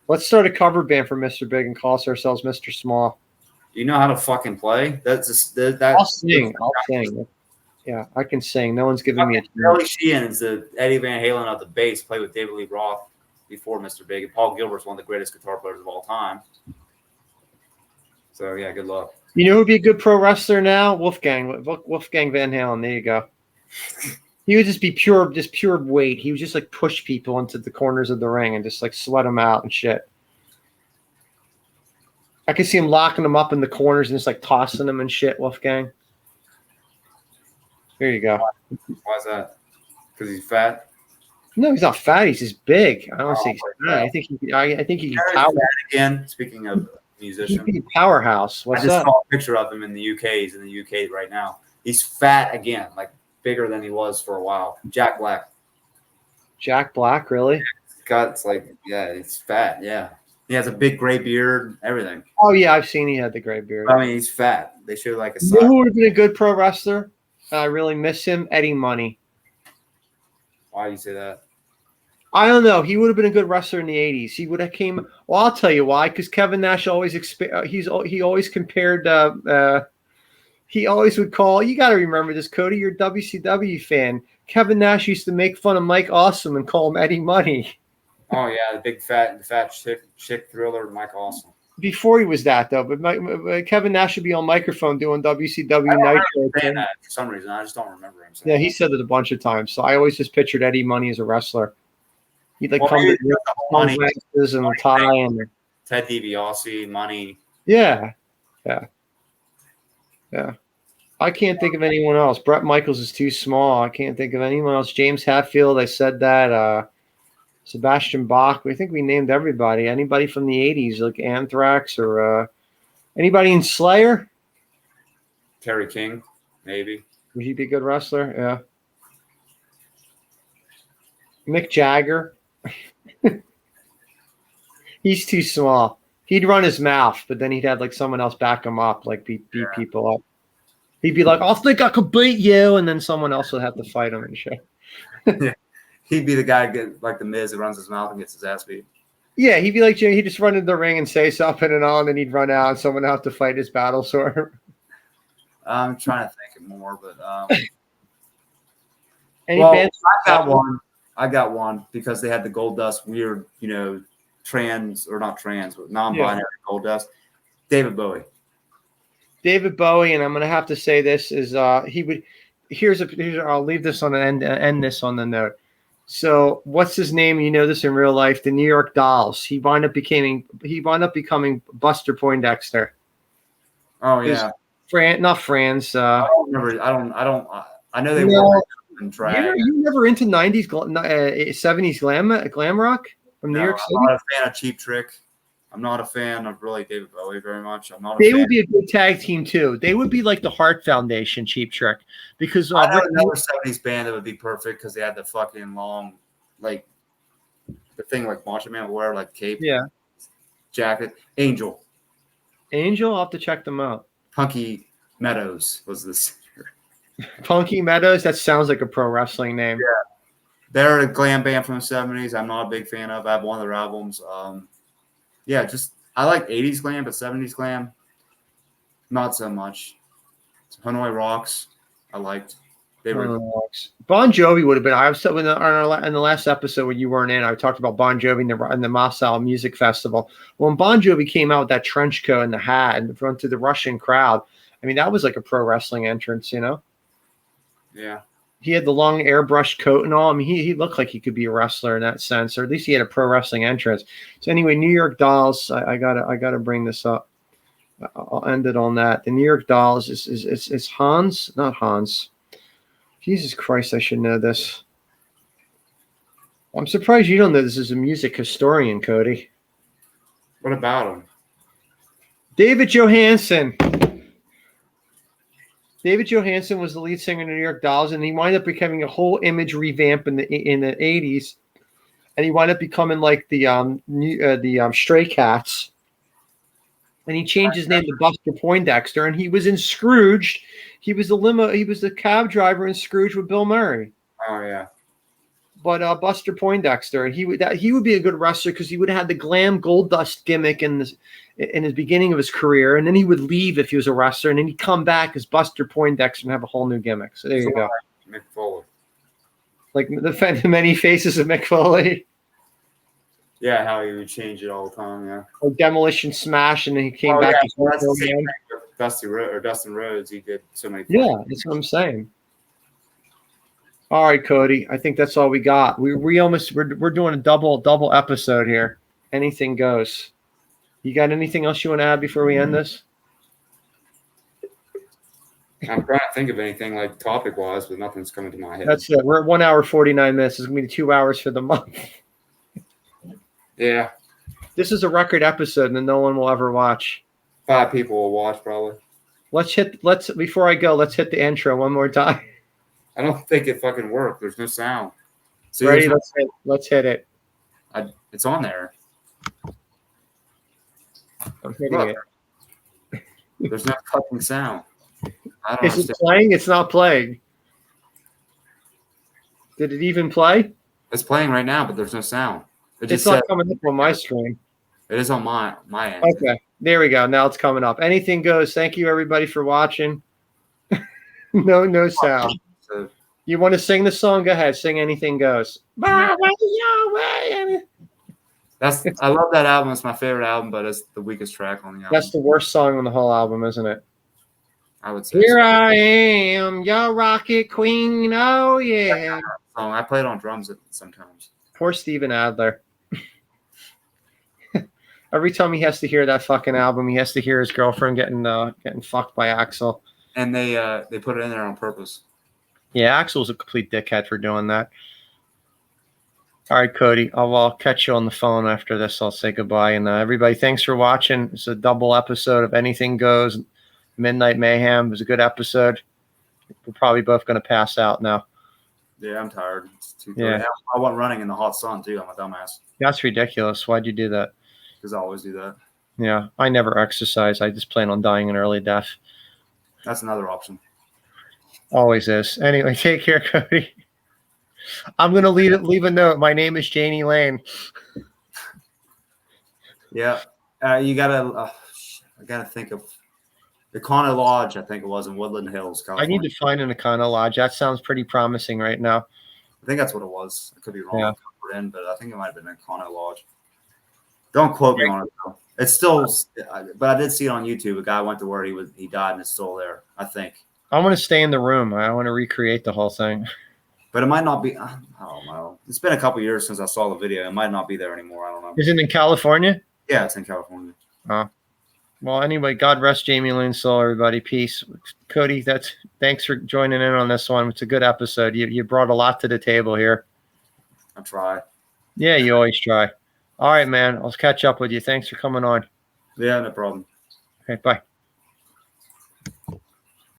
Let's start a cover band for Mr. Big and call ourselves Mr. Small. You know how to fucking play? That's I'll sing. Yeah, I can sing. No one's giving me a chance. Charlie Sheehan is the Eddie Van Halen of the bass, played with David Lee Roth before Mr. Big. And Paul Gilbert's one of the greatest guitar players of all time. So, yeah, good luck. You know who'd be a good pro wrestler now? Wolfgang Van Halen. There you go. He would just be pure weight. He would just like push people into the corners of the ring and just like sweat them out and shit. I could see him locking them up in the corners and just like tossing them and shit, Wolfgang. There you go. Why is that? Because he's fat? No, he's not fat. He's just big. I don't say he's fat. I think he can power. Again, speaking of, musician. He'd be a powerhouse. I What's just that? saw a picture of him in the UK. He's in the UK right now. He's fat again, like bigger than he was for a while. Jack Black. Jack Black, really? Guts, like, yeah, he's fat. Yeah. He has a big gray beard, everything. Oh, yeah, I've seen he had the gray beard. I mean, he's fat. They show like a You know side. who would have been a good pro wrestler? I really miss him. Eddie Money. Why do you say that? I don't know. He would have been a good wrestler in the '80s. He would have came. Well, I'll tell you why. Because Kevin Nash always he always compared. He always would call. You got to remember this, Cody. You're a WCW fan. Kevin Nash used to make fun of Mike Awesome and call him Eddie Money. Oh yeah, the big fat chick thriller, Mike Awesome. Before he was that though, but Kevin Nash should be on microphone doing WCW Nitro. That for some reason, I just don't remember him. Yeah, he said it a bunch of times. So I always just pictured Eddie Money as a wrestler. He'd like come with Money glasses and a tie and Ted DiBiase, Money. Yeah. I can't think of anyone else. Bret Michaels is too small. I can't think of anyone else. James Hetfield, I said that. Sebastian Bach. I think we named everybody. Anybody from the '80s, like Anthrax or anybody in Slayer? Terry King, maybe. Would he be a good wrestler? Yeah. Mick Jagger. He's too small. He'd run his mouth, but then he'd have like someone else back him up, like beat people up. He'd be like, "I think I could beat you," and then someone else would have to fight him and shit. Yeah. He'd be the guy like the Miz who runs his mouth and gets his ass beat. Yeah, he'd be like Jimmy. He'd just run into the ring and say something and all, and then he'd run out and someone would have to fight his battle sword. I'm trying to think of more, but I got one because they had the Gold Dust weird, non-binary Gold Dust. David Bowie. David Bowie, and I'm going to have to say this is he would. I'll leave this on an end this on the note. So what's his name? You know this in real life, the New York Dolls. He wound up becoming Buster Poindexter. Oh yeah, not Franz. I don't remember. I know they were in drag. You never into 90s, 70s glam rock from New York City? I'm not a fan of Cheap Trick. I'm not a fan of really David Bowie very much. They would be a good tag team too. They would be like the Hart Foundation, Cheap Trick, because I know another '70s band that would be perfect because they had the fucking long, like the thing like Macho Man would wear, like cape, jacket. Angel. I'll have to check them out. Punky Meadows was the singer. Punky Meadows. That sounds like a pro wrestling name. Yeah, they're a glam band from the '70s. I'm not a big fan of. I have one of their albums. Yeah, I like 80s glam, but 70s glam, not so much. Hanoi Rocks, I liked. They were Bon Jovi would have been. I was in the last episode when you weren't in. I talked about Bon Jovi in the Moscow Music Festival. When Bon Jovi came out with that trench coat and the hat and run through the Russian crowd, I mean that was like a pro wrestling entrance, Yeah. He had the long airbrush coat and all. I mean, he looked like he could be a wrestler in that sense, or at least he had a pro wrestling entrance. So anyway, New York Dolls. I gotta bring this up. I'll end it on that. The New York Dolls is Hans, not Hans. Jesus Christ, I should know this. I'm surprised you don't know this as a music historian, Cody. What about him? David Johansen. David Johansen was the lead singer in the New York Dolls, and he wound up becoming a whole image revamp in the 80s. And he wound up becoming like the Stray Cats. And he changed his name to Buster Poindexter, and he was in Scrooged. He was the cab driver in Scrooge with Bill Murray. Oh yeah. But Buster Poindexter, and he would be a good wrestler because he would have had the glam Gold Dust gimmick in his beginning of his career, and then he would leave if he was a wrestler, and then he'd come back as Buster Poindexter and have a whole new gimmick. So there you go. Mick Foley. Like the many faces of Mick Foley. Yeah, how he would change it all the time. Yeah. Or Demolition Smash, and then he came back. Yeah, well, that's the same thing with Dustin Rhodes. He did so many. Yeah, that's what I'm saying. All right, Cody. I think that's all we got. We're doing a double episode here. Anything goes. You got anything else you want to add before we end this? I'm trying to think of anything like topic wise, but nothing's coming to my head. That's it. We're at 1 hour 49 minutes. It's gonna be 2 hours for the month. Yeah. This is a record episode that no one will ever watch. 5 people will watch probably. Before I go, let's hit the intro one more time. I don't think it fucking worked. There's no sound. See, Ready? Let's hit it. It's on there. I'm hitting it. There's no fucking sound. I don't Is it playing? It's not playing. Did it even play? It's playing right now, but there's no sound. It's not coming up on my screen. It is on my end. Okay, there we go. Now it's coming up. Anything goes. Thank you, everybody, for watching. No sound. You want to sing the song? Go ahead. Sing Anything Goes. I love that album. It's my favorite album, but it's the weakest track on the album. That's the worst song on the whole album, isn't it? I would say. Here I am, your rocket queen. Oh, yeah. I play it on drums sometimes. Poor Steven Adler. Every time he has to hear that fucking album, he has to hear his girlfriend getting fucked by Axl. And they put it in there on purpose. Yeah, Axl's a complete dickhead for doing that. All right, Cody, I'll catch you on the phone after this. I'll say goodbye. And everybody, thanks for watching. It's a double episode of Anything Goes. Midnight Mayhem. It was a good episode. We're probably both going to pass out now. Yeah, I'm tired. It's too yeah. I went running in the hot sun, too. I'm a dumbass. That's ridiculous. Why'd you do that? Because I always do that. Yeah, I never exercise. I just plan on dying an early death. That's another option. Always is. Anyway, take care, Cody. I'm going to leave a note. My name is Janie Lane. Yeah. You got to I got to think of Econo Lodge, I think it was, in Woodland Hills, California. I need to find an Econo Lodge. That sounds pretty promising right now. I think that's what it was. I could be wrong. Yeah. But I think it might have been Econo Lodge. Don't quote me on it, though. It's still, but I did see it on YouTube. A guy went to where he died and it's still there, I think. I want to stay in the room. I want to recreate the whole thing. But it might not be. I don't know. It's been a couple years since I saw the video. It might not be there anymore. I don't know. Is it in California? Yeah, it's in California. Well, anyway, God rest Jamie Lynn's soul, everybody. Peace. Cody, thanks for joining in on this one. It's a good episode. You brought a lot to the table here. I try. Yeah, you always try. All right, man. I'll catch up with you. Thanks for coming on. Yeah, no problem. Okay, bye.